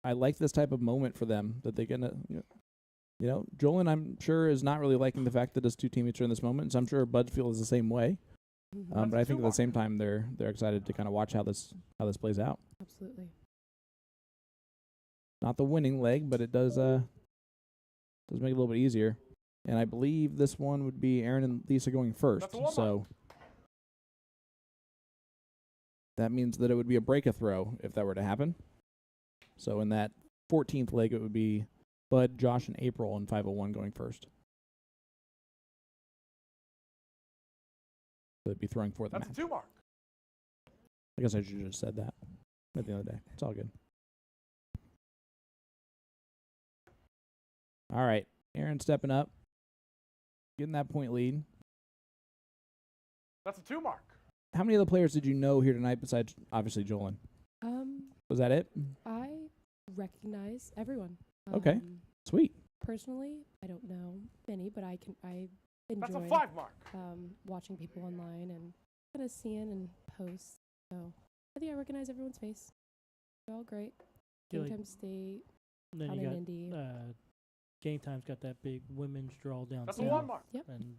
I like this type of moment for them that they gonna, Jolen, I'm sure, is not really liking the fact that his 2 teammates are in this moment. So I'm sure Budfield is the same way. Mhm. But I think at the same time they're excited to kind of watch how this plays out. Absolutely. Not the winning leg, but it does make it a little bit easier. And I believe this one would be Aaron and Lisa going first. That's a 1 So that means that it would be a break a throw if that were to happen. So in that 14th leg, it would be Bud, Josh, and April in 501 going first. So they'd be throwing for the That's a match. 2 mark. I guess I should have just said that at the end of the day. It's all good. All right. Aaron stepping up. Getting that point lead. That's a 2 mark. How many other players did you know here tonight besides, obviously, Jolen? Was that it? I recognize everyone. Okay. Sweet. Personally, I don't know many, but I That's a enjoy 5 mark. watching people online and kind of seeing and posts. So I think I recognize everyone's face. They're all great. Feel Game like- Time State, And then out you in got Indy. Game Time's got that big women's draw down. That's a south, 1 mark. Yep. And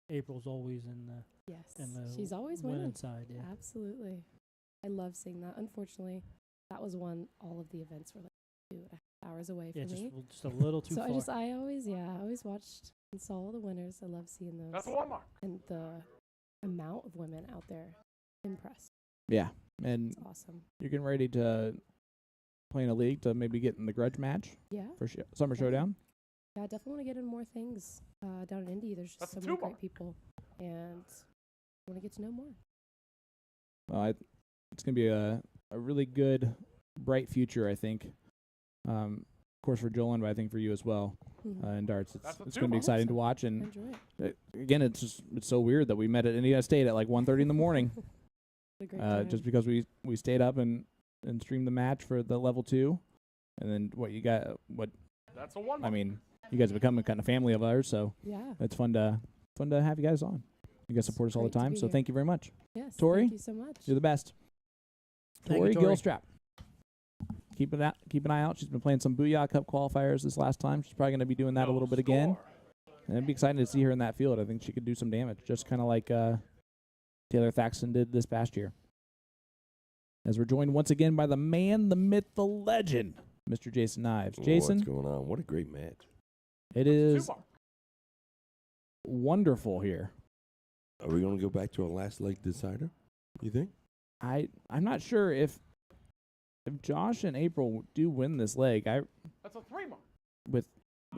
April's always in the Yes. in the She's always winning. women's side. Yeah. Absolutely. I love seeing that. Unfortunately, that was one all of the events were like 2.5 hours away Yeah, from me. just a little too So far. I always watched and saw all the winners. I love seeing those. That's a 1 mark. And the amount of women out there. Impressed. Yeah. And It's awesome. you're getting ready to play in a league to maybe get in the grudge match Yeah. for Summer Showdown. Yeah, I definitely want to get in more things down in Indy. There's just That's so a many 2 great mark. people. And I want to get to know more. Well, it's going to be a really good, bright future, I think. Of course, for Jolen, but I think for you as well Mhm. in darts. That's a It's 2 going to be mark. exciting to Awesome. watch. I And enjoy it. again, it's so weird that we met at Indiana State at like 1:30 in the morning. A great time. Just because we stayed up and streamed the match for the level 2. And then That's a 1 mark. I mean, you guys have become a kind of family of ours, so Yeah. it's fun to have you guys on. You guys support us all the great to time, be so here. thank you very much. Yes. Tori, Thank you so much. You're the best. Thank you, Tori Tori. Gilstrap. Keep an eye out. She's been playing some Booyah Cup qualifiers this last time. She's probably going to be doing that a No little bit again. score. And it'd be exciting to see her in that field. I think she could do some damage, just kind of like Taylor Thaxton did this past year. As we're joined once again by the man, the myth, the legend, Mr. Jason Ives. Jason, What's going on? What a great match. it That's a 2 is mark. wonderful here. Are we going to go back to our last leg decider, you think? I'm not sure if Josh and April do win this leg. That's a 3 mark. With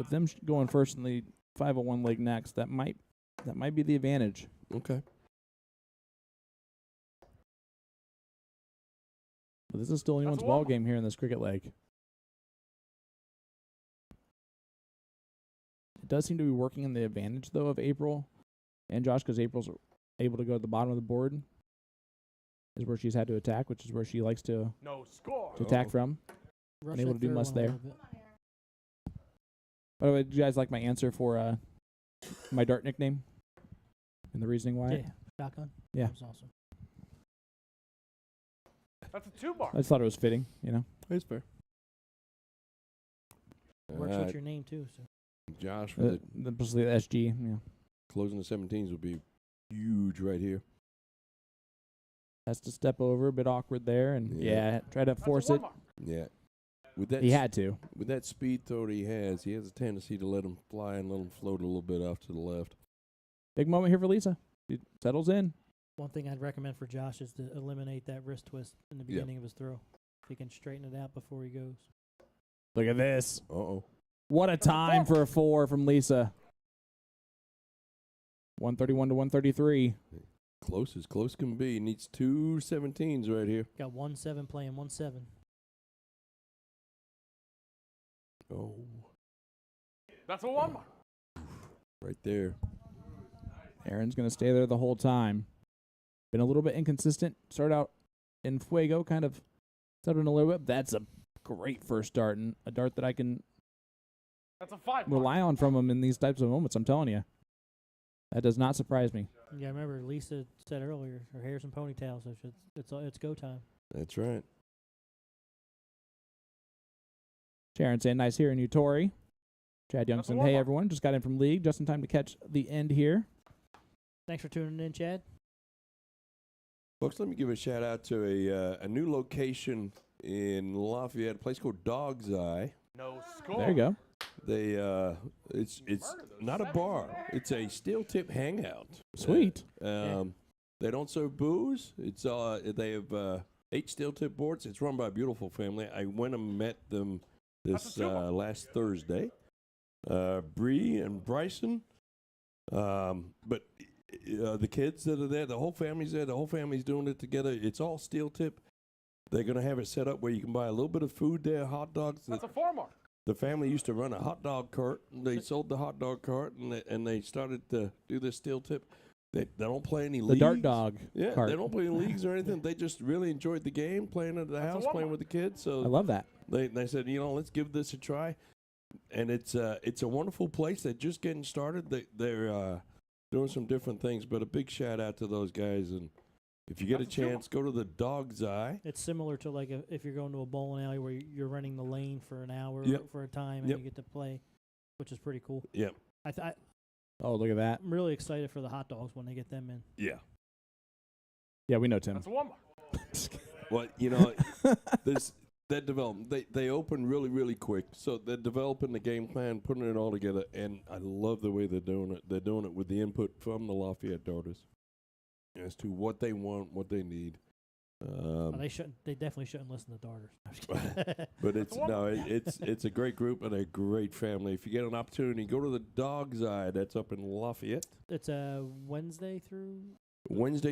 them going first in the 501 leg next, that might be the advantage. Okay. But this is still anyone's a ball one. game here in this cricket leg. It does seem to be working in the advantage, though, of April and Josh, because April's able to go to the bottom of the board, is where she's had to attack, which is where she likes to No score. attack from. Rush able that to do third less one a there. little bit. By the way, do you guys like my answer for my dart nickname and the reasoning why? Yeah. Shotgun. Yeah. That was awesome. That's a 2 mark. I just thought it was fitting, That's fair. Works with your name too. So Josh, with the SG. Yeah. closing the 17s would be huge right here. Has to step over, a bit awkward there, and try to force it. Yeah. With that He had to. With that speed throw that he has a tendency to let him fly and let him float a little bit off to the left. Big moment here for Lisa. He settles in. One thing I'd recommend for Josh is to eliminate that wrist twist in the beginning of his throw. If he can straighten it out before he goes. Look at this. Uh-oh. What a time for a 4 from Lisa. 131 to 133. Close as close can be. Needs 2 17s right here. Got 1-7 playing 1-7. Oh. That's a 1 mark. Right there. Aaron's going to stay there the whole time. Been a little bit inconsistent. Started out in Fuego, kind of settled in a little bit. That's a great first dart, and a dart that I can That's a 5 mark. rely on from him in these types of moments, I'm telling you. That does not surprise me. Yeah, I remember Lisa said earlier, her hair's and ponytails, so it's go time. That's right. Sharon saying, nice hearing you, Tori. Chad Youngson, hey, everyone. Just got in from league, just in time to catch the end here. Thanks for tuning in, Chad. Folks, let me give a shout out to a new location in Lafayette, a place called Dog's Eye. No score. There you go. They it's not a bar. It's a steel tip hangout. Sweet. They don't serve booze. It's they have 8 steel tip boards. It's run by a beautiful family. I went and met them this last Thursday. Bree and Bryson. But the kids that are there, the whole family's there. The whole family's doing it together. It's all steel tip. They're going to have it set up where you can buy a little bit of food there, hot dogs. That's a 4 mark. The family used to run a hot dog cart. They sold the hot dog cart, and they started to do this steel tip. They don't play any leagues. The dart dog cart. They don't play any leagues or anything. They just really enjoyed the game, playing at the house, playing with the kids. So I love that. They said, let's give this a try. And it's a wonderful place. They're just getting started. They're doing some different things, but a big shout out to those guys. And if you get a chance, go to the Dog's Eye. It's similar to like if you're going to a bowling alley where you're running the lane for an hour for a time and you get to play, which is pretty cool. Yep. Oh, look at that. I'm really excited for the hot dogs when they get them in. Yeah. Yeah, we know Tim. That's a 1 mark. Well, that development, they open really, really quick. So they're developing the game plan, putting it all together, and I love the way they're doing it. They're doing it with the input from the Lafayette Darters as to what they want, what they need. They shouldn't. They definitely shouldn't listen to Darters. But it's a great group and a great family. If you get an opportunity, go to the Dog's Eye. That's up in Lafayette. It's Wednesday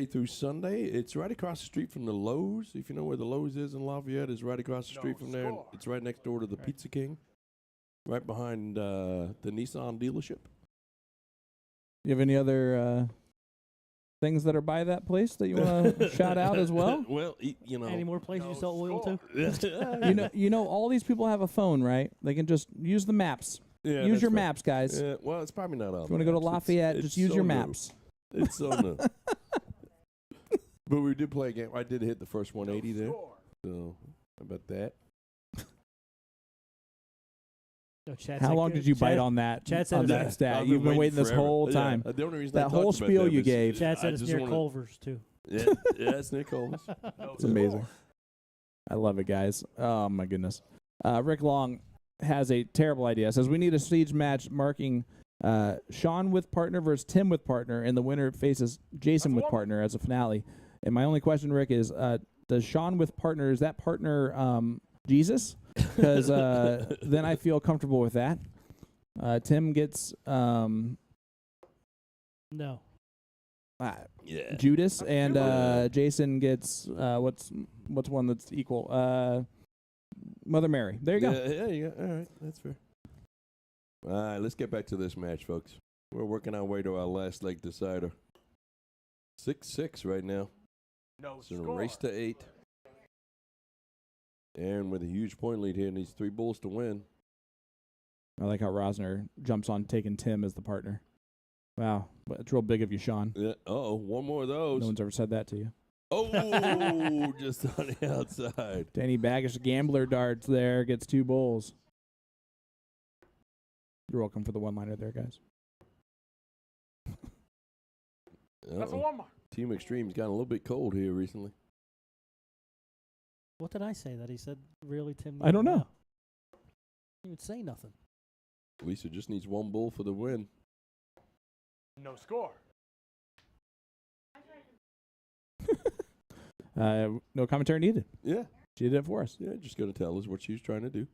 through Sunday. It's right across the street from the Lowe's. If you know where the Lowe's is in Lafayette, it's right across the street from there. And it's right next door to the Pizza King, right behind the Nissan dealership. You have any other things that are by that place that you want to shout out as well? Well, any more places you sell oil to? you know, all these people have a phone, right? They can just use the maps. Yeah, use your maps, guys. Yeah, well, it's probably not on. If you want to go to Lafayette, just use your maps. It's so new. But we did play a game. I did hit the first 180 there. So, how about that? How long did you bite on that? Chad said that stat. You've been waiting this whole time. The only reason that whole spiel you gave. Chad said it's near Culver's too. Yeah, it's near Culver's. It's amazing. I love it, guys. Oh my goodness. Rick Long has a terrible idea. Says we need a siege match marking Sean with partner versus Tim with partner, and the winner faces Jason with partner as a finale. And my only question, Rick, is does Sean with partner, is that partner Jesus? Because then I feel comfortable with that. Tim gets no. Judas, and Jason gets what's one that's equal? Mother Mary. There you go. Yeah, you go. All right, that's fair. All right, let's get back to this match, folks. We're working our way to our last leg decider. 6-6 right now. It's a race to 8. And with a huge point lead here, needs 3 bulls to win. I like how Rosner jumps on taking Tim as the partner. Wow, it's real big of you, Sean. Yeah. One more of those. No one's ever said that to you. Oh, just on the outside. Danny Baggish, gambler darts there, gets 2 bulls. You're welcome for the one-liner there, guys. That's a one mark. Team Extreme's gotten a little bit cold here recently. What did I say that he said? Really, Tim? I don't know. He didn't say nothing. Lisa just needs one bull for the win. No score. No commentary needed. Yeah. She did it for us. Yeah, just going to tell us what she's trying to do.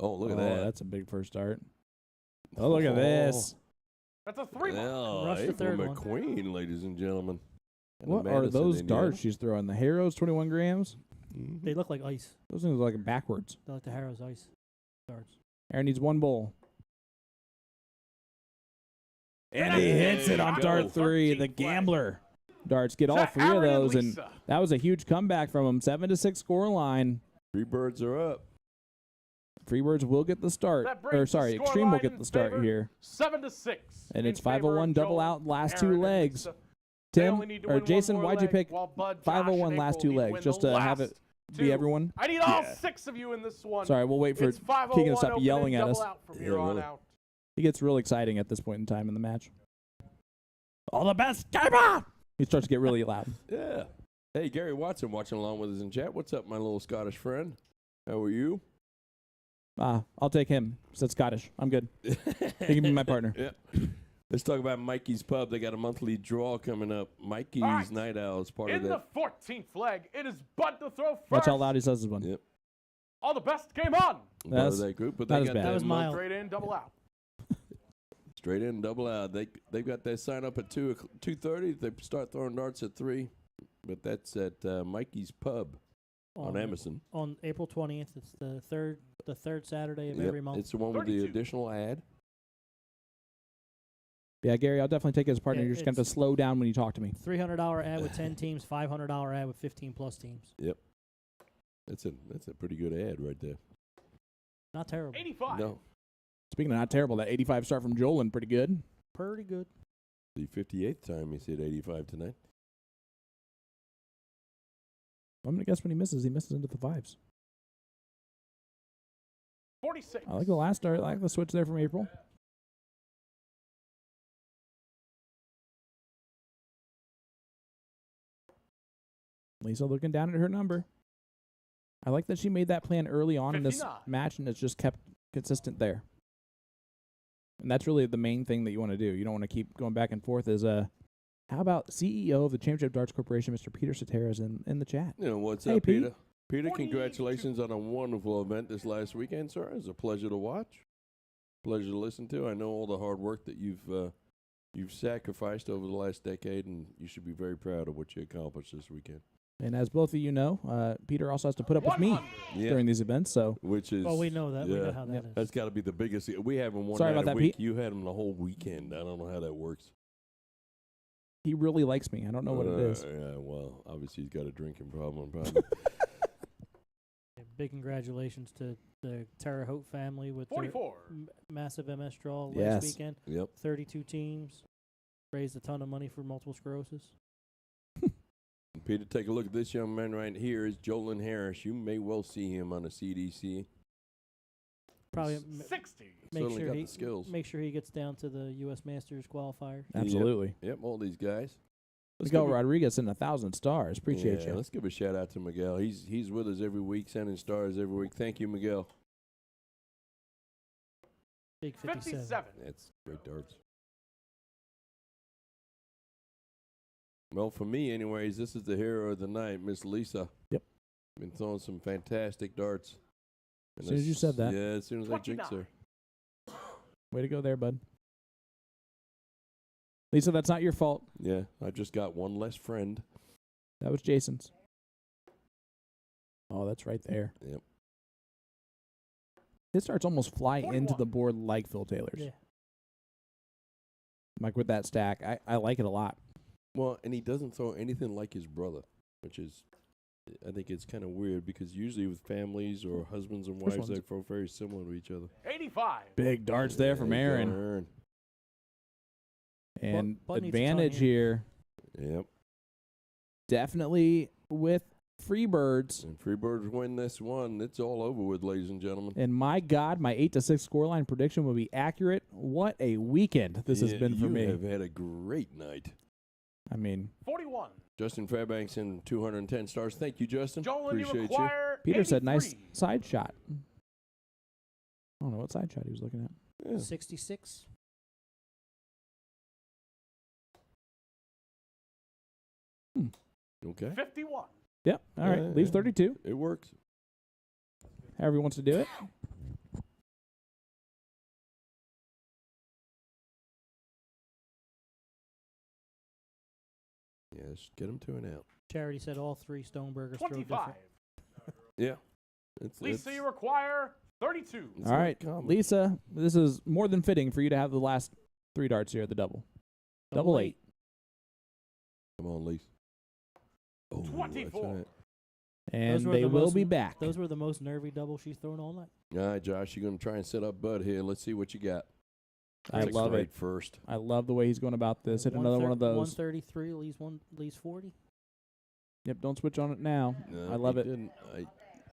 Oh, look at that. That's a big first start. Oh, look at this. That's a 3 mark. Oh, Rush the April third one. McQueen, ladies and gentlemen. And What are Madison, those Indiana. darts she's throwing? The Harrows, 21 grams? Mhm. They look like ice. Those things are like backwards. They're like the Harrow's ice darts. Aaron needs one bowl. And he There hits it on you dart go. 3, the 13th gambler. Darts get all Zach, 3 of Aaron, and those, and Lisa. that was a huge comeback from him. 7-6 score line. Freebirds are up. Freebirds will get the start. That Or brings the sorry, score Extreme will line get in the start favor. here. 7-6. And in it's favor 501 of double Jolen, out last Aaron, 2 and legs. Lisa. They Tim only need to or win one Jason, more why'd you leg, pick while Bud, Josh, 501 and last April 2 need to legs win just the to have last it be 2. everyone? I need all Yeah. 6 of you in this one. Sorry, we'll wait for It's Keegan 501 to stop open yelling and at double us. out from Yeah, here on really. out. He gets real exciting at this point in time in the match. All the best, game on! He starts to get really loud. Yeah. Hey, Gary Watson watching along with us in chat. What's up, my little Scottish friend? How are you? I'll take him. Said Scottish. I'm good. He can be my partner. Yeah. Let's talk about Mikey's Pub. They got a monthly draw coming up. Mikey's All right. Night Owl is part of In the that. 14th leg, it is Bud to throw first. Watch how loud he says this one. Yep. All the best game on. Part That's- of that group, but that they was got bad. That was mild. Straight in, double out. Straight in, double out. They've got their sign up at 2:30. They start throwing darts at 3, but that's at Mikey's Pub on Emerson. On April 20th, it's the third Saturday of Yep, every month. it's the one with the 32. additional ad. Yeah, Gary, I'll definitely take it as partner. Yeah, You're just going to have to it's- slow down when you talk to me. $300 ad with 10 teams, $500 ad with 15 plus teams. Yep. That's a pretty good ad right there. Not terrible. 85. No, Speaking of not terrible, that 85 start from Jolen, pretty good. Pretty good. the 58th time he's hit 85 tonight. I'm going to guess when he misses into the 5s. 46. I like the last start. I like the switch there from April. Lisa looking down at her number. I like that she made that plan early on in this 59. match, and it's just kept consistent there. And that's really the main thing that you want to do. You don't want to keep going back and forth. How about CEO of the Championship Darts Corporation, Mr. Peter Cetera's in the chat? You know, what's Hey, up, Pete. Peter? Peter, 42. congratulations on a wonderful event this last weekend, sir. It was a pleasure to watch, pleasure to listen to. I know all the hard work that you've sacrificed over the last decade, and you should be very proud of what you accomplished this weekend. And as both of you know, Peter also has to put up with me 100. Yeah, during these events. So which is Oh, we know that. We yeah. know how that Yep. is. That's got to be the biggest. We have him one Sorry night about a that, week. Pete. You had him the whole weekend. I don't know how that works. he really likes me. I don't know what it is. Yeah, well, obviously he's got a drinking problem. Probably. Yeah, big congratulations to the Terre Haute family with their 44. massive MS draw last Yes. weekend. Yep. 32 teams. Raised a ton of money for multiple sclerosis. Peter, take a look at this young man right here. Is Jolen Harris. You may well see him on a CDC. Probably He's 60. make certainly sure got he the skills. make sure he gets down to the U.S. Masters qualifier. Absolutely. Yep, all these guys. Miguel give a- Rodriguez in 1,000 stars. Appreciate yeah, you. Let's give a shout out to Miguel. He's with us every week, sending stars every week. Thank you, Miguel. Big 57. 57. That's great darts. Well, for me, anyways, this is the hero of the night, Miss Lisa. Yep. Been throwing some fantastic darts. And As soon as you said that. Yeah, as soon as I jinx her. Way to go there, bud. Lisa, that's not your fault. Yeah, I just got one less friend. That was Jason's. Oh, that's right there. Yep. His starts almost fly into 41. the board like Phil Taylor's. Yeah. Like with that stack. I like it a lot. Well, and he doesn't throw anything like his brother, which is, I think it's kind of weird because usually with families or husbands and Which wives, they one's- throw very similar to each other. 85. Big darts there from There you go, Aaron. And Bud needs a ton advantage here. Yep. Definitely with Freebirds. And Freebirds win this one. It's all over with, ladies and gentlemen. And my God, my 8-6 scoreline prediction will be accurate. What a weekend this has been for me. You have had a great night. I mean, 41. Justin Fairbanks in 210 stars. Thank you, Justin. Jolen, you Appreciate you. require Peter said 83. nice side shot. I don't know what side shot he was looking at. Yeah. 66. Okay. 51. Yep. All right. Leaves 32. It works. However he wants to do it. Yes, get him to an out. Charity said all 3 Stonebergers throw 25. different. Yeah. Lisa, you require 32. it's All not right, common. Lisa, this is more than fitting for you to have the last 3 darts here at the double. Double 8. Come on, Lisa. Oh, that's 24. right. And Those were they the will most- be back. Those were the most nervy doubles she's thrown all night. All right, Josh, you're going to try and set up Bud here. Let's see what you got. I Take love straight it. first. I love the way he's going about this. Hit another one of those. 133 leaves 40. Yep, don't switch on it now. No, I love he it. didn't.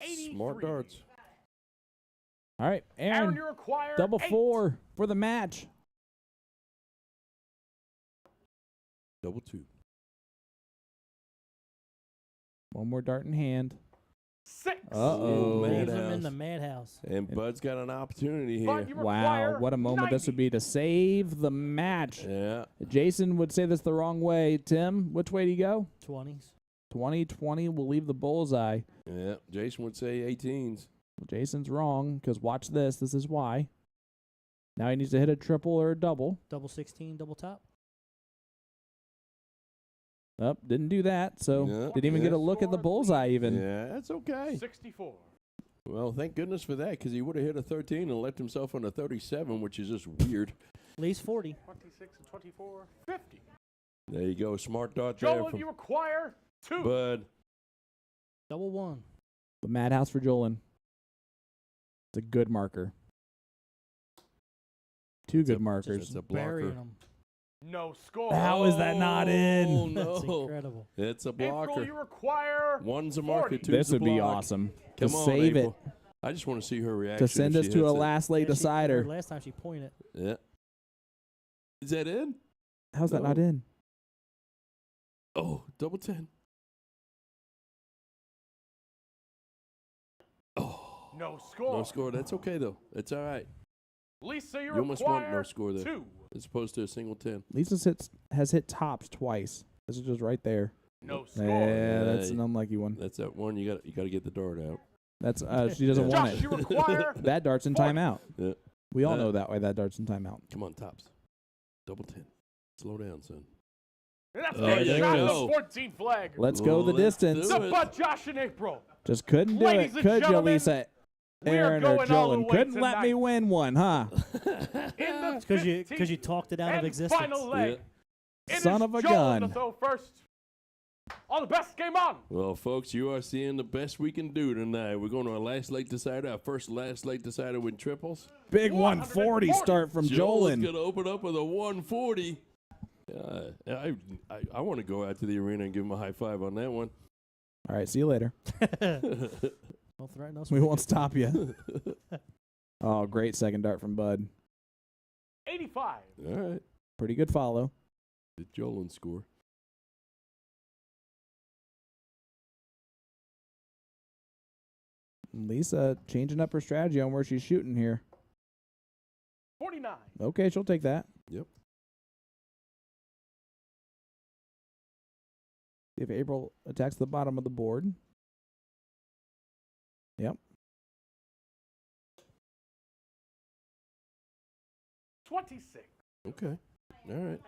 83. Smart darts. All right, Aaron, Aaron, you require double 8. 4 for the match. Double 2. One more dart in hand. 6. Uh-oh. Leaves him Madhouse. in the madhouse. And Bud's got an opportunity here. Bud, you Wow, require what a moment this would 90. be to save the match. Yeah. Jason would say this the wrong way. Tim, which way do you go? 20s. 20-20 will leave the bullseye. Yeah. Jason would say 18s. Well, Jason's wrong, because watch this. This is why. Now he needs to hit a triple or a double. Double 16, double top. Up, didn't do that, so Yeah, didn't even get a look at the bullseye even. Yeah, that's okay. 64. Well, thank goodness for that, because he would have hit a 13 and left himself on a 37, which is just weird. Leaves 40. 26 and 24. 50. There you go. Smart dart there Jolen, from you require 2. Bud. Double 1. The madhouse for Jolen. It's a good marker. 2 good markers. It's a Burying blocker. him. No score. How is that not in? Oh, That's no. incredible. It's a April, blocker. you require One's a marker, 40. two's This a would be block. awesome. Come to on, save April. it. I just want to see her reaction. To send if us she to a hits it. last late Yeah, decider. last time she pointed. Yeah. Is that in? How's that not No. in? Oh, double 10. Oh. no score. No score. That's okay, though. It's all right. Lisa, you You almost want require no score there. 2. As opposed to a single 10. Lisa has hit tops twice. This is just right there. No score. Yeah, that's Hey. an unlucky one. That's that one. You got to get the dart out. That's she doesn't want Josh, it. you require That dart's in 40. timeout. Yeah. We all know that way. That dart's in timeout. Come on, tops. Double 10. Slow down, son. And that's Oh, a there shot you of go. the 14 flag. Let's go the Let's distance. do So, it. but Josh and April, Just couldn't do Ladies it, and could you, gentlemen, Lisa? we are Aaron or going all the Jolen way couldn't let me tonight. win one, huh? in the Because you 15th talked it out of and existence. final leg. It Son is of a Jolen gun. to throw first. On the best game on. Well, folks, you are seeing the best we can do tonight. We're going to our last late decider, our first last late decider with triples. Big 140 start from Jolen's Jolen. going to open up with a 140. I want to go out to the arena and give him a high five on that one. All right, see you later. Don't threaten us. We won't stop you. Oh, great second dart from Bud. 85. All right. Pretty good follow. Did Jolen score? Lisa changing up her strategy on where she's shooting here. 49. Okay, she'll take that. Yep. See if April attacks the bottom of the board. Yep. 26. Okay. All right.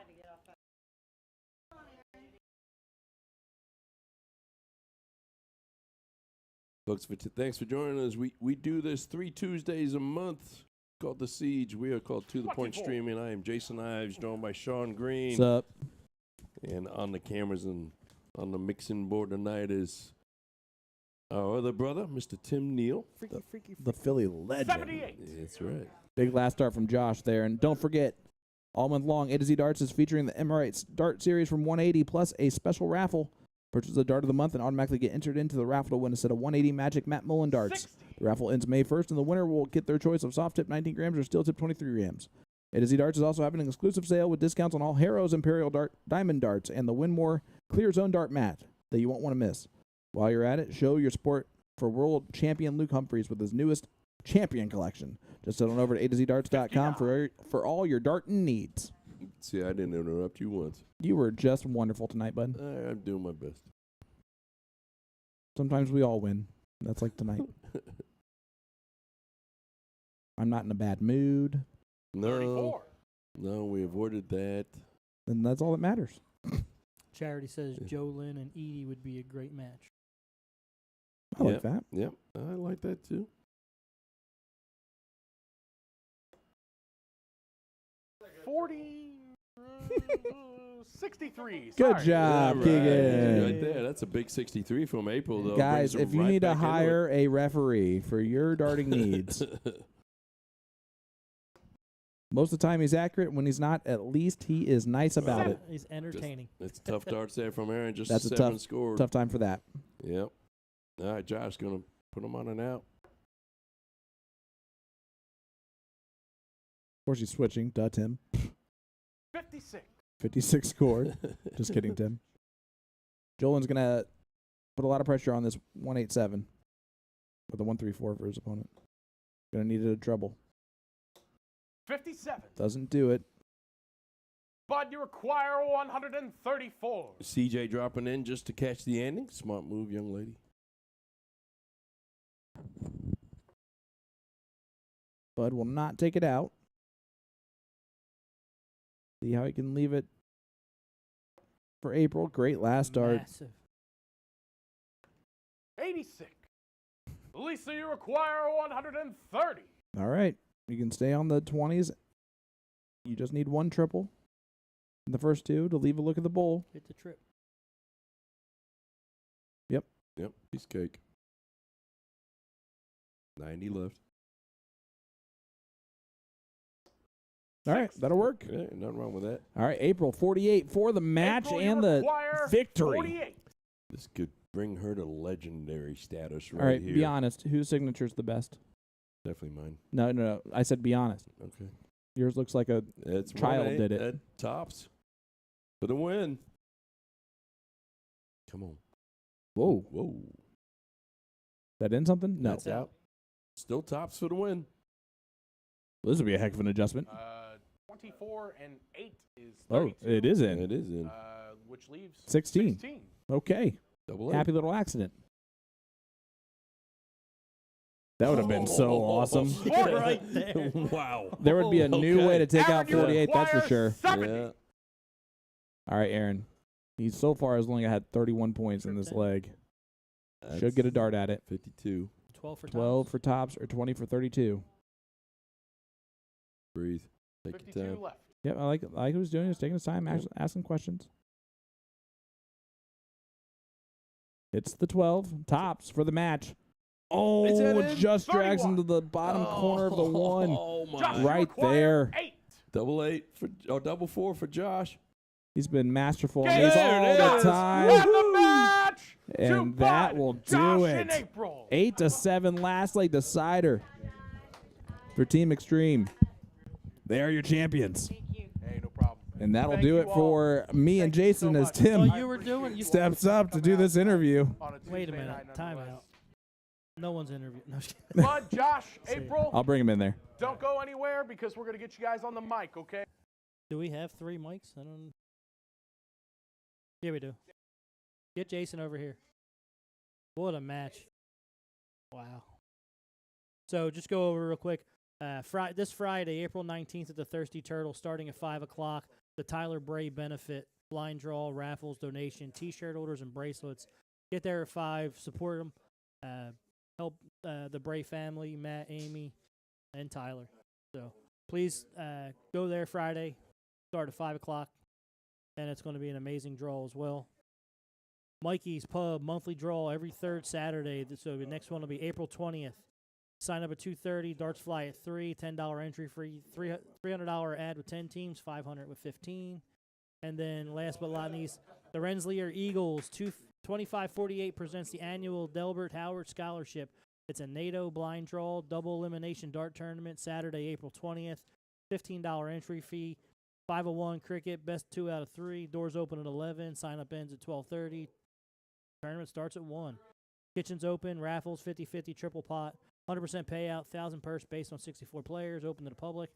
Folks, thanks for joining us. We do this 3 Tuesdays a month called The Siege. We are called To The Point 24. Streaming. I am Jason Ives, joined by Sean Green. What's up? And on the cameras and on the mixing board tonight is our other brother, Mr. Tim Neal. Freaky. The Philly legend. 78. That's right. Big last start from Josh there. And don't forget, all month long, A to Z Darts is featuring the Emirates Dart Series from 180 plus a special raffle Purchase the Dart of the Month and automatically get entered into the raffle to win a set of 180 Magic Matt Mullen darts. 60. The raffle ends May 1st, and the winner will get their choice of soft tip 19 grams or steel tip 23 grams. A to Z Darts is also having an exclusive sale with discounts on all Harrow's Imperial Diamond darts and the Winmore Clear Zone Dart mat that you won't want to miss. While you're at it, show your support for world champion Luke Humphreys with his newest champion collection. Just head on over to atozdarts.com for all your darting needs. See, I didn't interrupt you once. You were just wonderful tonight, bud. I'm doing my best. Sometimes we all win. That's like tonight. I'm not in a bad mood. No, 34. no, we avoided that. And that's all that matters. Charity says Jolen and Edie would be a great match. I like that. Yep, I like that too. $40. 63. Good Sorry. job, Right. Keegan. Right there. That's a big 63 from April, though. Guys, Brings if her you right need to back into it. hire a referee for your darting needs, most of the time he's accurate. When he's not, at least he is nice about it. He's entertaining. It's tough darts there from Aaron. Just That's a 7 scored. Tough time for that. Yep. All right, Josh going to put him on and out. Of course, he's switching. Duh, Tim. 56. 56 scored. Just kidding, Tim. Jolen's going to put a lot of pressure on this 187 with a 134 for his opponent. Going to need it a treble. 57. Doesn't do it. But you require 134. CJ dropping in just to catch the ending. Smart move, young lady. Bud will not take it out. See how he can leave it for April. Great last dart. Massive. 86. Lisa, you require 130. All right. You can stay on the 20s. You just need one triple in the first two to leave a look at the bowl. Hit the trip. Yep, piece of cake. 90 left. All right, that'll work. Yeah, nothing wrong with that. All right, April 48 for the match April, and you the require victory. 48. This could bring her to legendary status right All right, here. be honest. Whose signature's the best? Definitely mine. No. I said be honest. Okay. Yours looks like a That's Child 1-8 did it. At tops. For the win. Come on. whoa. Whoa. That in something? No. That's out. Still tops for the win. Well, this would be a heck of an adjustment. 24 and 8 is Oh, 32. it is in. It is in. Which leaves 16. Okay. Double A. Happy little accident. That would have been so awesome. Right there. Wow. There would be a new way to take out Aaron, you 48, that's for require sure. 70. Yeah. All right, Aaron. He so far has only had 31 points in this leg. Should get a dart at it. 52. 12 for 12 tops. for tops or 20 for 32. Breathe. Take your 52 time. left. Yep, I like what he was doing. He was taking his time, Yep. asking questions. It's the 12. Tops for the match. Oh, Is that it in? just drags 31. into the bottom corner of the one. Oh, my. Josh, you Right require there. 8. Double 8 for, or double 4 for Josh. He's been masterful on Get these it, all it the is. time. And the match to And that Bud, will do Josh it. and April. 8-7 last leg decider for Team Extreme. They are your champions. Hey, no problem. And that'll Thank do you it all. for me and Thank you so Jason as much. Tim Oh, you were doing. You steps up to do this interview. On a Wait a Tuesday minute. night, Time nonetheless. out. No one's interviewing. No, just kidding. Bud, Josh, April, I'll bring him in there. don't go anywhere because we're going to get you guys on the mic, okay? Do we have 3 mics? I don't. Yeah, we do. Get Jason over here. What a match! Wow. So just go over real quick. This Friday, April 19th, at the Thirsty Turtle, starting at 5 o'clock. The Tyler Bray benefit, blind draw, raffles, donation, T-shirt orders, and bracelets. Get there at 5. Support them. Help the Bray family, Matt, Amy, and Tyler. So please go there Friday. Start at 5 o'clock. And it's going to be an amazing draw as well. Mikey's Pub monthly draw every third Saturday. So the next one will be April 20th. Sign up at 2:30. Darts fly at 3. $10 entry free. $300 ad with 10 teams. $500 with 15. And then last but not least, the Rensselaer Eagles 2548 presents the annual Delbert Howard Scholarship. It's a NATO blind draw, double elimination dart tournament, Saturday, April 20th. $15 entry fee. 501 cricket, best 2 out of 3. Doors open at 11. Sign up ends at 12:30. Tournament starts at 1. Kitchens open. Raffles 50-50 triple pot. 100% payout. 1,000 purse based on 64 players. Open to the public.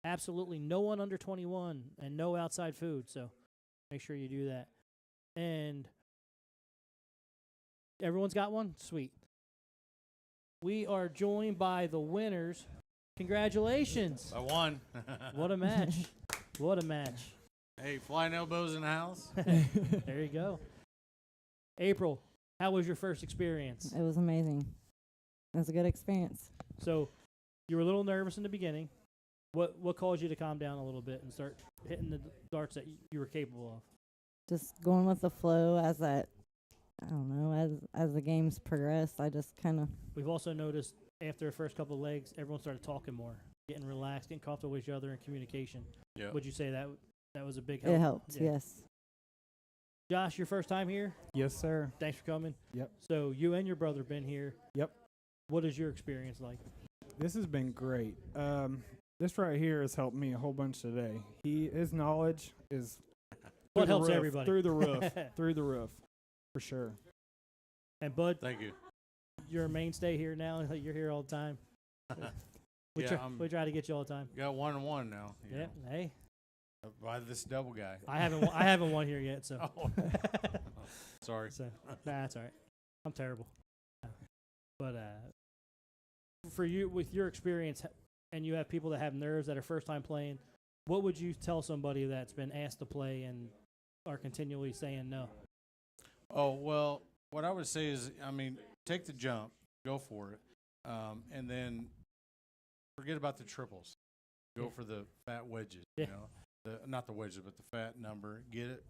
Absolutely no one under 21 and no outside food. So make sure you do that. And everyone's got one? Sweet. We are joined by the winners. Congratulations. I won. What a match. What a match. Hey, flying elbows in the house. There you go. April, how was your first experience? It was amazing. It was a good experience. So you were a little nervous in the beginning. What caused you to calm down a little bit and start hitting the darts that you were capable of? Just going with the flow as that, I don't know, as the games progressed, I just kind of. We've also noticed after the first couple of legs, everyone started talking more, getting relaxed, getting comfortable with each other in communication. Yeah. Would you say that was a big help? It helped, Yeah. yes. Josh, your first time here? Yes, sir. Thanks for coming. Yep. So you and your brother been here. Yep. What is your experience like? This has been great. This right here has helped me a whole bunch today. His knowledge is What through the helps roof, everybody? through the roof, through the roof, for sure. And Bud, Thank you. you're a mainstay here now. You're here all the time. We try to get you all the time. Got 1-1 now. you Yeah. know, Hey, by this double guy. I haven't won here yet. So. Oh. Sorry. So that's all right. I'm terrible. But for you, with your experience, and you have people that have nerves that are first time playing, what would you tell somebody that's been asked to play and are continually saying no? Oh, well, what I would say is, I mean, take the jump, go for it, and then forget about the triples. Go Yeah. for the fat wedges, Yeah. you know, not the wedges, but the fat number. Get it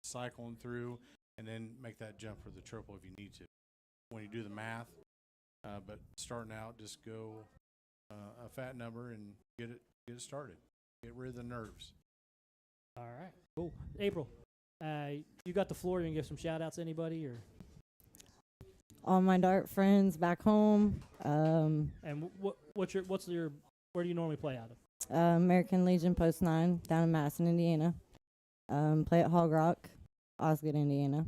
cycling through, and then make that jump for the triple if you need to. When you do the math, but starting out, just go a fat number and get it started. Get rid of the nerves. All right, cool. April, you got the floor. You can give some shout outs to anybody or? All my dart friends back home, And where do you normally play out of? American Legion Post 9 down in Madison, Indiana. Play at Hog Rock, Osgood, Indiana.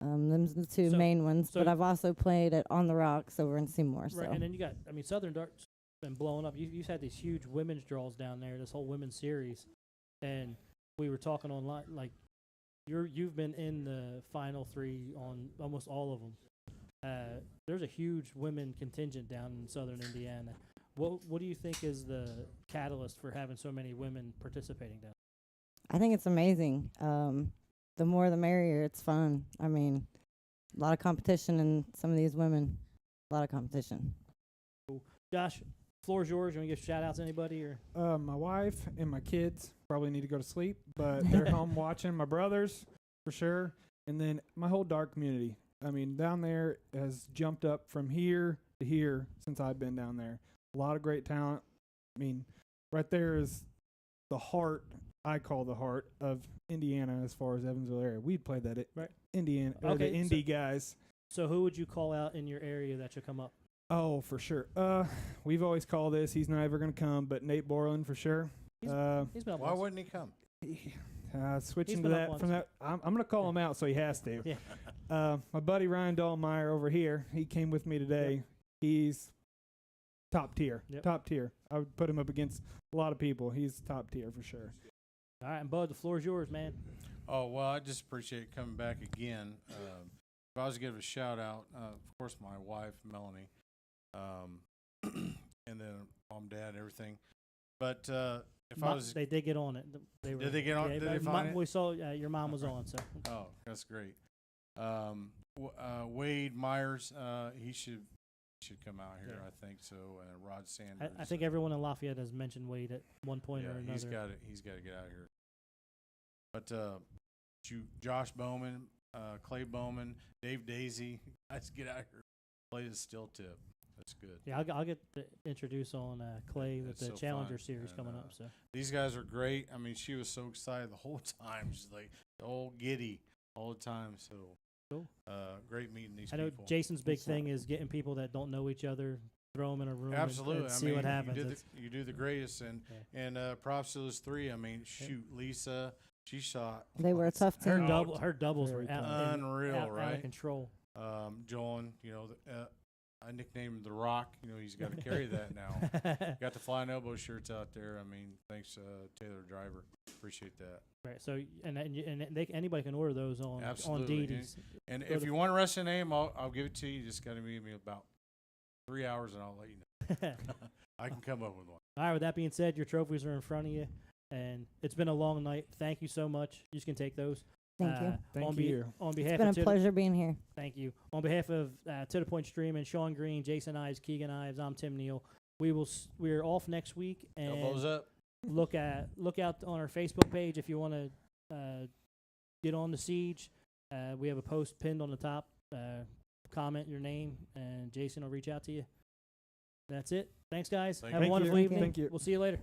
Them's the two So- main ones, so- but I've also played at On the Rocks over in Seymour. So. Right, and then you got, Southern Dart's been blowing up. You've had these huge women's draws down there, this whole women's series, and we were talking online, like, you've been in the final 3 on almost all of them. There's a huge women contingent down in Southern Indiana. What do you think is the catalyst for having so many women participating down? I think it's amazing. The more the merrier. It's fun. I mean, a lot of competition in some of these women. A lot of competition. Cool. Josh, floor's yours. You want to give shout outs to anybody or? My wife and my kids probably need to go to sleep, but they're home watching. My brothers, for sure. And then my whole dart community. I mean, down there has jumped up from here to here since I've been down there. A lot of great talent. I mean, right there is the heart, I call the heart of Indiana as far as Evansville area. We'd play that Right. Indiana, Okay, the Indy guys. So who would you call out in your area that should come up? Oh, for sure. We've always called this. He's not ever going to come, but Nate Borland for sure. He's been up Why once. wouldn't he come? Switching He's to been up that once. from that, I'm going to call him out so he has to. Yeah. My buddy Ryan Dahlmeyer over here, he came with me today. He's top tier. Yep. Top tier. I would put him up against a lot of people. He's top tier for sure. All right, and Bud, the floor's yours, man. Oh, well, I just appreciate coming back again. If I was to give a shout out, of course, my wife, Melanie, and then mom, dad, everything. But if I was. They did get on it. Did they get on? Did they find it? We saw your mom was on, so. Oh, that's great. Wade Myers, he should come out here, Yeah. I think so. Rod Sanders. I think everyone in Lafayette has mentioned Wade at one point or another. he's got to get out of here. But Josh Bowman, Clay Bowman, Dave Daisy, guys, get out here. Play the steel tip. That's good. Yeah, I'll get to introduce on Clay with That's the so Challenger fun. series And, coming up. So These guys are great. I mean, she was so excited the whole time. She's like all giddy. all the time. So Cool. great meeting these I know people. Jason's big thing is getting people that don't know each other, throw them in a room, Absolutely. and I see mean, what happens. You do the greatest, and props to those three. I mean, shoot, Lisa, she shot. They were a tough her team. her doubles Very were out, Unreal, out right? of control. Jolen, I nicknamed him The Rock. He's got to carry that now. Got the flying elbow shirts out there. I mean, thanks, Taylor Driver. Appreciate that. Right. So anybody can order those on Absolutely. DD's. And Go if to- you want a wrestling name, I'll give it to you. You just got to meet me about 3 hours, and I'll let you know. I can come up with one. All right. With that being said, your trophies are in front of you, and it's been a long night. Thank you so much. You can take those. Thank you. Thank you. On behalf It's been of a pleasure being here. Thank you. On behalf of To The Point Streaming, Sean Green, Jason Ives, Keegan Ives, I'm Tim Neal. We're off next week, and Elbows up. look out on our Facebook page if you want to get on the Siege. We have a post pinned on the top. Comment your name, and Jason will reach out to you. That's it. Thanks, guys. Thank Have a you. wonderful Thank you. evening. Thank you. We'll see you later.